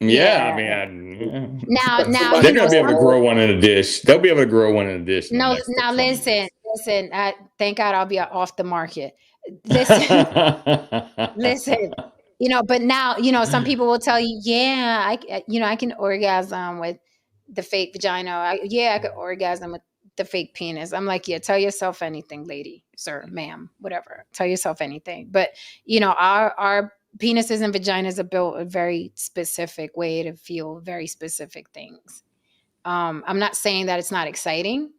Yeah, Yeah. I mean, Now, Somebody they're you know, gonna be able to some, grow one in a dish. They'll be able to grow one in a dish in the no, next now 20 listen, years. listen. Thank God I'll be off the market. Listen, listen. You know, but now, you know, some people will tell you, yeah, I can orgasm with the fake vagina. I could orgasm with the fake penis. I'm like, yeah, tell yourself anything, lady, sir, ma'am, whatever. Tell yourself anything. But you know, our penises and vaginas are built a very specific way to feel very specific things. I'm not saying that it's not exciting.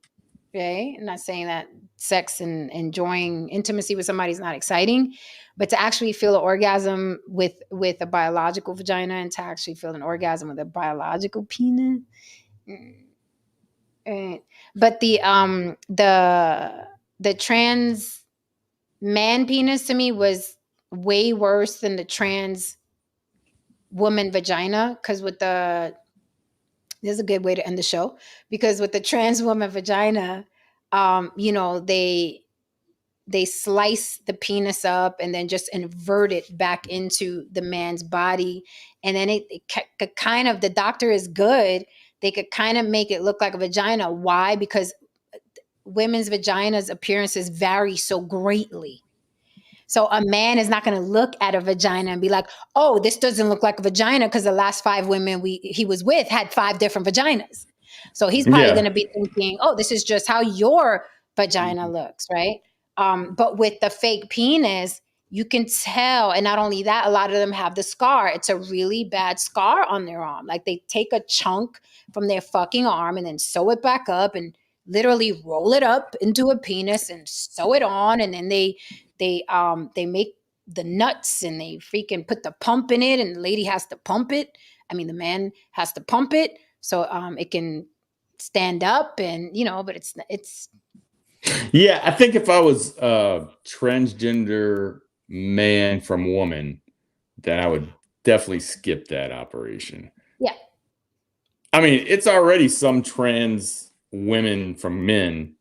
Okay, I'm not saying that sex and enjoying intimacy with somebody is not exciting, but to actually feel an orgasm with a biological vagina, and to actually feel an orgasm with a biological penis. mm, but the trans man penis to me was way worse than the trans woman vagina, because with the this is a good way to end the show, because with the trans woman vagina, you know, they slice the penis up and then just invert it back into the man's body, and then it could kind of, the doctor is good, they could kind of make it look like a vagina. Why? Because women's vaginas appearances vary so greatly. So a man is not going to look at a vagina and be like, "Oh, this doesn't look like a vagina," because the last 5 women he was with had 5 different vaginas. So he's probably going Yeah. to be thinking, "Oh, this is just how your vagina Mhm. looks," right? But with the fake penis, you can tell, and not only that, a lot of them have the scar. It's a really bad scar on their arm. Like they take a chunk from their fucking arm and then sew it back up and literally roll it up into a penis and sew it on, and then they make the nuts and they freaking put the pump in it, and the lady has to pump it. I mean, the man has to pump it so it can stand up, and you know, but it's Yeah, I think if I was a transgender man from woman, then I would definitely skip that operation. yeah. I mean, it's already some trans women from men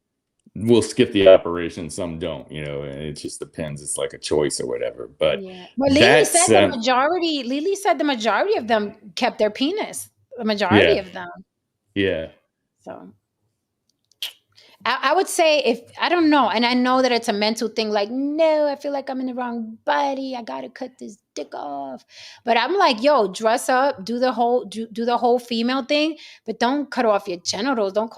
will skip the operation, some don't, you know, and it just depends. It's like a choice or whatever. But Yeah. Well, that's Lily said the majority of them kept their penis. The majority yeah, of them. yeah. So I would say, if I don't know, and I know that it's a mental thing, like, no, I feel like I'm in the wrong body. I gotta cut this dick off. But I'm like, yo, dress up, do the whole female thing, but don't cut off your genitals. Don't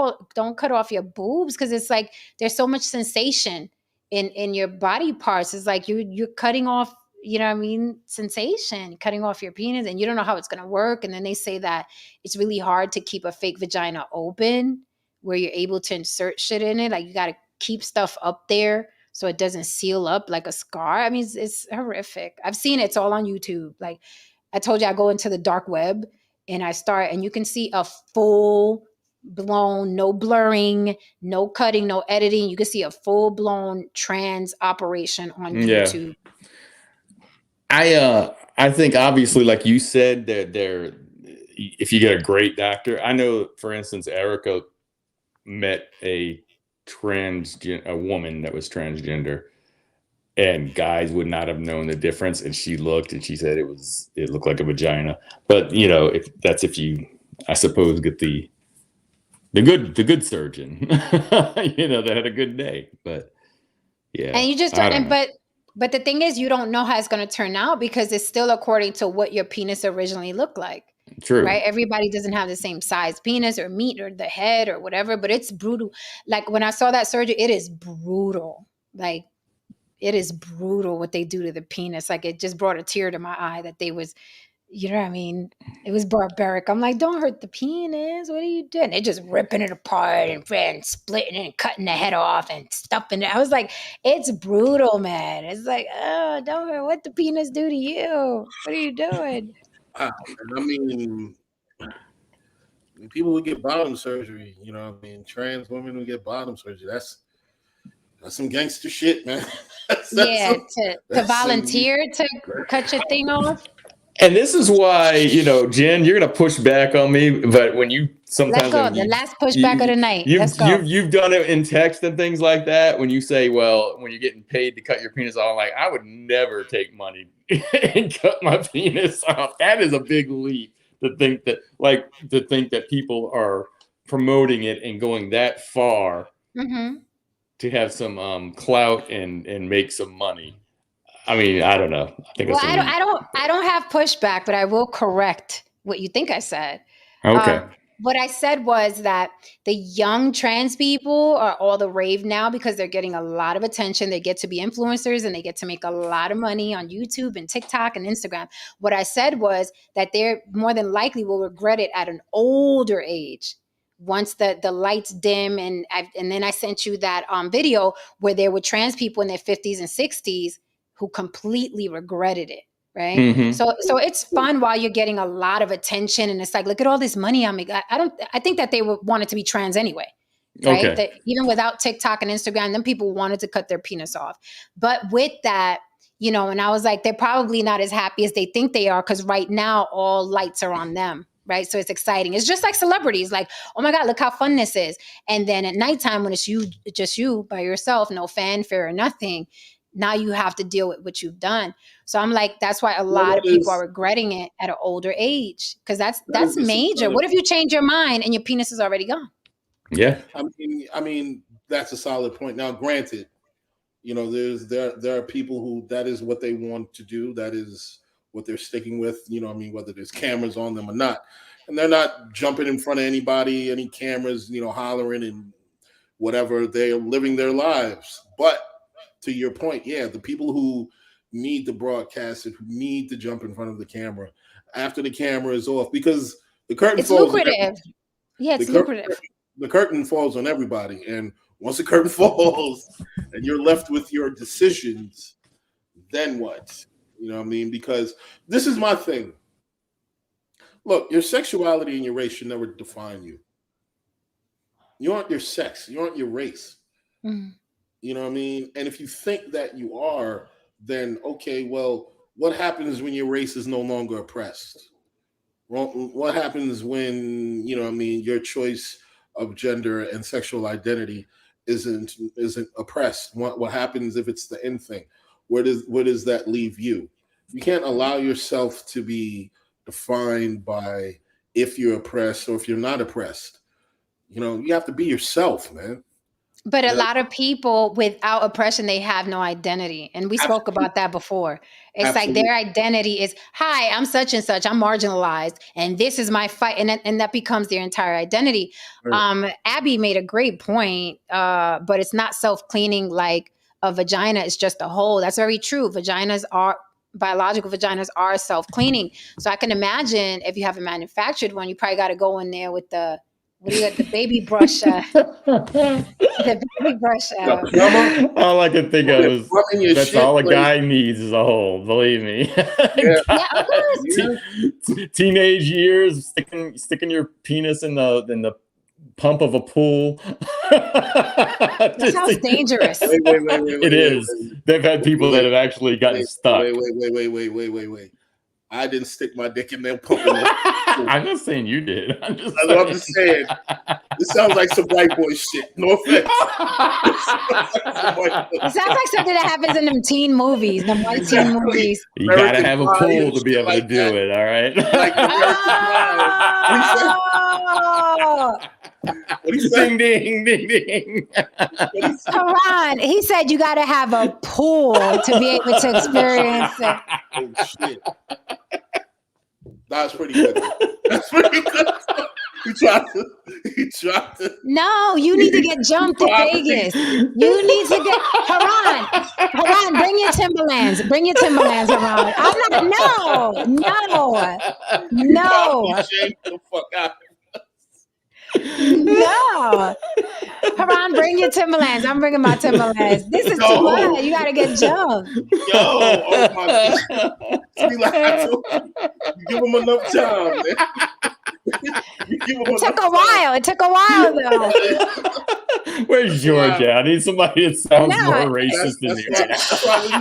cut off your boobs, because it's like there's so much sensation in your body parts. It's like you're cutting off you know what I mean, sensation, cutting off your penis, and you don't know how it's going to work. And then they say that it's really hard to keep a fake vagina open where you're able to insert shit in it. Like you got to keep stuff up there so it doesn't seal up like a scar. I mean, it's horrific. I've seen it. It's all on YouTube. Like I told you, I go into the dark web and I start, and you can see a full blown, no blurring, no cutting, no editing. You can see a full blown trans operation on YouTube. I think obviously, like you said, they're if you get a great doctor. I know, for instance, Erica met a woman that was transgender, and guys would not have known the difference. And she looked, and she said it looked like a vagina. But if you, I suppose, get the good surgeon, that had a good day. But yeah, and you just but the thing is, you don't know how it's going to turn out because it's still according to what your penis originally looked like. True. Right? Everybody doesn't have the same size penis or meat or the head or whatever, but it's brutal. Like when I saw that surgery, it is brutal. Like it is brutal what they do to the penis. Like it just brought a tear to my eye that they was, you know what I mean? It was barbaric. I'm like, don't hurt the penis. What are you doing? They're just ripping it apart and splitting it and cutting the head off and stuffing it. I was like, it's brutal, man. It's like, oh, don't hurt. What the penis do to you? What are you doing? I mean, people who get bottom surgery, trans women who get bottom surgery, that's some gangster shit, man. To volunteer to cut your thing off. And this is why, Jen, you're gonna push back on me, but when you sometimes let's go. The last pushback of the night. Let's go. You've done it in text and things like that. When you say, well, when you're getting paid to cut your penis off, I'm like, I would never take money and cut my penis off. That is a big leap to think that people are promoting it and going that far to have some clout and make some money. I mean, I don't know. I don't have pushback, but I will correct what you think I said. Okay. What I said was that the young trans people are all the rave now because they're getting a lot of attention. They get to be influencers and they get to make a lot of money on YouTube and TikTok and Instagram. What I said was that they're more than likely will regret it at an older age. Once the lights dim, and then I sent you that video where there were trans people in their 50s and 60s who completely regretted it, right? Mm-hmm. So it's fun while you're getting a lot of attention, and it's like, look at all this money I'm making. I think that they wanted to be trans anyway, right? Okay. That even without TikTok and Instagram, then people wanted to cut their penis off. But with that, and I was like, they're probably not as happy as they think they are because right now all lights are on them. Right. So it's exciting. It's just like celebrities, like, oh my God, look how fun this is. And then at nighttime when it's just you by yourself, no fanfare or nothing, now you have to deal with what you've done. So I'm like, that's why a lot of people are regretting it at an older age. Because that's major. What if you change your mind and your penis is already gone? Yeah. I mean, that's a solid point. Now, granted, there are people who that is what they want to do. That is what they're sticking with, whether there's cameras on them or not. And they're not jumping in front of anybody, any cameras, hollering and whatever. They're living their lives. But to your point, yeah, the people who need to broadcast it, who need to jump in front of the camera after the camera is off, because the curtain falls. It's lucrative. Yeah, it's lucrative. The curtain falls on everybody. And once the curtain falls and you're left with your decisions, then what? You know what I mean? Because this is my thing. Look, your sexuality and your race should never define you. You aren't your sex. You aren't your race. Mm-hmm. You know what I mean? And if you think that you are, then okay, well, what happens when your race is no longer oppressed? What happens when, your choice of gender and sexual identity isn't oppressed? What happens if it's the end thing? Where does that leave you? You can't allow yourself to be defined by if you're oppressed or if you're not oppressed. You have to be yourself, man. But a lot of people without oppression, they have no identity. And we spoke about that before. It's like their identity is, hi, I'm such and such. I'm marginalized. And this is my fight. And that becomes their entire identity. Right. Abby made a great point, but it's not self-cleaning like a vagina is just a hole. That's very true. Vaginas are biological vaginas are self-cleaning. So I can imagine if you have a manufactured one, you probably got to go in there with the baby brush, the baby brush. All I can think of is that's all a guy needs is a hole. Believe me. Yeah, of course. Teenage years, sticking your penis in the pump of a pool. That sounds dangerous. Wait, It is. They've had people that have actually gotten stuck. Wait. I didn't stick my dick in there pumping. I'm not saying you did. I'm just saying. This sounds like some white boy shit. No offense. It sounds like something that happens in them teen movies, the white teen movies. You gotta have a pool to be able to do it, all right? Like what he said? Ding, ding, ding, ding. Haran, he said you gotta have a pool to be able to experience it. Oh shit. That's pretty good. That's pretty good. He tried to. No, you need to get jumped at Vegas. You need to get Haran, bring your Timberlands. Bring your Timberlands, Haran. I'm not. No. Shame the fuck out. No. Haran, bring your Timberlands. I'm bringing my Timberlands. This is too much. You gotta get jumped. Oh my God. See, like I told you, give him enough time, man. It took a while though. Where's George at? I need somebody that sounds more racist than you. That's why when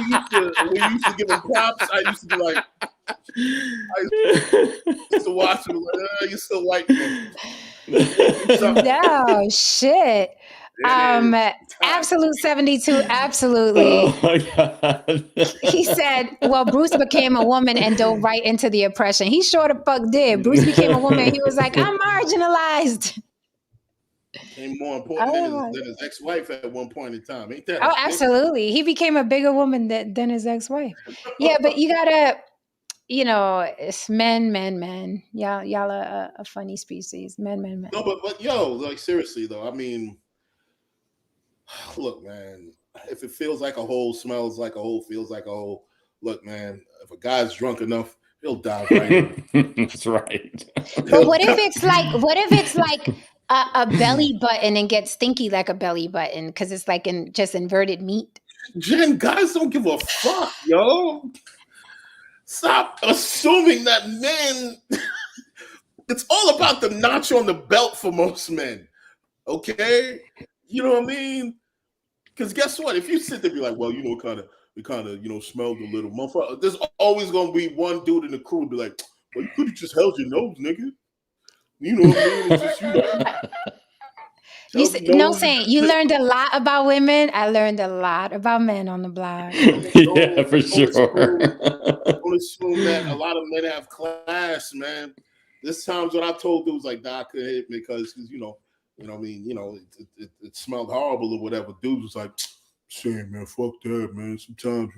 you used to give him props, I used to be like, I used to watch him like, you're still white, man. No shit. Absolute 72, absolutely. Oh my God. He said, well, Bruce became a woman and dove right into the oppression. He sure the fuck did. Bruce became a woman. He was like, I'm marginalized. Became more important than his ex-wife at one point in time. Ain't that? Oh, absolutely. He became a bigger woman than his ex-wife. Yeah, but you gotta, it's men. Y'all are a funny species. Men. No, but yo, like seriously though, I mean, look, man, if it feels like a hole, smells like a hole, feels like a hole, look, man, if a guy's drunk enough, he'll dive right in. That's right. But what if it's like a belly button and gets stinky like a belly button because it's like just inverted meat? Jen, guys don't give a fuck, yo. Stop assuming that men. It's all about the notch on the belt for most men. Okay, you know what I mean? Because guess what? If you sit there and be like, well, we kind of, smelled a little motherfucker. There's always gonna be one dude in the crew be like, well, you could have just held your nose, nigga. You know what I mean? It's just, Saint, you learned a lot about women. I learned a lot about men on the block. Yeah, for sure. Don't assume that a lot of men have class, man. This time's what I told dudes like, I could hit me because it smelled horrible or whatever. Dude was like, saying, man, fuck that, man. Sometimes,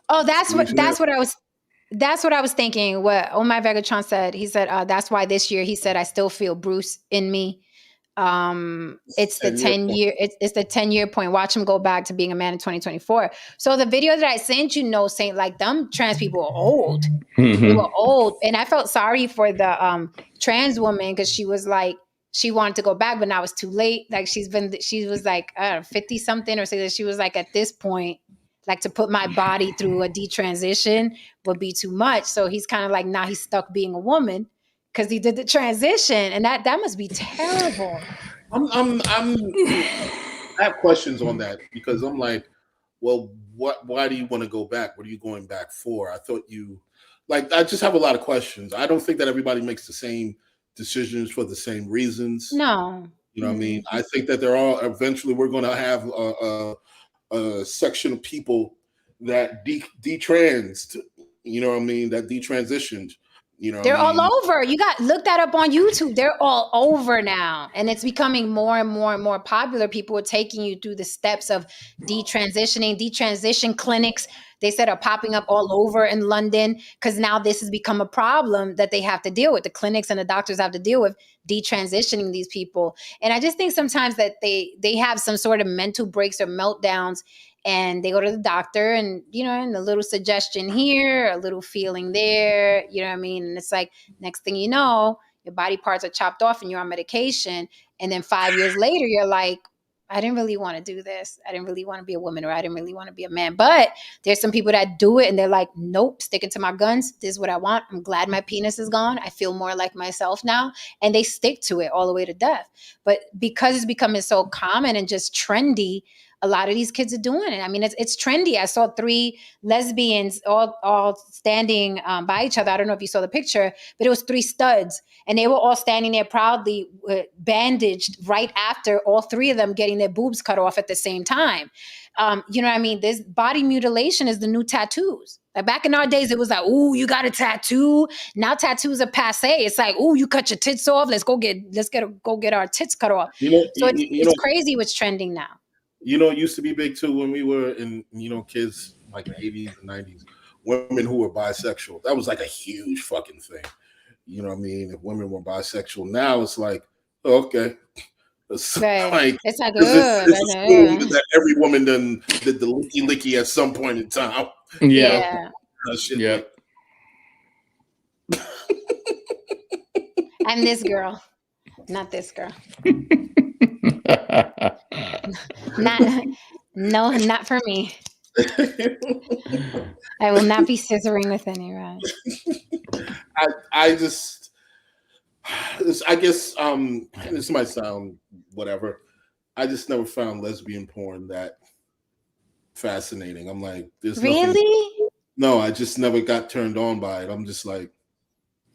Oh, that's what I was thinking. What Omar Vegatron said. He said, that's why this year he said, I still feel Bruce in me. It's the 10-year point. Watch him go back to being a man in 2024. So the video that I sent, Saint, like them trans people are old. Mm-hmm. They were old. And I felt sorry for the trans woman because she was like, she wanted to go back, but now it's too late. Like she was like, 50 something or something. She was like, at this point, like to put my body through a detransition would be too much. So he's kind of like, now he's stuck being a woman because he did the transition, and that must be terrible. I have questions on that because I'm like, well, why do you want to go back? What are you going back for? I thought I just have a lot of questions. I don't think that everybody makes the same decisions for the same reasons. No. You know what I mean? I think that eventually we're going to have a section of people that detransed, you know what I mean? That detransitioned. They're all over. Look that up on YouTube. They're all over now. And it's becoming more and more and more popular. People are taking you through the steps of detransitioning, detransition clinics. they said are popping up all over in London, because now this has become a problem that they have to deal with. The clinics and the doctors have to deal with detransitioning these people. And I just think sometimes that they have some sort of mental breaks or meltdowns, and they go to the doctor, and and a little suggestion here, a little feeling there, you know what I mean? And it's like, next thing you know, your body parts are chopped off and you're on medication. And then 5 years later, you're like, I didn't really want to do this. I didn't really want to be a woman, or I didn't really want to be a man. But there's some people that do it and they're like, nope, sticking to my guns. This is what I want. I'm glad my penis is gone. I feel more like myself now. And they stick to it all the way to death. But because it's becoming so common and just trendy, a lot of these kids are doing it. I mean, it's trendy. I saw 3 lesbians all standing by each other. I don't know if you saw the picture, but it was 3 studs, and they were all standing there proudly, bandaged right after all 3 of them getting their boobs cut off at the same time. You know what I mean? This body mutilation is the new tattoos. Like back in our days, it was like, "Ooh, you got a tattoo." Now tattoos are passe. It's like, "Ooh, you cut your tits off. Let's go get our tits cut off." So it's crazy what's trending now. It used to be big too when we were in, kids like in the 80s and 90s. Women who were bisexual, that was like a huge fucking thing. You know what I mean? If women were bisexual, now it's like, oh, okay. It's right. like, it's like, it's assumed that every woman done did the licky at some point in time. Yeah. Yeah. I'm this girl, not this girl. Not for me. I will not be scissoring with anyone. I guess this might sound whatever. I just never found lesbian porn that fascinating. I'm like, there's really? No, I just never got turned on by it. I'm just like,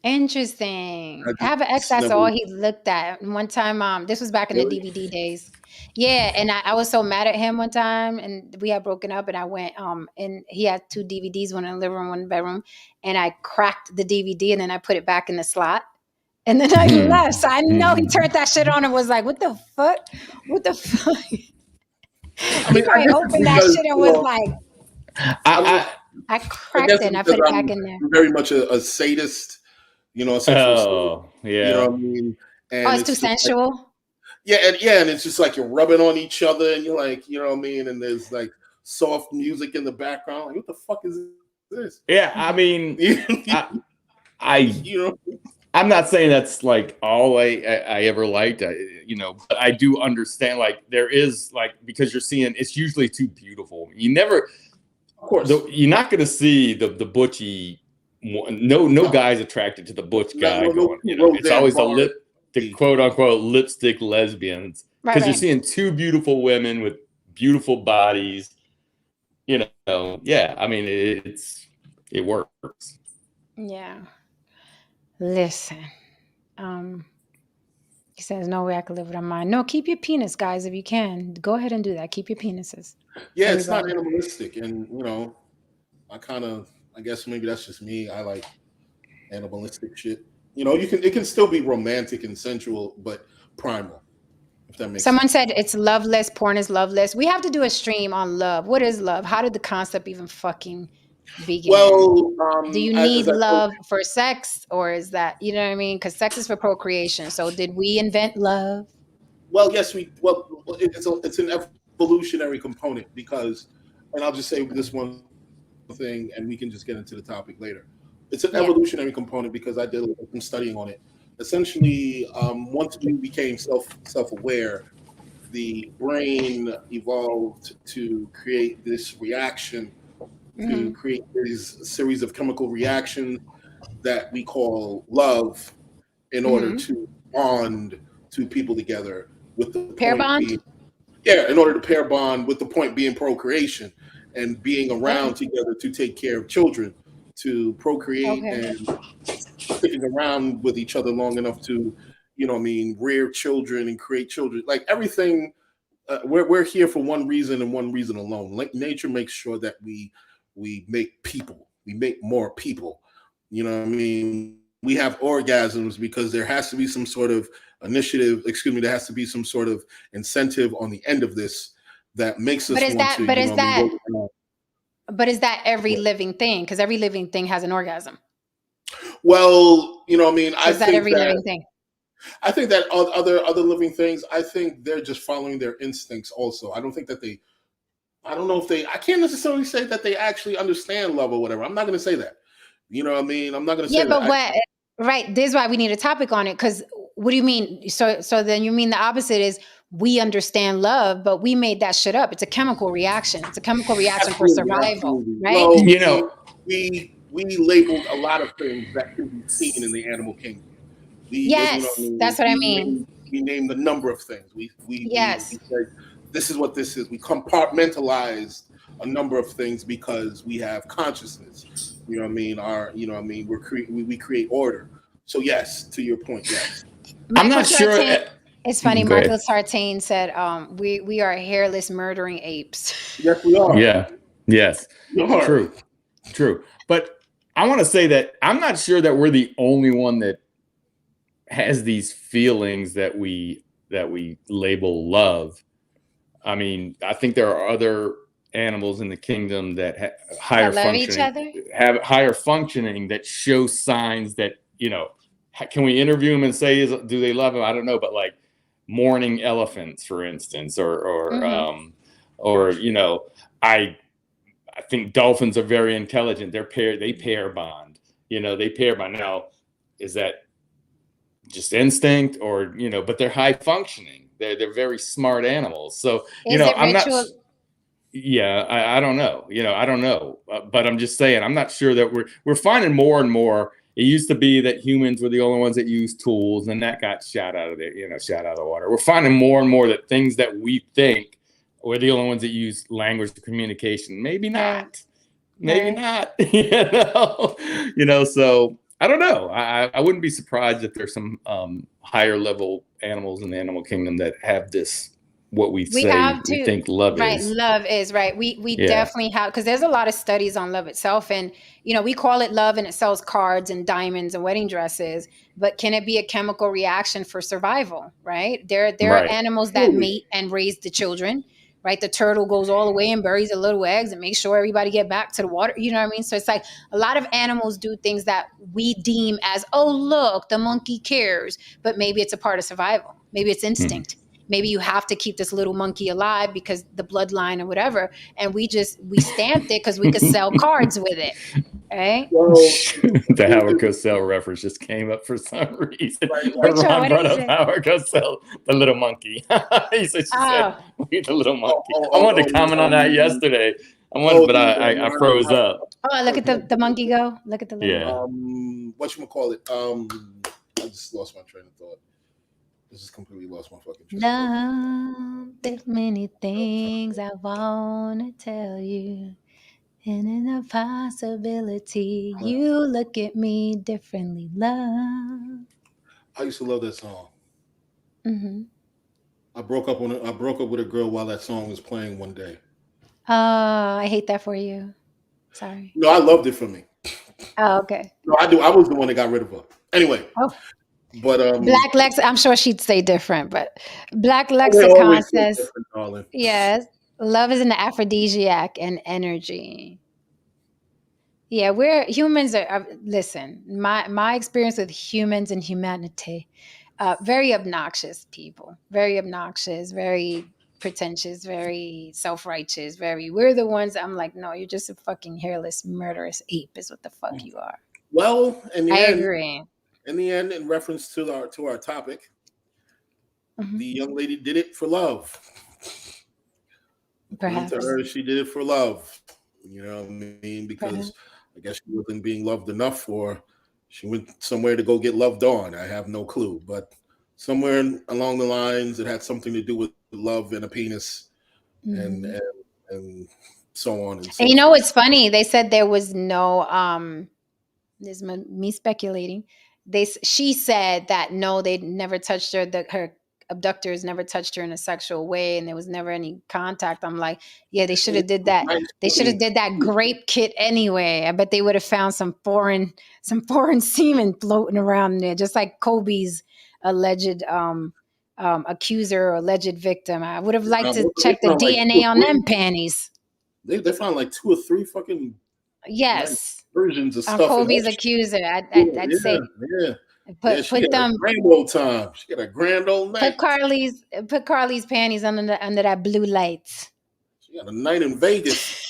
interesting. I have an ex, that's all he looked at. One time, this was back in the DVD days. Yeah, and I was so mad at him one time, and we had broken up, and I went, and he had 2 DVDs, one in the living room, one in the bedroom, and I cracked the DVD, and then I put it back in the slot, and then I left. So I know he turned that shit on and was like, what the fuck? What the fuck? I mean, he opened that shit and was like, I cracked it and I put it back in there. I'm very much a sadist, a sexual sadist, yeah. You know what I mean? And it's too sensual? Like, and it's just like you're rubbing on each other and you're like, you know what I mean? And there's like soft music in the background. Like, what the fuck is this? Yeah, I mean, I'm not saying that's like all I ever liked, but I do understand, like, there is, like, because you're seeing, it's usually too beautiful. You never, of course, you're not going to see the butchy. No guy's attracted to the butch guy. It's always the quote unquote lipstick lesbians, because you're seeing 2 beautiful women with beautiful bodies. Yeah, I mean, it works. Yeah. Listen, he says, no way I could live without mine. No, keep your penis, guys, if you can. Go ahead and do that. Keep your penises. Yeah, it's not animalistic. And, I guess maybe that's just me. I like animalistic shit. It can still be romantic and sensual, but primal. If that makes Someone sense. said it's loveless. Porn is loveless. We have to do a stream on love. What is love? How did the concept even fucking begin? Well, do you need love for sex, or is that, you know what I mean? Because sex is for procreation. So did we invent love? Well, yes, it's an evolutionary component, because, and I'll just say this one thing, and we can just get into the topic later. It's an evolutionary component because I did some studying on it. Essentially, once we became self-aware, the brain evolved to create this reaction, to create this series of chemical reactions that we call love, in order to bond 2 people together, with the pair bond. In order to pair bond, with the point being procreation and being around together to take care of children, to procreate, and sticking around with each other long enough to, rear children and create children. Like everything, we're here for one reason and one reason alone. Like nature makes sure that we make people, we make more people. You know what I mean? We have orgasms because there has to be some sort of there has to be some sort of incentive on the end of this that makes us want to. But is that every living thing? Because every living thing has an orgasm. Well, you know what I mean? Is that every living thing? I think that other living things, I think they're just following their instincts also. I don't think that I don't know if I can't necessarily say that they actually understand love or whatever. I'm not going to say that. You know what I mean? I'm not going to say that. Yeah, but right, this is why we need a topic on it, because what do you mean? So then you mean the opposite is we understand love, but we made that shit up. It's a chemical reaction. It's a chemical reaction for survival, right? Well, You know, we labeled a lot of things that can be seen in the animal kingdom. Yes, that's what I mean. We named a number of things. We Yes. said this is what this is. We compartmentalized a number of things because we have consciousness. You know what I mean? We create order. So yes, to your point, yes. I'm not sure. It's funny. Michael Sartain said, "We are hairless murdering apes." Yes, we are. Yeah. Yes. True. But I want to say that I'm not sure that we're the only one that has these feelings that we label love. I mean, I think there are other animals in the kingdom that have higher functioning that show signs that, you know, can we interview them and say, do they love them? I don't know, but like mourning elephants, for instance, or you know, I think dolphins are very intelligent. They pair bond. You know, they pair bond. Now, is that just instinct, or, you know, but they're high functioning. They're very smart animals. So, you know, I'm not. Yeah, I don't know. You know, I don't know. But I'm just saying, I'm not sure that we're finding more and more. It used to be that humans were the only ones that used tools, and that got shot out of the water. We're finding more and more that things that we think we're the only ones that use language to communication. Maybe not. Maybe not. You know, so I don't know. I wouldn't be surprised if there's some higher level animals in the animal kingdom that have this, what we think love is. Right, love is, right. We definitely have, because there's a lot of studies on love itself, and, you know, we call it love and it sells cards and diamonds and wedding dresses, but can it be a chemical reaction for survival, right? There are animals that mate and raise the children, right? The turtle goes all the way and buries the little eggs and makes sure everybody get back to the water. You know what I mean? So it's like a lot of animals do things that we deem as, oh, look, the monkey cares, but maybe it's a part of survival. Maybe it's instinct. Maybe you have to keep this little monkey alive because the bloodline or whatever. And we stamped it because we could sell cards with it. Right? Well, the Howard Cosell reference just came up for some reason. Ron brought up Howard Cosell, the little monkey. She said, the little monkey. I wanted to comment on that yesterday. But I froze up. Oh, look at the monkey go. Look at the little whatchamacallit? I just lost my train of thought. This is completely lost my fucking train. Love, there's many things I wanna tell you, and in a possibility, you look at me differently. Love. I used to love that song. Mm-hmm. I broke up with a girl while that song was playing one day. Oh, I hate that for you. Sorry. No, I loved it for me. Oh, okay. No, I do. I was the one that got rid of her. Anyway. Oh. But Black Lex, I'm sure she'd say different, but Black Lexicon says, yes, love is an aphrodisiac and energy. Yeah, humans are listen, my experience with humans and humanity, very obnoxious people, very obnoxious, very pretentious, very self-righteous, we're the ones I'm like, no, you're just a fucking hairless, murderous ape is what the fuck you are. Well, I agree. In the end, in reference to our topic, the young lady did it for love. Perhaps. To her, she did it for love. You know what I mean? Because I guess she wasn't being loved enough, or she went somewhere to go get loved on. I have no clue. But somewhere along the lines, it had something to do with love and a penis and so on. And you know what's funny? They said there was no this is me speculating. She said that no, they never touched her. Her abductors never touched her in a sexual way, and there was never any contact. I'm like, yeah, they should have did that. They should have did that grape kit anyway. I bet they would have found some foreign semen floating around there, just like Kobe's alleged accuser or alleged victim. I would have liked to check the DNA on them panties. They found like 2 or 3 fucking Yes. versions of On stuff. Kobe's accuser. I'd say Yeah, she put had a them grand old time. She had a grand old night. put Carlee's panties under that blue lights. She had a night in Vegas.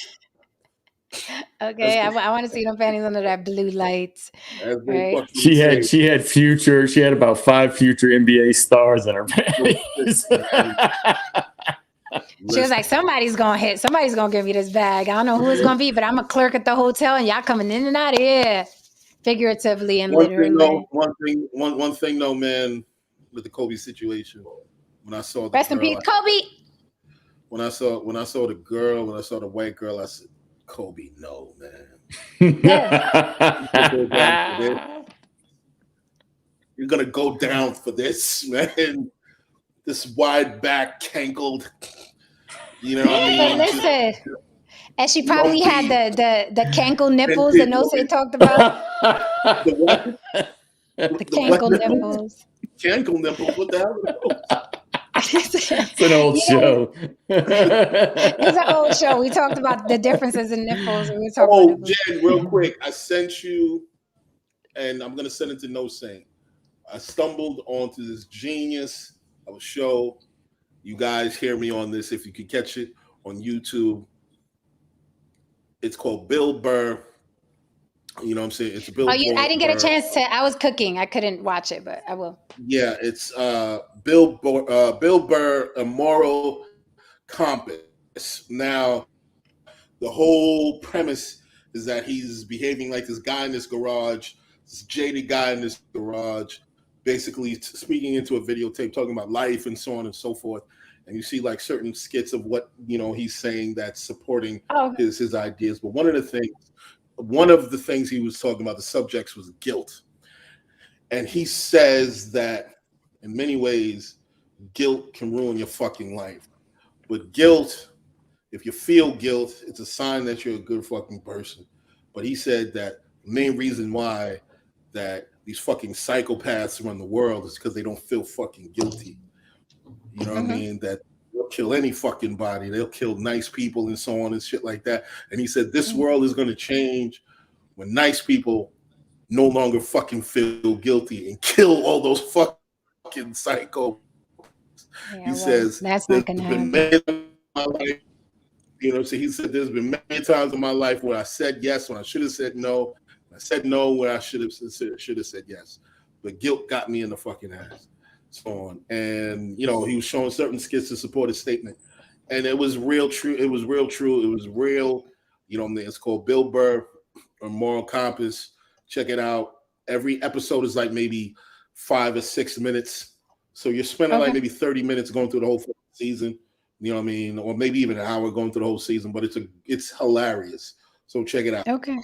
Okay, I want to see them panties under that blue lights. As they Right? fucking say. She had about 5 future NBA stars in her panties. She was like, somebody's gonna give me this bag. I don't know who it's gonna be, but I'm a clerk at the hotel and y'all coming in and out of here. Figuratively and literally. One thing though, man, with the Kobe situation, when I saw the Rest in peace, Kobe. When I saw the white girl, I said, Kobe, no, man. You're gonna go down for this, man. This wide back, cankled. You know what I mean? But listen, and she probably had the cankle nipples that Nose talked about. The what? The cankle nipples. Cankle nipples? What the hell? It's an old show. It's an old show. We talked about the differences in nipples. Jen, real quick, I sent you, and I'm gonna send it to No Saint. I stumbled onto this genius of a show. You guys hear me on this if you can catch it on YouTube. It's called Bill Burr. You know what I'm saying? It's Bill. I didn't get a chance to. I was cooking. I couldn't watch it, but I will. Yeah, it's Bill Burr, A Moral Compass. Now, the whole premise is that he's behaving like this guy in this garage, this jaded guy in this garage, basically speaking into a videotape, talking about life and so on and so forth. And you see like certain skits of what, you know, he's saying that's supporting his ideas. But one of the things he was talking about, the subjects was guilt. And he says that in many ways, guilt can ruin your fucking life. But guilt, if you feel guilt, it's a sign that you're a good fucking person. But he said that the main reason why that these fucking psychopaths run the world is because they don't feel fucking guilty. You know what I mean? That they'll kill any fucking body. They'll kill nice people and so on and shit like that. And he said this world is going to change when nice people no longer fucking feel guilty and kill all those fucking psychos. Yeah, he says that's not going to happen. You know, so he said there's been many times in my life where I said yes when I should have said no. I said no when I should have said yes. But guilt got me in the fucking ass. So on. And, you know, he was showing certain skits to support his statement. And it was real true. It was real true. It was real. You know what I mean? It's called Bill Burr, A Moral Compass. Check it out. Every episode is like maybe 5 or 6 minutes. So you're spending like maybe 30 minutes going through the whole season. You know what I mean? Or maybe even an hour going through the whole season. But it's hilarious. So check it out. Okay.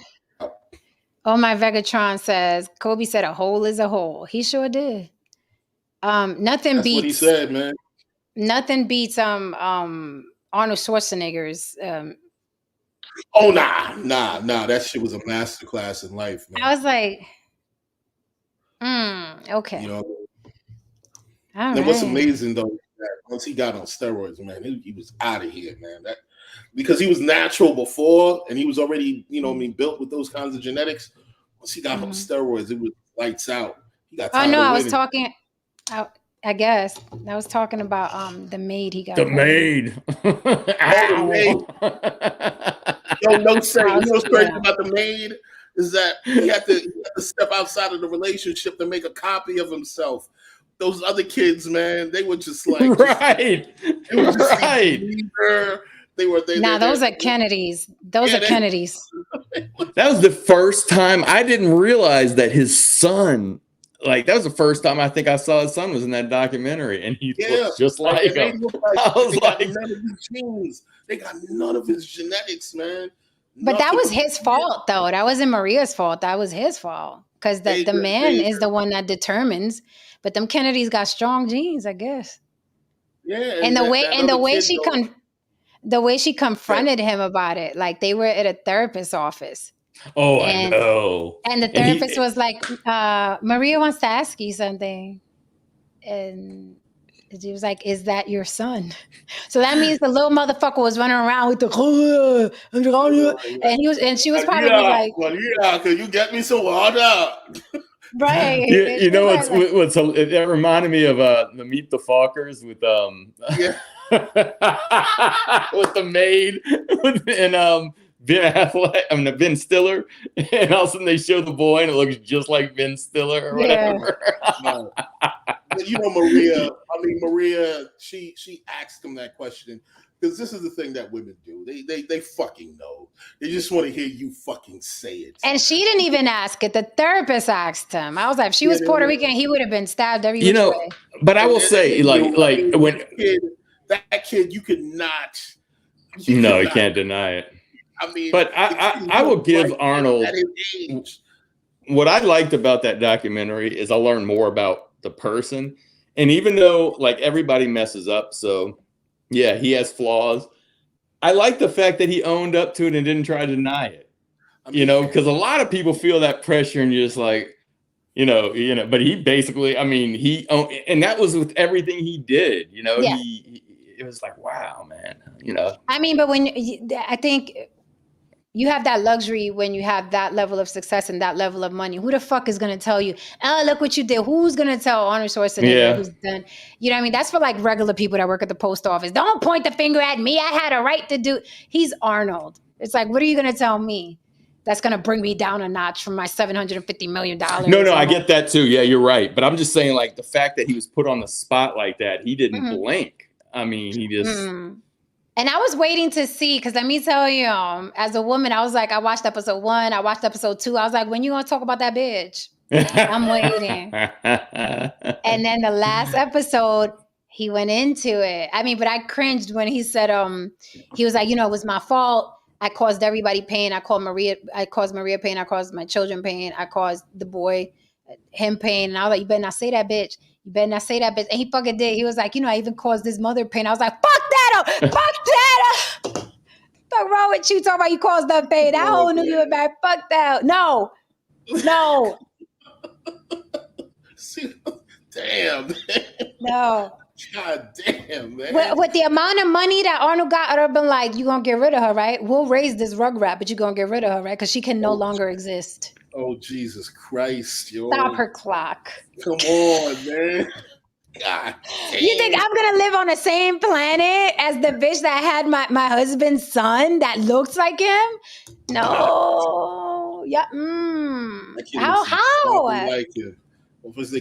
Oh, my Vegatron says, Kobe said a hole is a hole. He sure did. Nothing beats what he said, man. Nothing beats Arnold Schwarzenegger's oh nah. That shit was a masterclass in life, man. I was like, okay. You know, and what's amazing though, that once he got on steroids, man, he was out of here, man. That because he was natural before and he was already, you know, built with those kinds of genetics. Once he got on steroids, it was lights out. He got tired I was talking. I guess I was talking about the maid he got. The maid. The maid. Yo, no say. You know what's crazy about the maid is that he had to step outside of the relationship to make a copy of himself. Those other kids, man, they were just like right. Those are Kennedys. Those are Kennedys. That was the first time I didn't realize that his son. Like that was the first time I think I saw his son was in that documentary, and he looked just like him. I was like, none of his genes. They got none of his genetics, man. But that was his fault, though. That wasn't Maria's fault. That was his fault because the man is the one that determines. But them Kennedys got strong genes, I guess. Yeah, and the way she confronted him about it, like they were at a therapist's office. Oh, I know. And the therapist was like, Maria wants to ask you something. And She was like, "Is that your son?" So that means the little motherfucker was running around with the and she was probably Yeah, like, well, yeah, could you get me some water? right. And You she was know like, what's it reminded me of the Meet the Fockers with Yeah. with the maid and Ben Affleck, I mean Ben Stiller, and all of a sudden they show the boy and it looks just like Ben Stiller or yeah. whatever. No. But you know, Maria, she asked him that question because this is the thing that women do. They fucking know. They just want to hear you fucking say it. And she didn't even ask it. The therapist asked him. I was like, if she was Puerto Rican, he would have been stabbed every which way. But I will say, like when that kid, you could not. You can't deny it. I mean, but I will give Arnold at his age. What I liked about that documentary is I learned more about the person. And even though like everybody messes up, so yeah, he has flaws. I like the fact that he owned up to it and didn't try to deny it. Because a lot of people feel that pressure and you're just like, but he basically, I mean, he owned, and that was with everything he did, Yeah. It was like, wow, man, I mean, but I think you have that luxury when you have that level of success and that level of money. Who the fuck is going to tell you, oh, look what you did? Who's going to tell Arnold Schwarzenegger who's done? You know what I mean? That's for like regular people that work at the post office. Don't point the finger at me. I had a right to do. He's Arnold. It's like, what are you going to tell me? That's going to bring me down a notch from my $750 million. No, I get that too. Yeah, you're right. But I'm just saying like the fact that he was put on the spot like that, he didn't blink. I mean, he just... And I was waiting to see, because let me tell you, as a woman, I was like, I watched episode 1, I watched episode 2. I was like, when you going to talk about that bitch? I'm waiting. And then the last episode, he went into it. I mean, but I cringed when he said, he was like, it was my fault. I caused everybody pain. I caused Maria pain. I caused my children pain. I caused the boy, him pain. And I was like, you better not say that bitch. You better not say that bitch. And he fucking did. He was like, I even caused his mother pain. I was like, fuck that up. Fuck that up. Fuck wrong with you talking about you caused that pain. That whole knew you were bad. Fuck that. No. Damn. No. God damn, man. With the amount of money that Arnold got, I'd have been like, you're going to get rid of her, right? We'll raise this rugrat, but you're going to get rid of her, right? Because she can no longer exist. Oh, Jesus Christ, yo. Stop her clock. Come on, man. God damn. You think I'm going to live on the same planet as the bitch that had my husband's son that looks like him? No. Yeah. How? Like him. With the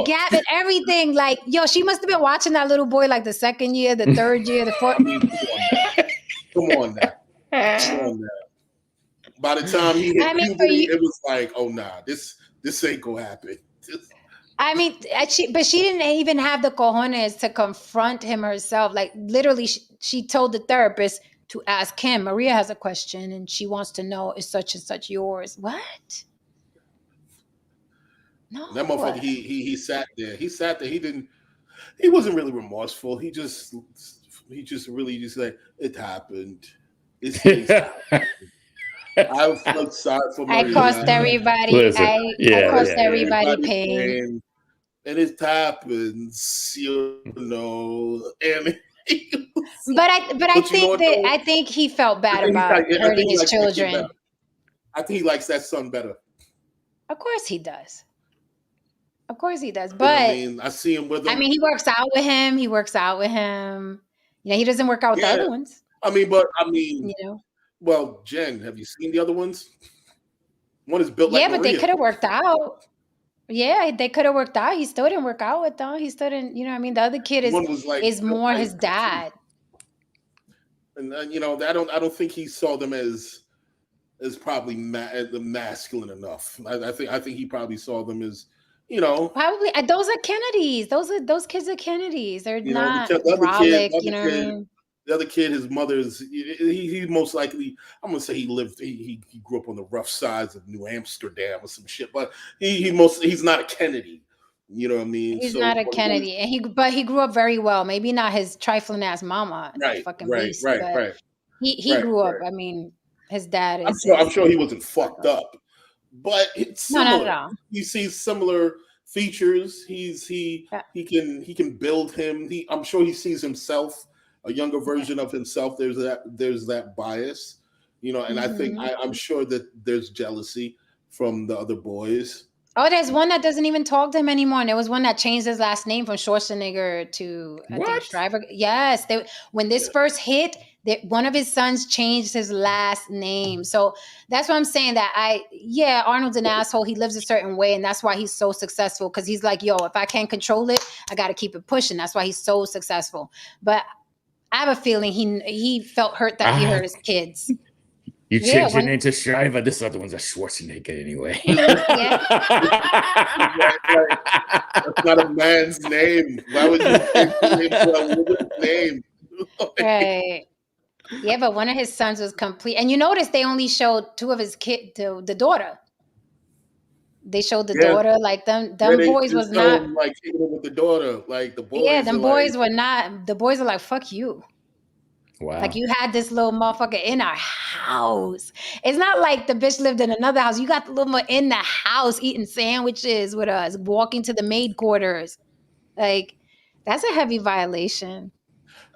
gap and everything, like, she must have been watching that little boy like the second year, the third year, the fourth. Come on now. By the time he hit puberty, it was like, oh nah, this ain't gonna happen. I mean, but she didn't even have the cojones to confront him herself. Like literally, she told the therapist to ask him. Maria has a question and she wants to know, is such and such yours? What? No. That motherfucker, he sat there. He wasn't really remorseful. He just really just like, it happened. It's happened. I felt sorry for Maria. I caused everybody. I caused everybody pain. And it happens, And I think he felt bad about hurting his children. I think he likes that son better. Of course he does. But I see him with him. I mean, he works out with him. He doesn't work out with the other ones. Well, Jen, have you seen the other ones? One is built like Maria. But they could have worked out. Yeah, they could have worked out. He still didn't work out with them. He still didn't, the other kid is more his dad. And I don't think he saw them as probably masculine enough. I think he probably saw them as, probably those are Kennedys. Those kids are Kennedys. They're not brolic. The other kid, his mother's. He most likely. I'm gonna say he grew up on the rough sides of New Amsterdam or some shit. But he's not a Kennedy. You know what I mean? He's not a Kennedy, but he grew up very well. Maybe not his trifling ass mama. Right. He grew up. I mean, his dad is. I'm sure he wasn't fucked up. But it's similar. No. You see similar features. Yeah. He can build him. I'm sure he sees himself, a younger version of himself. There's that bias, and I think I'm sure that there's jealousy from the other boys. Oh, there's one that doesn't even talk to him anymore. And there was one that changed his last name from Schwarzenegger to, I think, What? Shriver. Yes. When this first hit, one of his sons changed his last name. So that's what I'm saying Arnold's an asshole. He lives a certain way. And that's why he's so successful. Because he's like, yo, if I can't control it, I got to keep it pushing. That's why he's so successful. But I have a feeling he felt hurt that he hurt his kids. You changed your name to Shriver. This other one's a Schwarzenegger anyway. That's not a man's name. Why would you change your name to a woman's name? Right. Yeah, but one of his sons was complete. And you notice they only showed two of his kids, the daughter. They showed the daughter, like them boys was not like with the daughter, like the boys. Yeah, them boys were not. The boys are like, fuck you. Wow. Like you had this little motherfucker in our house. It's not like the bitch lived in another house. You got the little one in the house eating sandwiches with us, walking to the maid quarters. Like, that's a heavy violation.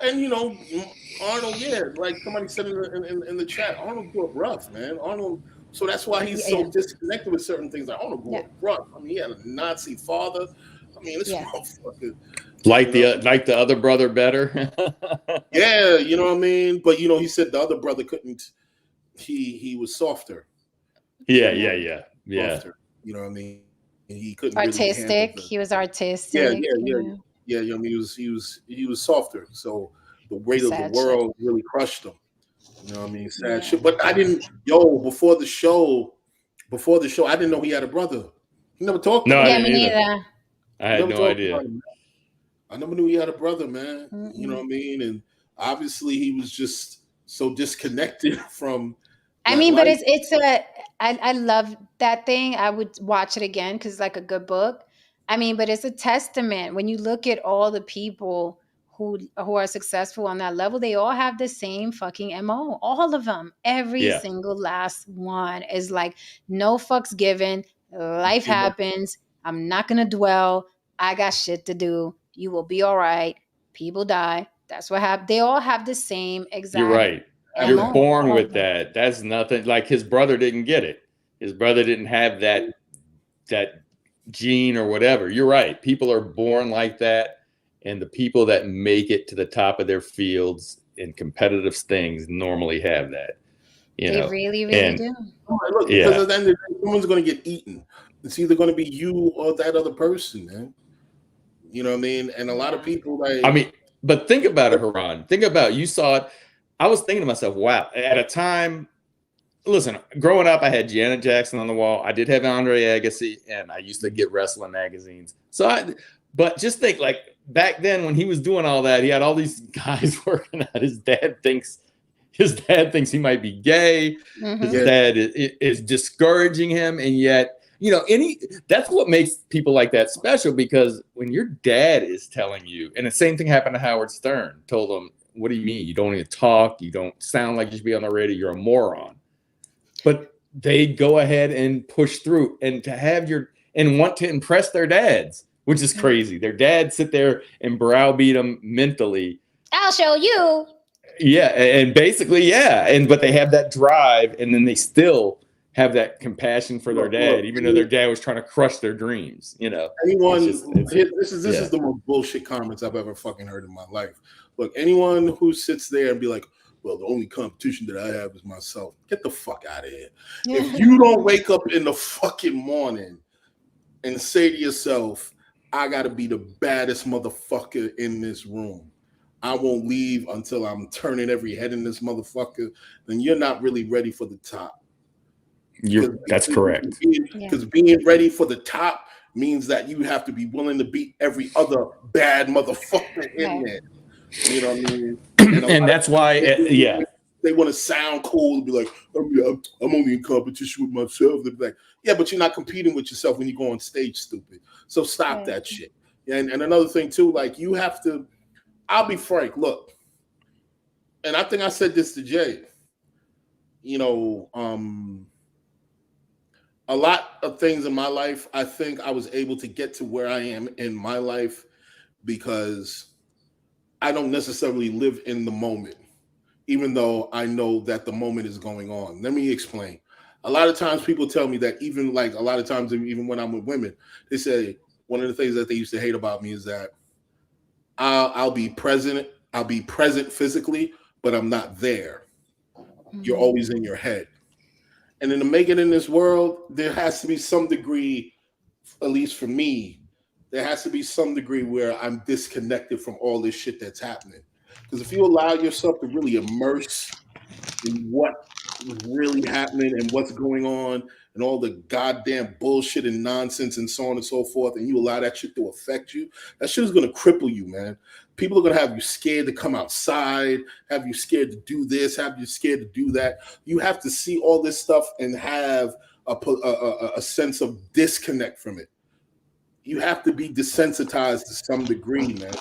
And Arnold, like somebody said in the chat, Arnold grew up rough, man. Arnold, so that's why he's so disconnected with certain things. Like Arnold grew up rough. I mean, he had a Nazi father. I mean, this motherfucker. Like the other brother better. Yeah, you know what I mean? But he said the other brother couldn't. He was softer. Yeah. Softer, you know what I mean? And he couldn't artistic. He was artistic. Yeah. I mean, he was softer. So the weight of the world really crushed him. You know what I mean? Sad shit. But I didn't. Before the show, I didn't know he had a brother. He never talked. No, I didn't either. I had no idea. I never knew he had a brother, man. Mm-mm. You know what I mean? And obviously he was just so disconnected from. I mean, but I love that thing. I would watch it again because it's like a good book. I mean, but it's a testament when you look at all the people who are successful on that level. They all have the same fucking MO. All of them, every single last one is like no fucks given. Life happens. I'm not gonna dwell. I got shit to do. You will be all right. People die. That's what happened. They all have the same exact. You're right. You're born with that. That's nothing. Like his brother didn't get it. His brother didn't have that gene or whatever. You're right. People are born like that, and the people that make it to the top of their fields in competitive things normally have that. They really do. Look, because at the end of the day, someone's going to get eaten. It's either going to be you or that other person, man. You know what I mean? And a lot of people but think about it, Haran. Think about you saw it. I was thinking to myself, wow, at a time, listen, growing up, I had Janet Jackson on the wall. I did have Andre Agassi, and I used to get wrestling magazines. But just think, like, back then when he was doing all that, he had all these guys working out. His dad thinks he might be gay. Mm-hmm. His dad is discouraging him, and yet, that's what makes people like that special, because when your dad is telling you, and the same thing happened to Howard Stern, told him, what do you mean? You don't even talk. You don't sound like you should be on the radio. You're a moron. But they go ahead and push through and want to impress their dads, which is crazy. Their dads sit there and browbeat them mentally. I'll show you. Yeah. And basically, but they have that drive, and then they still have that compassion for their dad, even though their dad was trying to crush their dreams. Anyone, this is the most bullshit comments I've ever fucking heard in my life. Look, anyone who sits there and be like, well, the only competition that I have is myself. Get the fuck out of here. Yeah. If you don't wake up in the fucking morning and say to yourself, I got to be the baddest motherfucker in this room, I won't leave until I'm turning every head in this motherfucker, then you're not really ready for the top. That's correct. Because being ready for the top means that you have to be willing to beat every other bad motherfucker in there. You know what I mean? And that's why, they want to sound cool and be like, I'm only in competition with myself. They're like, yeah, but you're not competing with yourself when you go on stage, stupid. So stop that shit. And another thing too, like you have to. I'll be frank. Look, and I think I said this to Jay. a lot of things in my life, I think I was able to get to where I am in my life because I don't necessarily live in the moment, even though I know that the moment is going on. Let me explain. A lot of times people tell me that even like a lot of times, even when I'm with women, they say one of the things that they used to hate about me is that I'll be present. I'll be present physically, but I'm not there. You're always in your head. And then to make it in this world, there has to be some degree, at least for me, there has to be some degree where I'm disconnected from all this shit that's happening. Because if you allow yourself to really immerse in what is really happening and what's going on and all the goddamn bullshit and nonsense and so on and so forth, and you allow that shit to affect you, that shit is going to cripple you, man. People are going to have you scared to come outside, have you scared to do this, have you scared to do that. You have to see all this stuff and have a sense of disconnect from it. You have to be desensitized to some degree, man.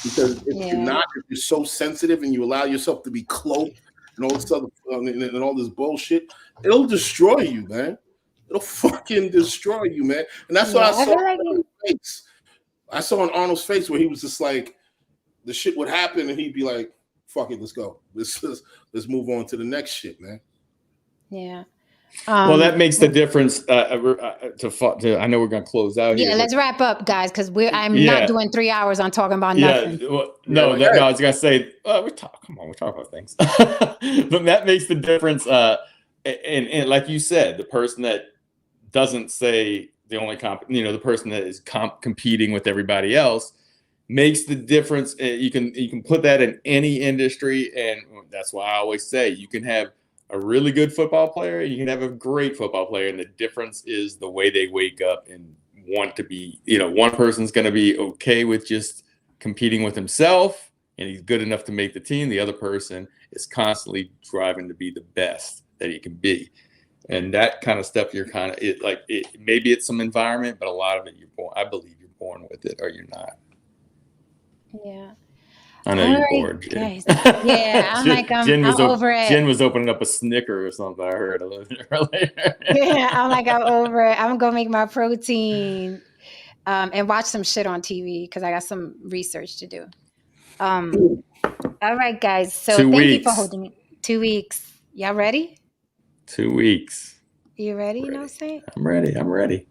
Because if you're not, if you're so sensitive and you allow yourself to be cloaked and all this other and all this bullshit, it'll destroy you, man. It'll fucking destroy you, man. And that's what I saw in Arnold's face. I saw in Arnold's face where he was just like, the shit would happen and he'd be like, "Fuck it, let's go. Let's move on to the next shit, man." Yeah. Well, that makes the difference. I know we're going to close out here. Yeah, let's wrap up, guys, because I'm not doing 3 hours on talking about nothing. Well, no, I was going to say, we're talking about things. But that makes the difference. And like you said, the person that doesn't say the only the person that is competing with everybody else makes the difference. You can put that in any industry, and that's why I always say you can have a really good football player, you can have a great football player, and the difference is the way they wake up and want to be. One person's going to be okay with just competing with himself, and he's good enough to make the team. The other person is constantly striving to be the best that he can be, and that kind of stuff. You're kind of maybe it's some environment, but a lot of it I believe you're born with it, or you're not. Yeah. I know you're bored, Jen. Yeah, I'm over it. Jen was opening up a Snicker or something. I heard a little bit earlier. Yeah, I'm over it. I'm gonna make my protein and watch some shit on TV because I got some research to do. All right, guys. So thank you for holding me. 2 weeks. Y'all ready? 2 weeks. You ready? You know what I'm saying? I'm ready.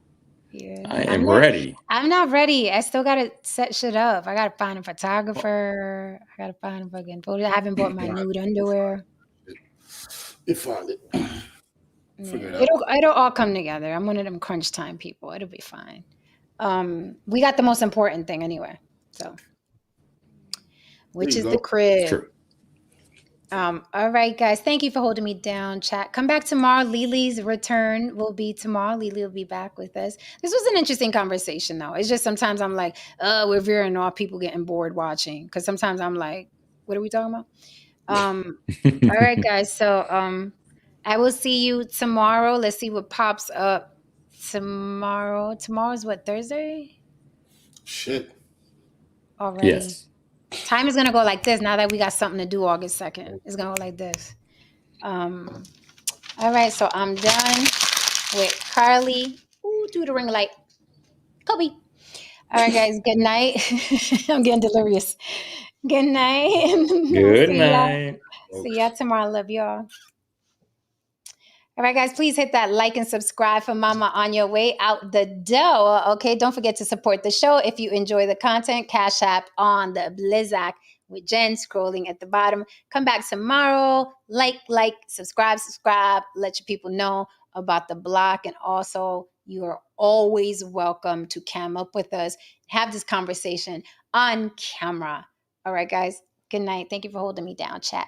Yeah. I am ready. I'm not ready. I still gotta set shit up. I gotta find a photographer. I gotta find a fucking photo. I haven't bought my nude underwear. You find it. Yeah. It'll all come together. I'm one of them crunch time people. It'll be fine. We got the most important thing anyway. So, which is the crib. True. All right, guys. Thank you for holding me down, chat. Come back tomorrow. Lily's return will be tomorrow. Lily will be back with us. This was an interesting conversation, though. It's just sometimes I'm like, we're veering off, people getting bored watching. Because sometimes I'm like, what are we talking about? All right, guys. So I will see you tomorrow. Let's see what pops up tomorrow. Tomorrow's what, Thursday? Shit. Already. Yes. Time is going to go like this now that we got something to do August 2nd. It's going to go like this. All right, so I'm done with Carlee. Ooh, do the ring light. Kobe. All right, guys, good night. I'm getting delirious. Good night. Good night. See y'all tomorrow. Love y'all. All right, guys, please hit that like and subscribe for Mama on your way out the door. Okay, don't forget to support the show. If you enjoy the content, Cash App on the Blizzak with Jen scrolling at the bottom. Come back tomorrow. Like, subscribe. Let your people know about the block. And also, you are always welcome to cam up with us. Have this conversation on camera. All right, guys, good night. Thank you for holding me down, chat.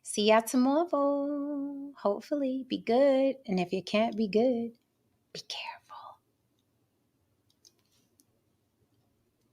See y'all tomorrow. Hopefully, be good. And if you can't be good, be careful.